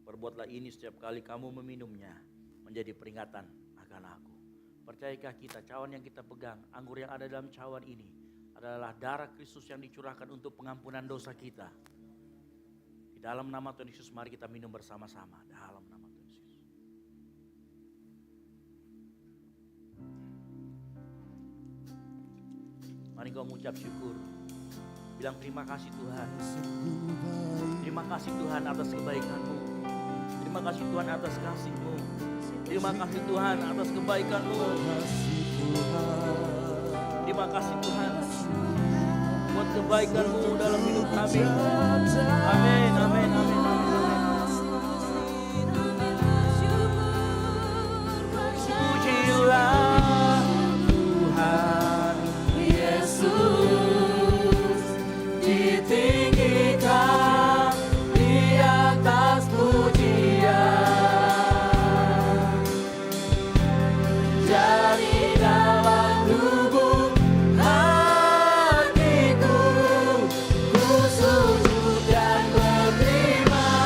Perbuatlah ini setiap kali kamu meminumnya menjadi peringatan akan aku. Percayakah kita cawan yang kita pegang, anggur yang ada dalam cawan ini adalah darah Kristus yang dicurahkan untuk pengampunan dosa kita. Di dalam nama Tuhan Yesus mari kita minum bersama-sama. Dalam nama Tuhan Yesus. Mari kau mengucap syukur. Bilang terima kasih Tuhan. Terima kasih Tuhan atas kebaikan-Mu. Terima kasih Tuhan atas kasih-Mu. Terima kasih Tuhan atas kebaikan-Mu. Terima kasih Tuhan buat kebaikan-Mu dalam hidup kami. Amin, amin, amin, amin. Pujilah Tuhan Yesus, ditinggikan di atas pujian. Jadi dalam lubuk hatiku, ku sujud dan berterima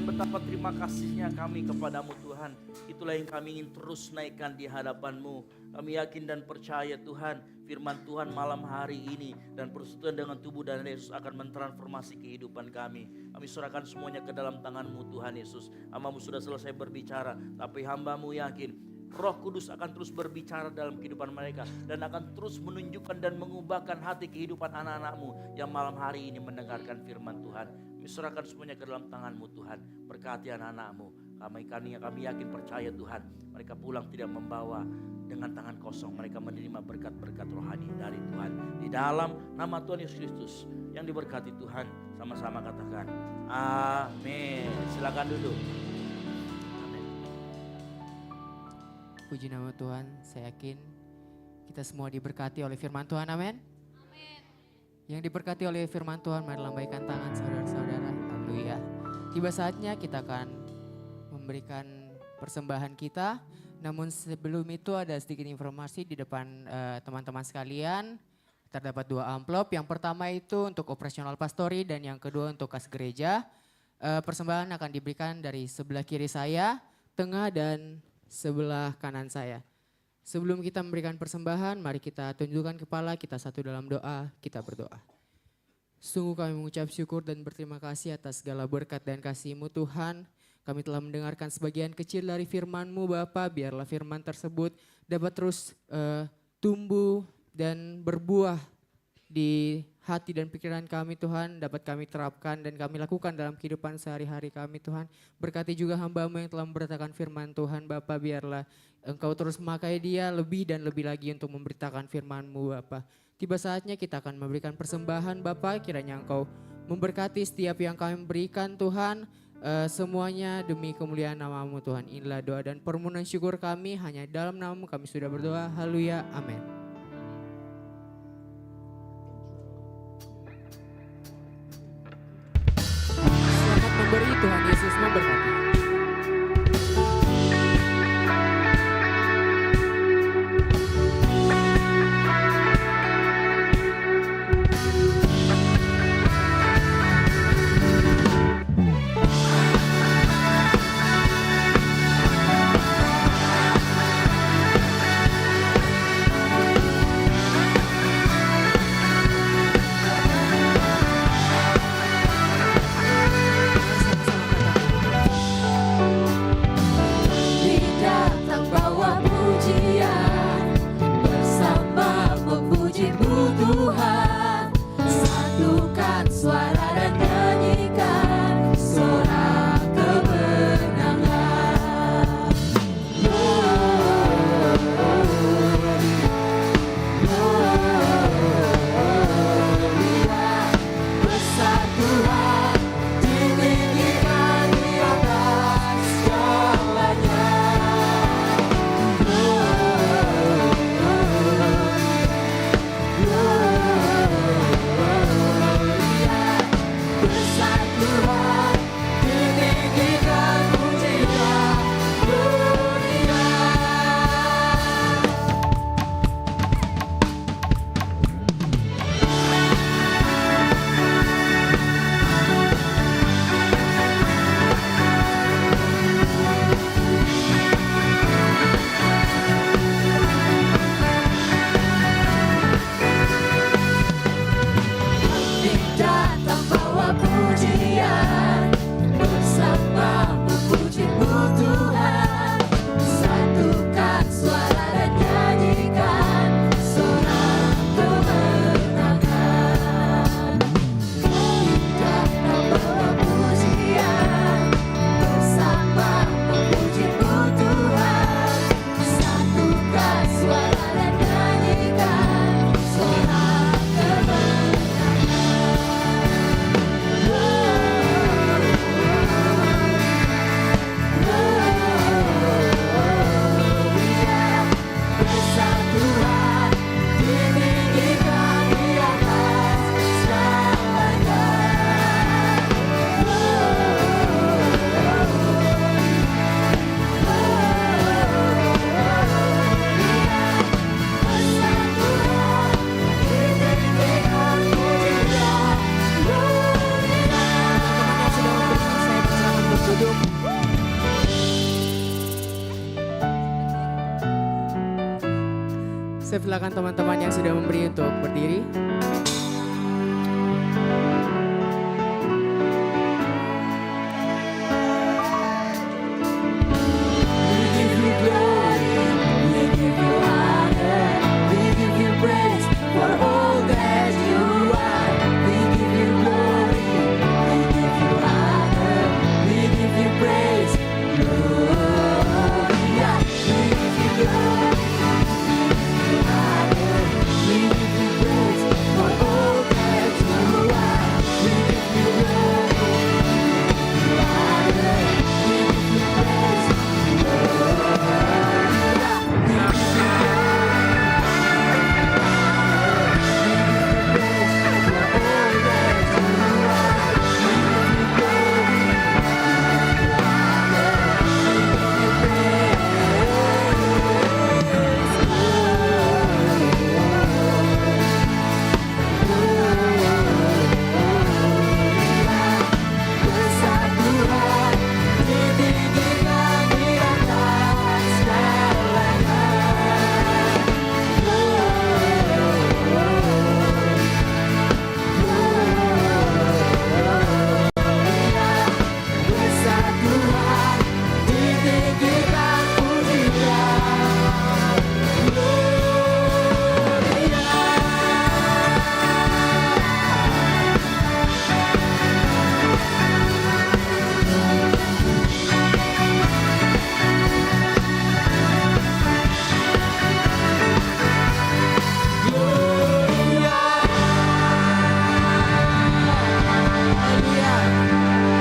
betapa terima kasihnya kami kepadamu Tuhan. Itulah yang kami ingin terus naikkan di hadapan-Mu. Kami yakin dan percaya Tuhan, firman Tuhan malam hari ini dan persekutuan dengan tubuh dan Yesus akan mentransformasi kehidupan kami. Kami serahkan semuanya ke dalam tangan-Mu Tuhan Yesus. Hamba-Mu sudah selesai berbicara, tapi hamba-Mu yakin Roh Kudus akan terus berbicara dalam kehidupan mereka dan akan terus menunjukkan dan mengubahkan hati kehidupan anak-anak-Mu yang malam hari ini mendengarkan firman Tuhan. Kami serahkan semuanya ke dalam tangan-Mu Tuhan. Berkati anak-anak-Mu. Kami yakin percaya Tuhan, mereka pulang tidak membawa dengan tangan kosong. Mereka menerima berkat-berkat rohani dari Tuhan. Di dalam nama Tuhan Yesus Kristus yang diberkati Tuhan, sama-sama katakan amin. Silakan duduk. Puji nama Tuhan, saya yakin kita semua diberkati oleh firman Tuhan, amin. Yang diberkati oleh firman Tuhan, mari lambaikan tangan saudara-saudara, haleluya. Tiba saatnya kita akan memberikan persembahan kita, namun sebelum itu ada sedikit informasi di depan teman-teman sekalian. Terdapat 2 amplop, yang pertama itu untuk operasional pastori dan yang kedua untuk kas gereja. Persembahan akan diberikan dari sebelah kiri saya, tengah dan sebelah kanan saya. Sebelum kita memberikan persembahan, mari kita tundukkan kepala, kita satu dalam doa, kita berdoa. Sungguh kami mengucap syukur dan berterima kasih atas segala berkat dan kasih-Mu Tuhan. Kami telah mendengarkan sebagian kecil dari firman-Mu Bapa, biarlah firman tersebut dapat terus tumbuh dan berbuah di hati dan pikiran kami Tuhan, dapat kami terapkan dan kami lakukan dalam kehidupan sehari-hari kami Tuhan. Berkati juga hamba-Mu yang telah memberitakan firman Tuhan Bapa, biarlah Engkau terus memakai dia lebih dan lebih lagi untuk memberitakan firman-Mu Bapa. Tiba saatnya kita akan memberikan persembahan Bapa, kiranya Engkau memberkati setiap yang kami berikan Tuhan, semuanya demi kemuliaan nama-Mu Tuhan. Inilah doa dan permohonan syukur kami, hanya dalam nama-Mu kami sudah berdoa, haleluya, amin. Memberi Tuhan Yesus memberkati. Saya silakan teman-teman yang sudah memberi untuk berdiri.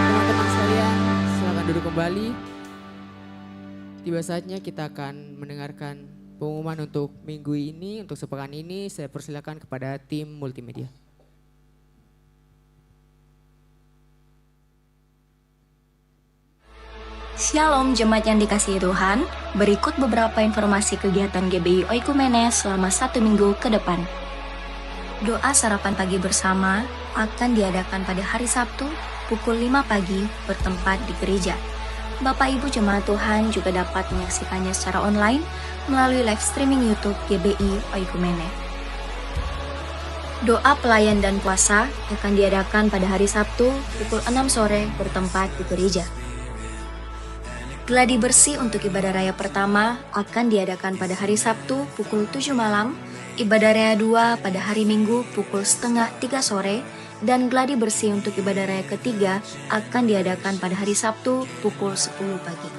Teman-teman sekalian, silakan duduk kembali. Tiba saatnya kita akan mendengarkan pengumuman untuk minggu ini, untuk sepekan ini. Saya persilakan kepada tim multimedia. Shalom jemaat yang dikasihi Tuhan, berikut beberapa informasi kegiatan GBI Oikumene selama 1 minggu ke depan. Doa sarapan pagi bersama akan diadakan pada hari Sabtu pukul 5 pagi bertempat di gereja. Bapak Ibu jemaat Tuhan juga dapat menyaksikannya secara online melalui live streaming YouTube GBI Oikumene. Doa pelayan dan puasa akan diadakan pada hari Sabtu pukul 6 sore bertempat di gereja. Gladi bersih untuk ibadah raya pertama akan diadakan pada hari Sabtu pukul 7 malam, ibadah raya 2 pada hari Minggu pukul 2:30 sore, dan gladi bersih untuk ibadah raya ketiga akan diadakan pada hari Sabtu pukul 10 pagi.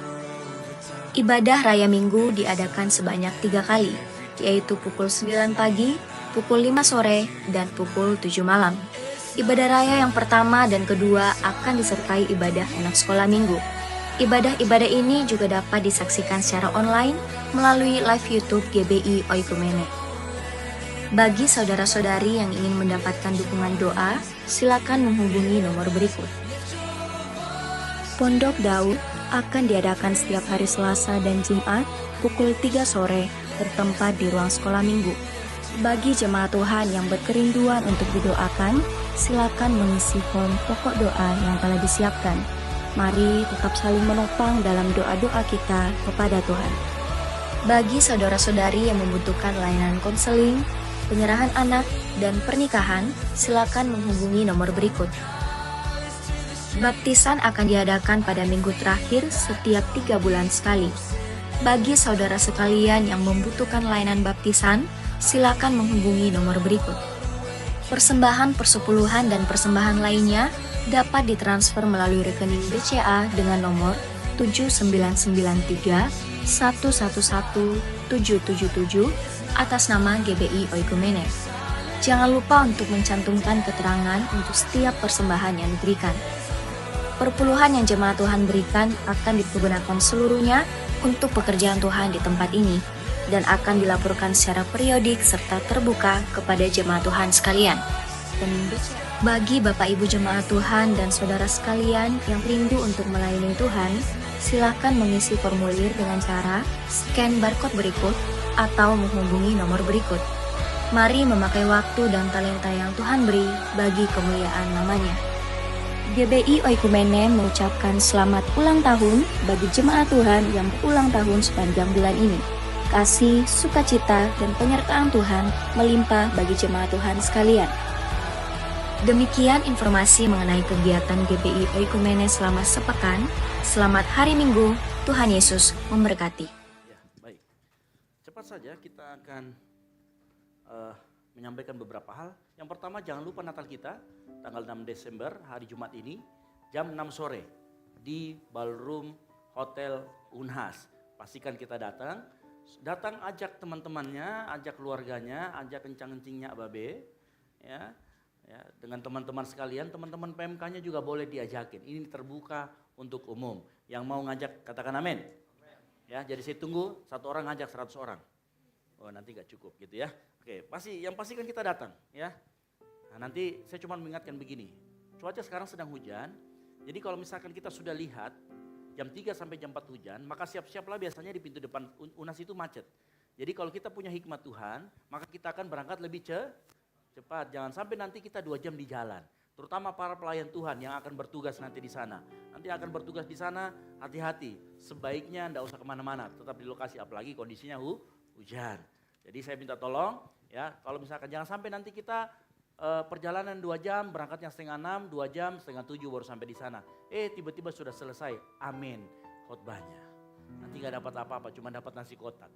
Ibadah raya Minggu diadakan sebanyak 3 kali, yaitu pukul 9 pagi, pukul 5 sore, dan pukul 7 malam. Ibadah raya yang pertama dan kedua akan disertai ibadah anak sekolah minggu. Ibadah-ibadah ini juga dapat disaksikan secara online melalui live YouTube GBI Oikumene. Bagi saudara-saudari yang ingin mendapatkan dukungan doa, silakan menghubungi nomor berikut. Pondok Daud akan diadakan setiap hari Selasa dan Jumat pukul 3 sore bertempat di ruang sekolah minggu. Bagi jemaat Tuhan yang berkerinduan untuk didoakan, silakan mengisi form pokok doa yang telah disiapkan. Mari tetap saling menopang dalam doa-doa kita kepada Tuhan. Bagi saudara-saudari yang membutuhkan layanan konseling, penyerahan anak, dan pernikahan, silakan menghubungi nomor berikut. Baptisan akan diadakan pada minggu terakhir setiap 3 bulan sekali. Bagi saudara sekalian yang membutuhkan layanan baptisan, silakan menghubungi nomor berikut. Persembahan persepuluhan dan persembahan lainnya dapat ditransfer melalui rekening BCA dengan nomor 7993 111 777 atas nama GBI Oikumene. Jangan lupa untuk mencantumkan keterangan untuk setiap persembahan yang diberikan. Perpuluhan yang jemaat Tuhan berikan akan dipergunakan seluruhnya untuk pekerjaan Tuhan di tempat ini dan akan dilaporkan secara periodik serta terbuka kepada jemaat Tuhan sekalian. Dan bagi Bapak Ibu jemaat Tuhan dan saudara sekalian yang rindu untuk melayani Tuhan, silakan mengisi formulir dengan cara scan barcode berikut atau menghubungi nomor berikut. Mari memakai waktu dan talenta yang Tuhan beri bagi kemuliaan namanya. GBI Oikumene mengucapkan selamat ulang tahun bagi jemaat Tuhan yang berulang tahun sepanjang bulan ini. kasih, sukacita, dan penyertaan Tuhan melimpah bagi jemaat Tuhan sekalian. Demikian informasi mengenai kegiatan GBI Oikumene selama sepekan. Selamat hari Minggu, Tuhan Yesus memberkati. Ya, baik. Cepat saja kita akan menyampaikan beberapa hal. Yang pertama, jangan lupa Natal kita, tanggal 6 Desember, hari Jumat ini, jam 6 sore di Ballroom Hotel Unhas. Pastikan kita datang. Datang ajak teman-temannya, ajak keluarganya, ajak kencang-kencingnya Babe. Ya, dengan teman-teman sekalian, teman-teman PMK-nya juga boleh diajakin. Ini terbuka untuk umum. Yang mau ngajak katakan amin. Ya, jadi saya tunggu satu orang ngajak 100 orang. Oh, nanti gak cukup gitu ya. Oke, yang pasti kan kita datang ya. Nah, nanti saya cuma mengingatkan begini. Cuaca sekarang sedang hujan. Jadi kalau misalkan kita sudah lihat jam 3 sampai jam 4 hujan, maka siap-siaplah biasanya di pintu depan Unas itu macet. Jadi kalau kita punya hikmat Tuhan, maka kita akan berangkat lebih cepat. Jangan sampai nanti kita 2 jam di jalan. Terutama para pelayan Tuhan yang akan bertugas nanti di sana. Nanti akan bertugas di sana, hati-hati. Sebaiknya enggak usah kemana-mana, tetap di lokasi, apalagi kondisinya hujan. Jadi saya minta tolong ya, kalau misalkan jangan sampai nanti kita perjalanan 2 jam, berangkatnya setengah 6, 2 jam, setengah 7 baru sampai di sana. Tiba-tiba sudah selesai, amin, khotbahnya. Nanti gak dapat apa-apa, cuma dapat nasi kotak.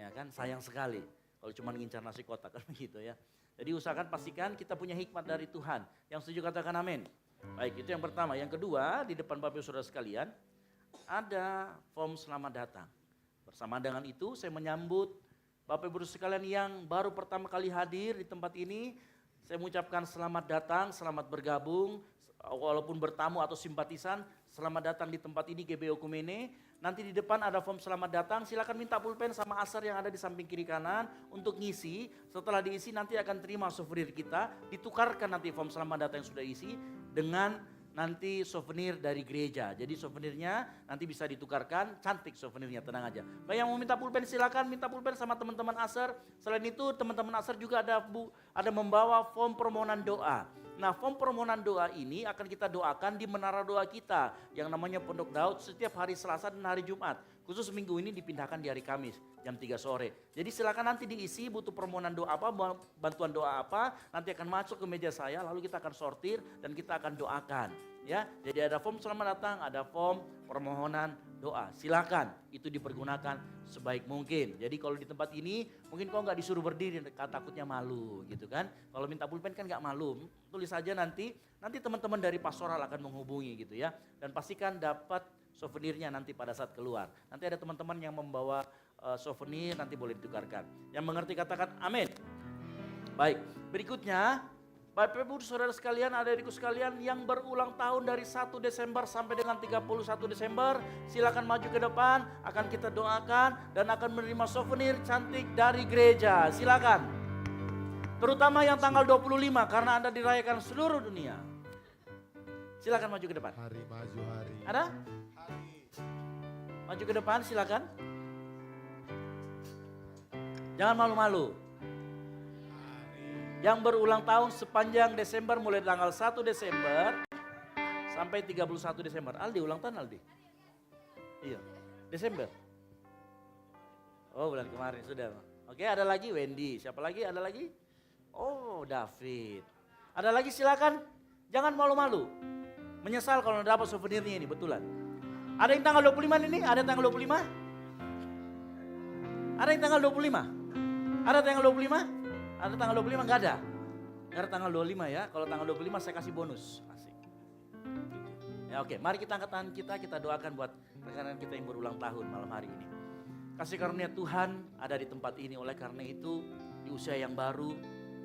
Ya kan, sayang sekali kalau cuma ngincar nasi kotak kan begitu ya. Jadi usahakan pastikan kita punya hikmat dari Tuhan. Yang setuju katakan amin. Baik, itu yang pertama. Yang kedua, di depan Bapak Ibu Saudara sekalian, ada form selamat datang. Bersama dengan itu saya menyambut Bapak Ibu sekalian yang baru pertama kali hadir di tempat ini. Saya mengucapkan selamat datang, selamat bergabung. Walaupun bertamu atau simpatisan, selamat datang di tempat ini GBI Oikumene. Nanti di depan ada form selamat datang, silakan minta pulpen sama Asar yang ada di samping kiri kanan untuk ngisi. Setelah diisi nanti akan terima souvenir kita, ditukarkan nanti form selamat datang yang sudah isi dengan nanti souvenir dari gereja. Jadi souvenirnya nanti bisa ditukarkan, cantik souvenirnya, tenang aja. Baik, yang mau minta pulpen silakan minta pulpen sama teman-teman Asar. Selain itu teman-teman Asar juga ada membawa form permohonan doa. Nah, form permohonan doa ini akan kita doakan di menara doa kita yang namanya Pondok Daud setiap hari Selasa dan hari Jumat. Khusus minggu ini dipindahkan di hari Kamis jam 3 sore. Jadi silakan nanti diisi butuh permohonan doa apa, bantuan doa apa, nanti akan masuk ke meja saya lalu kita akan sortir dan kita akan doakan. Ya, jadi ada form selamat datang, ada form permohonan doa. Silakan itu dipergunakan sebaik mungkin. Jadi kalau di tempat ini mungkin kau nggak disuruh berdiri, takutnya malu gitu kan. Kalau minta pulpen kan nggak malu, tulis saja nanti teman-teman dari pastoral akan menghubungi gitu ya. Dan pastikan dapat souvenirnya nanti pada saat keluar. Nanti ada teman-teman yang membawa souvenir nanti boleh ditukarkan. Yang mengerti katakan amin. Baik, berikutnya Bapak Ibu Saudara sekalian, adik-adikku sekalian yang berulang tahun dari 1 Desember sampai dengan 31 Desember, silakan maju ke depan, akan kita doakan dan akan menerima souvenir cantik dari gereja. Silakan. Terutama yang tanggal 25 karena Anda dirayakan seluruh dunia. Silakan maju ke depan. Hari maju hari. Ada? Maju ke depan silakan. Jangan malu-malu. Yang berulang tahun sepanjang Desember mulai tanggal 1 Desember sampai 31 Desember. Aldi ulang tahun Aldi? Iya, Desember. Oh bulan kemarin sudah. Oke, ada lagi Wendy. Siapa lagi? Ada lagi? Oh David. Ada lagi silakan. Jangan malu-malu. Menyesal kalau dapat souvenirnya ini betulan. Ada yang tanggal 25 ini? Ada tanggal 25? Ada yang tanggal 25? Ada tanggal 25? Ada tanggal 25 enggak ada? Ada tanggal 25 ya. Kalau tanggal 25 saya kasih bonus. Asik. Ya oke, mari kita angkat tangan kita doakan buat rekan-rekan kita yang berulang tahun malam hari ini. Kasih karunia Tuhan ada di tempat ini. Oleh karena itu di usia yang baru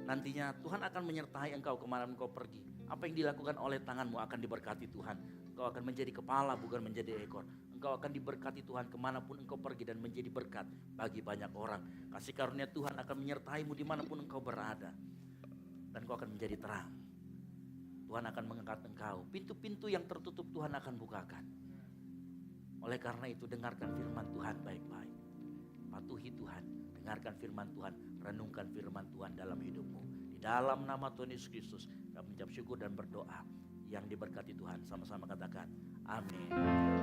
nantinya Tuhan akan menyertai engkau kemana engkau pergi. Apa yang dilakukan oleh tanganmu akan diberkati Tuhan. Engkau akan menjadi kepala bukan menjadi ekor. Engkau akan diberkati Tuhan kemanapun engkau pergi dan menjadi berkat bagi banyak orang. Kasih karunia Tuhan akan menyertaimu dimanapun engkau berada. Dan engkau akan menjadi terang. Tuhan akan mengangkat engkau. Pintu-pintu yang tertutup Tuhan akan bukakan. Oleh karena itu dengarkan firman Tuhan baik-baik. Patuhi Tuhan. Dengarkan firman Tuhan. Renungkan firman Tuhan dalam hidupmu. Di dalam nama Tuhan Yesus Kristus. Kami mengucap syukur dan berdoa. Yang diberkati Tuhan. Sama-sama katakan. Amin.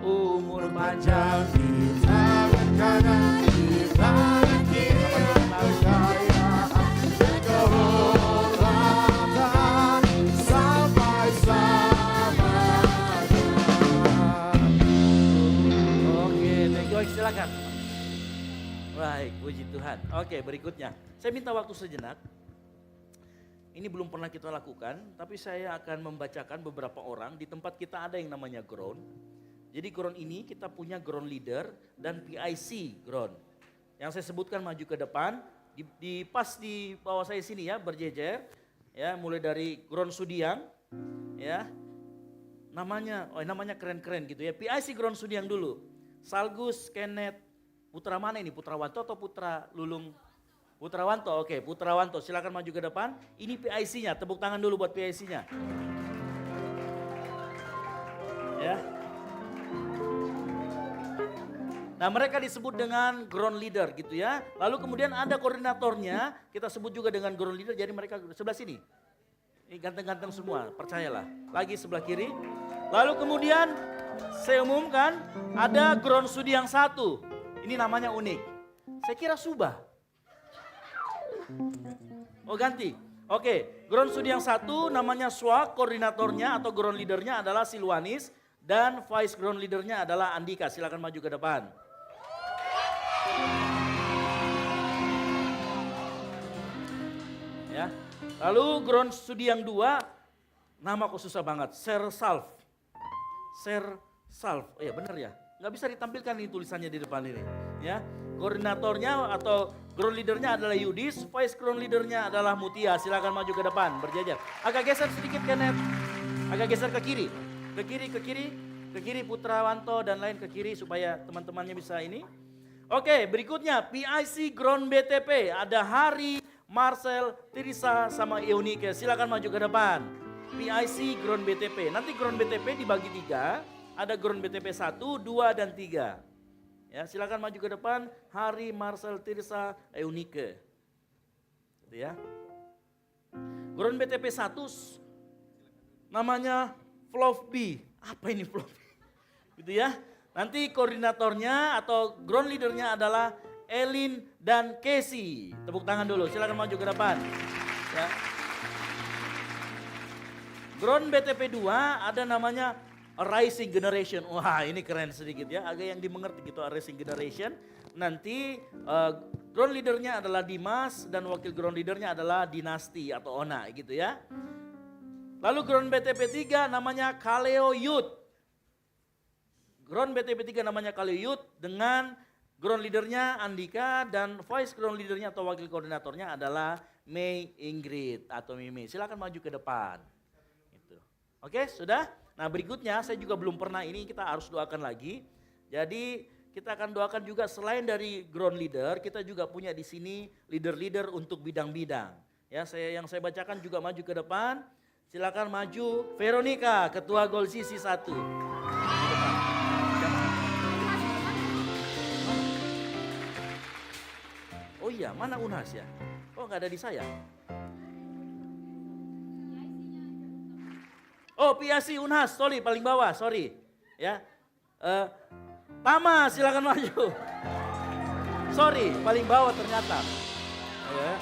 Umur panjang di tangan kanan kita. tangan kirinya kekayaan dan kehormatan sampai selamanya. Oke, thank you. Silakan. Baik, puji Tuhan. Oke, berikutnya. Saya minta waktu sejenak. Ini belum pernah kita lakukan, tapi saya akan membacakan beberapa orang. Di tempat kita ada yang namanya ground. Jadi ground ini kita punya ground leader dan PIC ground. Yang saya sebutkan maju ke depan, pas di bawah saya sini ya, berjejer. Ya, mulai dari ground Sudiang, ya. Namanya keren-keren gitu ya. PIC ground Sudiang dulu. Salgus, Kenneth, Putra mana ini? Putrawanto atau Putra Lulung? Putrawanto, oke, Putrawanto, silakan maju ke depan. Ini PIC-nya, tepuk tangan dulu buat PIC-nya. Ya. Nah, mereka disebut dengan ground leader gitu ya. Lalu kemudian ada koordinatornya, kita sebut juga dengan ground leader, jadi mereka sebelah sini. Ini ganteng-ganteng semua, percayalah. Lagi sebelah kiri. Lalu kemudian saya umumkan ada ground studi yang satu. Ini namanya unik. Saya kira Subah. Oh ganti. Oke, ground studi yang satu namanya Swak, koordinatornya atau ground leadernya adalah Silwanis. Dan vice ground leadernya adalah Andika. Silakan maju ke depan. Ya. Lalu ground studi yang dua, nama kok susah banget, Sersalf. Sersalf, oh ya benar ya. Nggak bisa ditampilkan ini tulisannya di depan ini. Ya, koordinatornya atau ground leadernya adalah Yudis, vice ground leadernya adalah Mutia. Silakan maju ke depan, berjajar. Agak geser sedikit Kenneth, agak geser ke kiri, ke kiri Putrawanto dan lain ke kiri supaya teman-temannya bisa ini. Oke, berikutnya PIC ground BTP ada Hari, Marcel, Tirisa, sama Eunike. Silakan maju ke depan. PIC ground BTP. Nanti ground BTP dibagi 3. Ada ground BTP 1, 2, dan 3. Ya, silakan maju ke depan. Hari, Marcel, Tirisa, Eunike. Gitu ya. Ground BTP 1 namanya Flovby. Apa ini Flovby? Gitu ya. Nanti koordinatornya atau ground leadernya adalah Elin dan Casey. Tepuk tangan dulu, silakan maju ke depan. Ya. Ground BTP 2 ada namanya A Rising Generation. Wah ini keren sedikit ya, agak yang dimengerti gitu A Rising Generation. Nanti ground leadernya adalah Dimas dan wakil ground leadernya adalah Dinasti atau Ona gitu ya. Lalu ground BTP 3 namanya Kaleo Youth. Ground BTP 3 namanya Kaleo Youth dengan ground leadernya Andika dan vice ground leadernya atau wakil koordinatornya adalah Mei Ingrid atau Mimi. Silakan maju ke depan. Gitu. Oke, sudah? Nah, berikutnya saya juga belum pernah ini, kita harus doakan lagi. Jadi, kita akan doakan juga selain dari ground leader, kita juga punya di sini leader-leader untuk bidang-bidang. Ya, yang saya bacakan juga maju ke depan. Silakan maju Veronica, Ketua Gol Sisi 1. Oh iya, mana Unas ya? Oh nggak ada di saya. Oh PIC Unas, sorry paling bawah, sorry. Ya, Tama silakan maju. Sorry, paling bawah ternyata. Ya.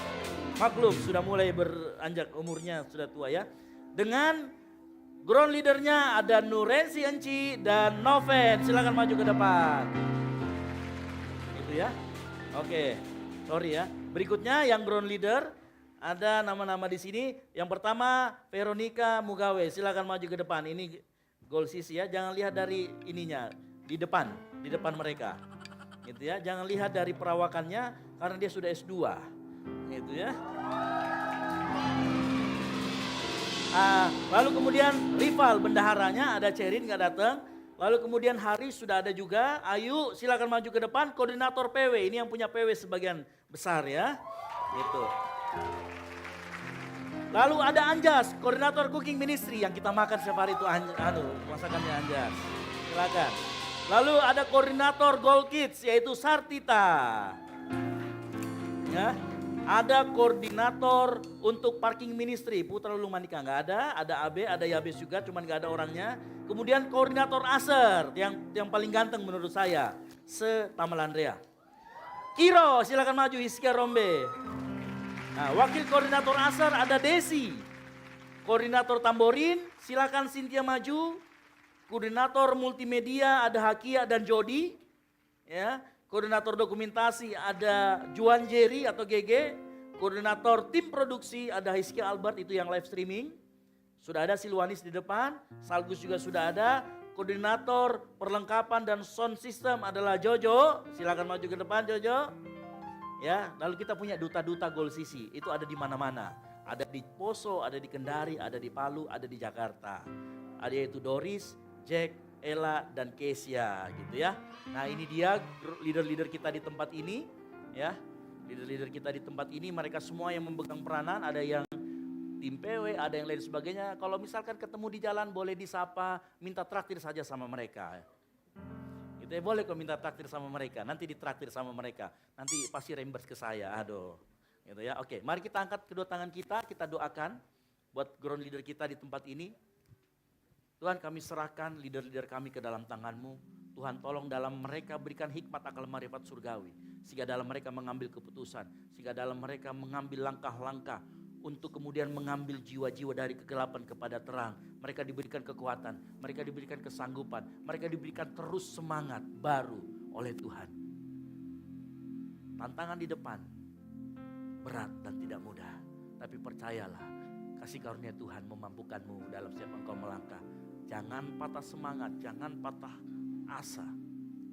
Maklum sudah mulai beranjak umurnya, sudah tua ya. Dengan ground leadernya ada Nurensi Enci dan Noven, silakan maju ke depan. Itu ya, oke. Sorry ya. Berikutnya yang ground leader ada nama-nama di sini. Yang pertama Veronica Mugawe, silakan maju ke depan. Ini Gol Sisi ya. Jangan lihat dari ininya, di depan mereka. Gitu ya. Jangan lihat dari perawakannya karena dia sudah S2. Gitu ya. Lalu kemudian rival bendaharanya ada Cerin nggak datang. Lalu kemudian Hari sudah ada juga. Ayu silakan maju ke depan. Koordinator PW ini yang punya PW sebagian besar ya. Gitu. Lalu ada Anjas, koordinator cooking ministry yang kita makan setiap hari itu masakannya Anjas. Silakan. Lalu ada koordinator Gold Kids yaitu Sartita. Ya. Ada koordinator untuk parking ministry, Putra Lulung Manika nggak ada AB, ada Yabes juga, cuman nggak ada orangnya. Kemudian koordinator Aser yang paling ganteng menurut saya, Tamalandrea. Kiro, silakan maju Hiskia Rombe. Nah, wakil koordinator Asar ada Desi. Koordinator Tamborin, silakan Cynthia maju. Koordinator multimedia ada Hakia dan Jody. Ya, koordinator dokumentasi ada Juan Jerry atau GG. Koordinator tim produksi ada Hiskia Albert, itu yang live streaming. Sudah ada Silwanis di depan, Salgus juga sudah ada. Koordinator perlengkapan dan sound system adalah Jojo. Silakan maju ke depan Jojo. Ya, lalu kita punya duta-duta Gold Sisi, itu ada di mana-mana. Ada di Poso, ada di Kendari, ada di Palu, ada di Jakarta. Ada yaitu Doris, Jack, Ella, dan Kesia gitu ya. Nah ini dia leader-leader kita di tempat ini ya. Leader-leader kita di tempat ini mereka semua yang memegang peranan, ada yang tim PW, ada yang lain sebagainya. Kalau misalkan ketemu di jalan boleh disapa, minta traktir saja sama mereka. Gitu ya, boleh kok minta traktir sama mereka, nanti ditraktir sama mereka. Nanti pasti reimburse ke saya, aduh. Gitu ya, oke. Mari kita angkat kedua tangan kita doakan buat ground leader kita di tempat ini. Tuhan kami serahkan leader-leader kami ke dalam tangan-Mu. Tuhan tolong dalam mereka berikan hikmat akal marifat surgawi. Sehingga dalam mereka mengambil keputusan. Sehingga dalam mereka mengambil langkah-langkah untuk kemudian mengambil jiwa-jiwa dari kegelapan kepada terang. Mereka diberikan kekuatan, mereka diberikan kesanggupan, mereka diberikan terus semangat baru oleh Tuhan. Tantangan di depan berat dan tidak mudah, tapi percayalah kasih karunia Tuhan memampukanmu dalam setiap engkau melangkah. Jangan patah semangat, jangan patah asa,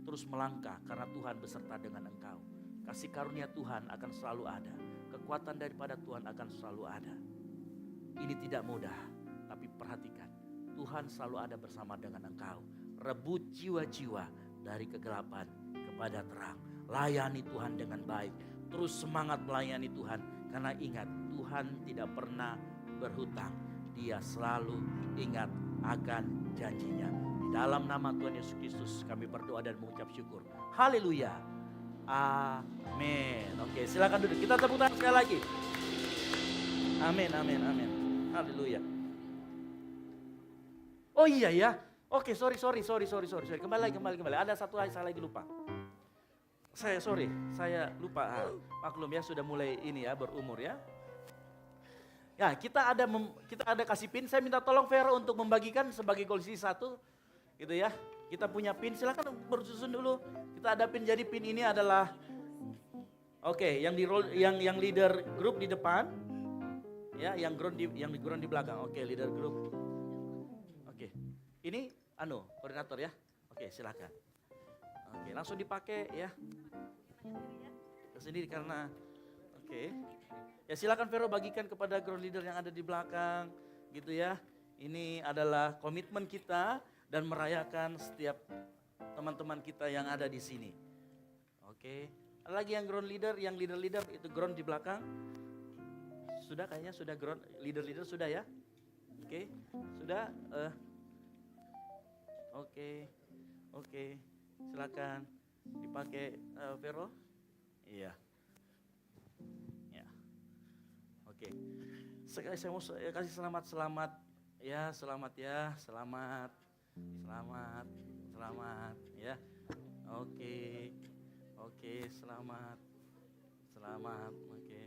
terus melangkah karena Tuhan beserta dengan engkau. Kasih karunia Tuhan akan selalu ada. Kekuatan daripada Tuhan akan selalu ada. Ini tidak mudah, tapi perhatikan. Tuhan selalu ada bersama dengan engkau. Rebut jiwa-jiwa dari kegelapan kepada terang. Layani Tuhan dengan baik. Terus semangat melayani Tuhan. Karena ingat, Tuhan tidak pernah berhutang. Dia selalu ingat akan janjinya. Di dalam nama Tuhan Yesus Kristus kami berdoa dan mengucap syukur. Haleluya. Amin. Oke, silakan duduk. Kita tepuk tangan sekali lagi. Amin, amin, amin. Haleluya. Oh iya ya. Oke, sorry. Kembali. Ada satu hal saya lagi lupa. Saya lupa. Maklum ya, sudah mulai ini ya, berumur ya. Ya, kita ada kasih pin. Saya minta tolong Vero untuk membagikan sebagai Gold Sisi 1 gitu ya. Kita punya pin, silakan bersusun dulu. Kita ada pin, jadi pin ini adalah yang leader grup di depan. Ya, yang ground di belakang. Oke, leader grup. Oke. Ini koordinator ya. Oke, silakan. Oke, langsung dipakai ya. Sendiri karena ya silakan Vero bagikan kepada ground leader yang ada di belakang gitu ya. Ini adalah komitmen kita dan merayakan setiap teman-teman kita yang ada di sini. Oke. Ada lagi yang ground leader, yang leader itu ground di belakang. Sudah kayaknya sudah ground leader sudah ya. Oke. Sudah Oke. Silakan dipakai Vero. Iya. Ya. Oke. Saya mau kasih selamat ya, selamat ya. Selamat ya. Oke, selamat. Oke.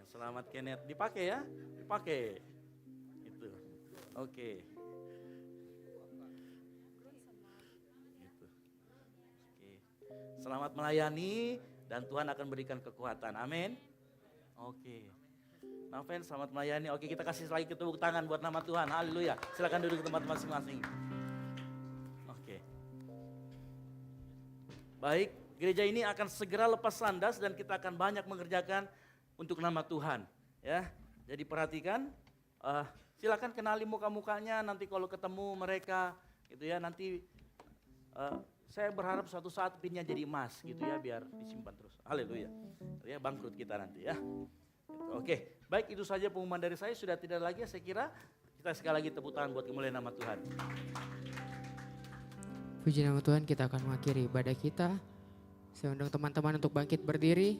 Selamat Kenneth, dipakai ya? Dipakai. Itu. Oke. Gitu. Oke. Selamat melayani dan Tuhan akan berikan kekuatan. Amin. Oke. Nafen, selamat melayani. Oke, kita kasih lagi tepuk tangan buat nama Tuhan. Haleluya. Silakan duduk di tempat masing-masing. Oke. Baik, gereja ini akan segera lepas landas dan kita akan banyak mengerjakan untuk nama Tuhan. Ya, jadi perhatikan. Silakan kenali muka-mukanya. Nanti kalau ketemu mereka, gitu ya. Nanti saya berharap suatu saat pinnya jadi emas, gitu ya, biar disimpan terus. Haleluya. Ya, bangkrut kita nanti ya. Oke, baik itu saja pengumuman dari saya. Sudah tidak lagi, saya kira kita sekali lagi tepuk tangan buat kemuliaan nama Tuhan. Puji nama Tuhan, kita akan mengakhiri ibadah kita. Saya undang teman-teman untuk bangkit berdiri.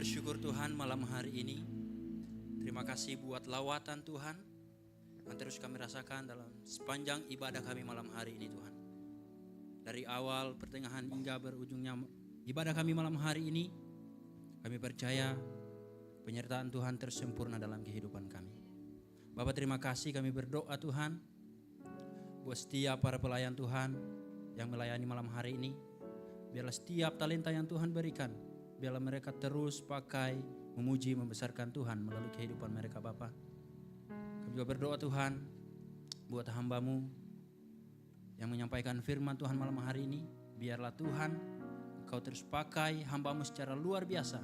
bersyukur Tuhan malam hari ini. Terima kasih buat lawatan Tuhan yang terus kami rasakan dalam sepanjang ibadah kami malam hari ini Tuhan. Dari awal, pertengahan hingga berujungnya ibadah kami malam hari ini, kami percaya penyertaan Tuhan tersempurna dalam kehidupan kami. Bapak terima kasih, kami berdoa Tuhan buat setiap para pelayan Tuhan yang melayani malam hari ini. Biarlah setiap talenta yang Tuhan berikan, biarlah mereka terus pakai memuji, membesarkan Tuhan melalui kehidupan mereka Bapa. Kami juga berdoa Tuhan buat hamba-Mu yang menyampaikan firman Tuhan malam hari ini. Biarlah Tuhan Engkau terus pakai hamba-Mu secara luar biasa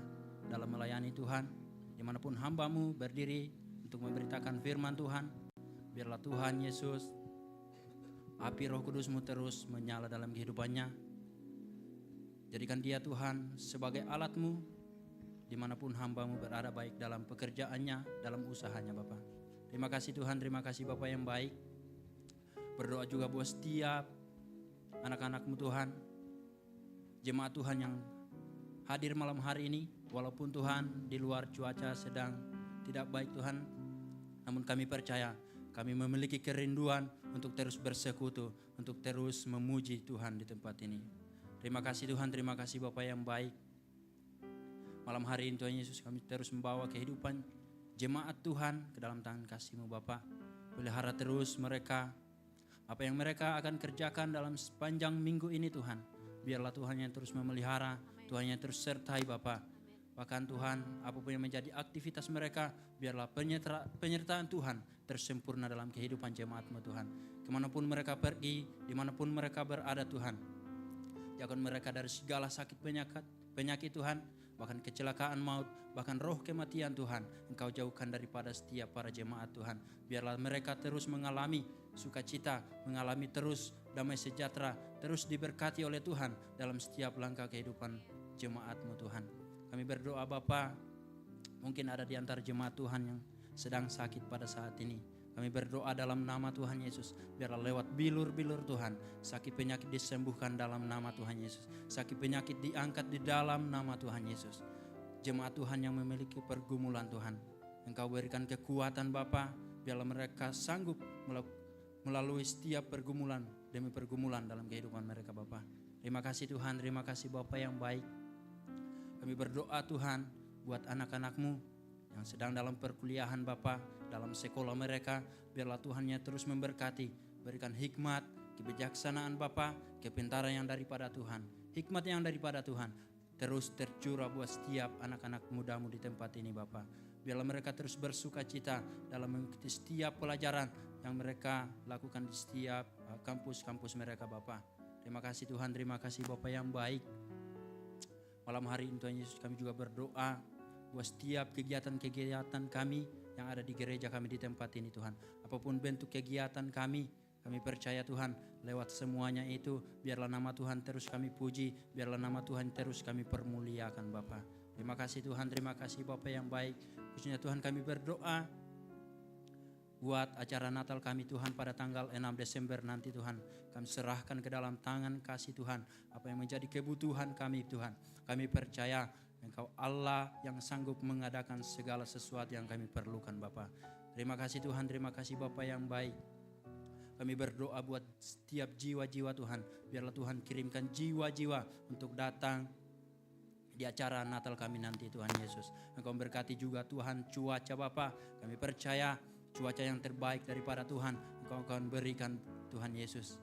dalam melayani Tuhan. Dimanapun hamba-Mu berdiri untuk memberitakan firman Tuhan, biarlah Tuhan Yesus, api Roh Kudus-Mu terus menyala dalam kehidupannya. Jadikan dia Tuhan sebagai alat-Mu dimanapun hamba-Mu berada, baik dalam pekerjaannya, dalam usahanya Bapak. Terima kasih Tuhan, terima kasih Bapak yang baik. Berdoa juga buat setiap anak-anak-Mu Tuhan, jemaat Tuhan yang hadir malam hari ini. Walaupun Tuhan di luar cuaca sedang tidak baik Tuhan, namun kami percaya kami memiliki kerinduan untuk terus bersekutu, untuk terus memuji Tuhan di tempat ini. Terima kasih Tuhan, terima kasih Bapak yang baik. Malam hari ini Tuhan Yesus, kami terus membawa kehidupan jemaat Tuhan ke dalam tangan kasih-Mu Bapak. Pelihara terus mereka, apa yang mereka akan kerjakan dalam sepanjang minggu ini Tuhan. Biarlah Tuhan yang terus memelihara, Tuhan yang terus sertai Bapak. Bahkan Tuhan, apapun yang menjadi aktivitas mereka, biarlah penyertaan Tuhan tersempurna dalam kehidupan jemaat-Mu Tuhan. Kemanapun mereka pergi, dimanapun mereka berada Tuhan, jauhkan mereka dari segala sakit penyakit Tuhan, bahkan kecelakaan maut, bahkan roh kematian Tuhan. Engkau jauhkan daripada setiap para jemaat Tuhan. Biarlah mereka terus mengalami sukacita, mengalami terus damai sejahtera, terus diberkati oleh Tuhan dalam setiap langkah kehidupan jemaat-Mu Tuhan. Kami berdoa Bapa, mungkin ada di antara jemaat Tuhan yang sedang sakit pada saat ini. Kami berdoa dalam nama Tuhan Yesus, biarlah lewat bilur-bilur Tuhan, sakit penyakit disembuhkan dalam nama Tuhan Yesus. Sakit penyakit diangkat di dalam nama Tuhan Yesus. Jemaat Tuhan yang memiliki pergumulan Tuhan, Engkau berikan kekuatan Bapa, biarlah mereka sanggup melalui setiap pergumulan demi pergumulan dalam kehidupan mereka Bapa. Terima kasih Tuhan, terima kasih Bapa yang baik. Kami berdoa Tuhan buat anak-anak-Mu yang sedang dalam perkuliahan Bapa, dalam sekolah mereka, biarlah Tuhan-Nya terus memberkati, berikan hikmat, kebijaksanaan Bapa, kepintaran yang daripada Tuhan, hikmat yang daripada Tuhan, terus tercurah buat setiap anak-anak muda-Mu di tempat ini Bapa. Biarlah mereka terus bersuka cita dalam mengikuti setiap pelajaran yang mereka lakukan di setiap kampus-kampus mereka Bapa. Terima kasih Tuhan, terima kasih Bapa yang baik. Malam hari ini Tuhan Yesus, kami juga berdoa buat setiap kegiatan-kegiatan kami yang ada di gereja kami di tempat ini Tuhan. Apapun bentuk kegiatan kami percaya Tuhan, lewat semuanya itu biarlah nama Tuhan terus kami puji, biarlah nama Tuhan terus kami permuliakan Bapa. Terima kasih Tuhan, terima kasih Bapa yang baik. Khususnya Tuhan kami berdoa buat acara Natal kami Tuhan pada tanggal 6 Desember nanti Tuhan. Kami serahkan ke dalam tangan kasih Tuhan, apa yang menjadi kebutuhan kami Tuhan. Kami percaya Engkau Allah yang sanggup mengadakan segala sesuatu yang kami perlukan Bapa. Terima kasih Tuhan, terima kasih Bapa yang baik. Kami berdoa buat setiap jiwa-jiwa Tuhan. Biarlah Tuhan kirimkan jiwa-jiwa untuk datang di acara Natal kami nanti Tuhan Yesus. Engkau berkati juga Tuhan cuaca Bapa. Kami percaya cuaca yang terbaik daripada Tuhan Engkau akan berikan Tuhan Yesus.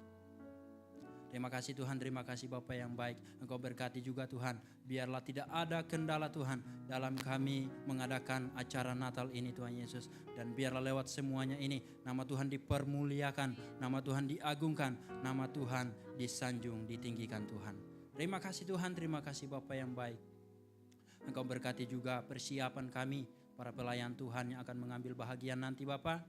Terima kasih Tuhan, terima kasih Bapa yang baik. Engkau berkati juga Tuhan. Biarlah tidak ada kendala Tuhan dalam kami mengadakan acara Natal ini Tuhan Yesus. Dan biarlah lewat semuanya ini nama Tuhan dipermuliakan, nama Tuhan diagungkan, nama Tuhan disanjung, ditinggikan Tuhan. Terima kasih Tuhan, terima kasih Bapa yang baik. Engkau berkati juga persiapan kami, para pelayan Tuhan yang akan mengambil bahagian nanti Bapa.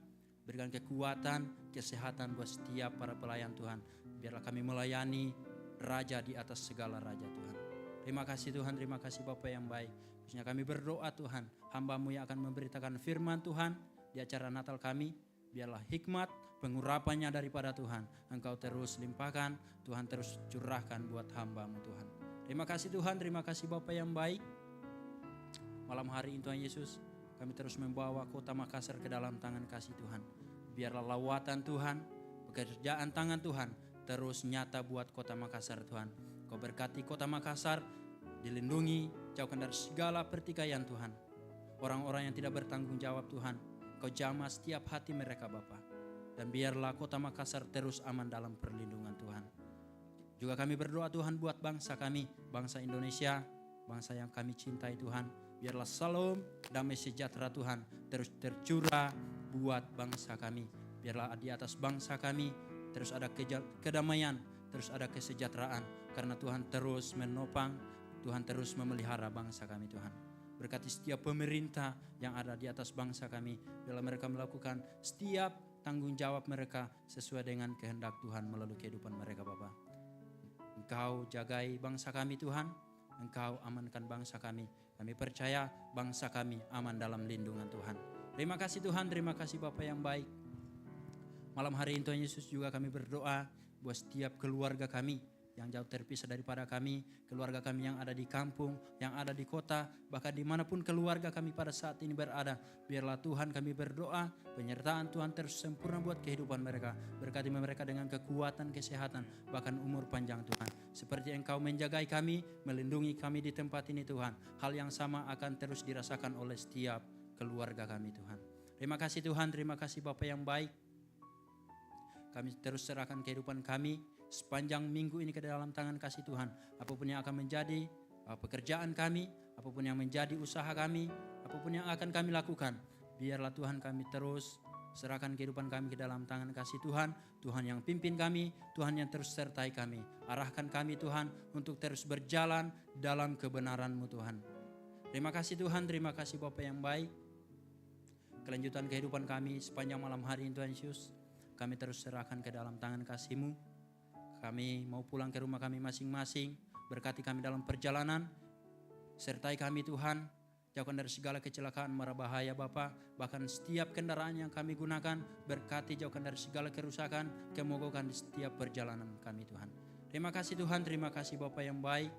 Berikan kekuatan, kesehatan buat setiap para pelayan Tuhan. Biarlah kami melayani Raja di atas segala Raja Tuhan. Terima kasih Tuhan, terima kasih Bapa yang baik. Khususnya kami berdoa Tuhan, hamba-Mu yang akan memberitakan firman Tuhan di acara Natal kami. Biarlah hikmat, pengurapannya daripada Tuhan. Engkau terus limpahkan, Tuhan terus curahkan buat hamba-Mu Tuhan. Terima kasih Tuhan, terima kasih Bapa yang baik. Malam hari ini Tuhan Yesus, kami terus membawa kota Makassar ke dalam tangan kasih Tuhan. Biarlah lawatan Tuhan, pekerjaan tangan Tuhan terus nyata buat kota Makassar Tuhan. Kau berkati kota Makassar, dilindungi, jauhkan dari segala pertikaian Tuhan. Orang-orang yang tidak bertanggung jawab Tuhan, Kau jamah setiap hati mereka Bapa. Dan biarlah kota Makassar terus aman dalam perlindungan Tuhan. Juga kami berdoa Tuhan buat bangsa kami, bangsa Indonesia, bangsa yang kami cintai Tuhan. Biarlah salam, damai sejahtera Tuhan terus tercurah buat bangsa kami. Biarlah di atas bangsa kami terus ada kedamaian, terus ada kesejahteraan. Karena Tuhan terus menopang, Tuhan terus memelihara bangsa kami Tuhan. Berkati setiap pemerintah yang ada di atas bangsa kami. Bila mereka melakukan setiap tanggung jawab mereka sesuai dengan kehendak Tuhan melalui kehidupan mereka Bapa. Engkau jagai bangsa kami Tuhan, Engkau amankan bangsa kami. Kami percaya bangsa kami aman dalam lindungan Tuhan. Terima kasih Tuhan, terima kasih Bapa yang baik. Malam hari ini Tuhan Yesus juga kami berdoa buat setiap keluarga kami yang jauh terpisah daripada kami, keluarga kami yang ada di kampung, yang ada di kota, bahkan dimanapun keluarga kami pada saat ini berada. Biarlah Tuhan kami berdoa, penyertaan Tuhan terus sempurna buat kehidupan mereka. Berkati mereka dengan kekuatan, kesehatan, bahkan umur panjang Tuhan. Seperti Engkau menjagai kami, melindungi kami di tempat ini Tuhan. Hal yang sama akan terus dirasakan oleh setiap keluarga kami Tuhan. Terima kasih Tuhan, terima kasih Bapa yang baik. Kami terus serahkan kehidupan kami sepanjang minggu ini ke dalam tangan kasih Tuhan. Apapun yang akan menjadi pekerjaan kami, apapun yang menjadi usaha kami, apapun yang akan kami lakukan, biarlah Tuhan kami terus serahkan kehidupan kami ke dalam tangan kasih Tuhan. Tuhan yang pimpin kami, Tuhan yang terus sertai kami. Arahkan kami Tuhan untuk terus berjalan dalam kebenaran-Mu Tuhan. Terima kasih Tuhan, terima kasih Bapa yang baik. Kelanjutan kehidupan kami sepanjang malam hari ini Tuhan Yesus, kami terus serahkan ke dalam tangan kasih-Mu. Kami mau pulang ke rumah kami masing-masing. Berkati kami dalam perjalanan. Sertai kami Tuhan. Jauhkan dari segala kecelakaan mara bahaya Bapa. Bahkan setiap kendaraan yang kami gunakan. Berkati jauhkan dari segala kerusakan. Kemogokan di setiap perjalanan kami Tuhan. Terima kasih Tuhan. Terima kasih Bapa yang baik.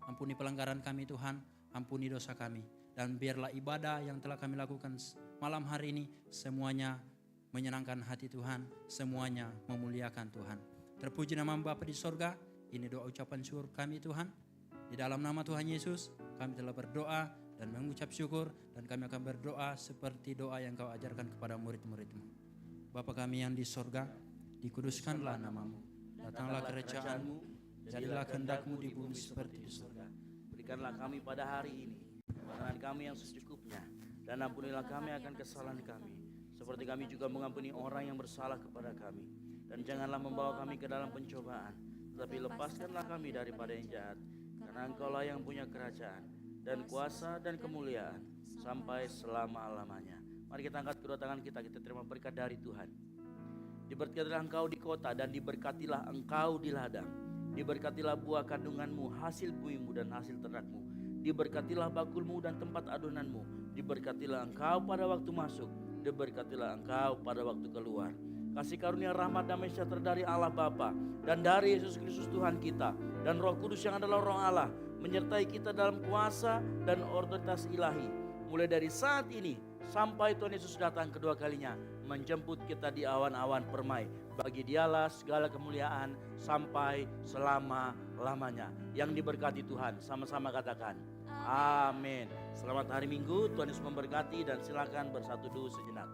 Ampuni pelanggaran kami Tuhan. Ampuni dosa kami. Dan biarlah ibadah yang telah kami lakukan malam hari ini. Semuanya menyenangkan hati Tuhan, semuanya memuliakan Tuhan. Terpuji nama Bapa di sorga, ini doa ucapan syukur kami Tuhan. Di dalam nama Tuhan Yesus, kami telah berdoa dan mengucap syukur. Dan kami akan berdoa seperti doa yang Kau ajarkan kepada murid-murid-Mu. Bapa kami yang di sorga, dikuduskanlah nama-Mu. Datanglah kerajaan-Mu, jadilah kehendak-Mu di bumi seperti di sorga. Berikanlah kami pada hari ini makanan kami yang secukupnya, dan ampunilah kami akan kesalahan kami, seperti kami juga mengampuni orang yang bersalah kepada kami. Dan janganlah membawa kami ke dalam pencobaan, tetapi lepaskanlah kami daripada yang jahat. Karena Engkaulah yang punya kerajaan, dan kuasa, dan kemuliaan, sampai selama-lamanya. Mari kita angkat kedua tangan kita terima berkat dari Tuhan. Diberkatilah engkau di kota, dan diberkatilah engkau di ladang. Diberkatilah buah kandunganmu, hasil bumimu, dan hasil ternakmu. Diberkatilah bakulmu dan tempat adonanmu. Diberkatilah engkau pada waktu masuk, diberkatilah engkau pada waktu keluar. Kasih karunia rahmat damai sejahtera dari Allah Bapa dan dari Yesus Kristus Tuhan kita dan Roh Kudus yang adalah Roh Allah menyertai kita dalam kuasa dan otoritas ilahi, mulai dari saat ini sampai Tuhan Yesus datang kedua kalinya menjemput kita di awan-awan permai. Bagi Dialah segala kemuliaan sampai selama-lamanya. Yang diberkati Tuhan, sama-sama katakan amin. Selamat hari Minggu, Tuhan Yesus memberkati, dan silakan bersatu dulu sejenak.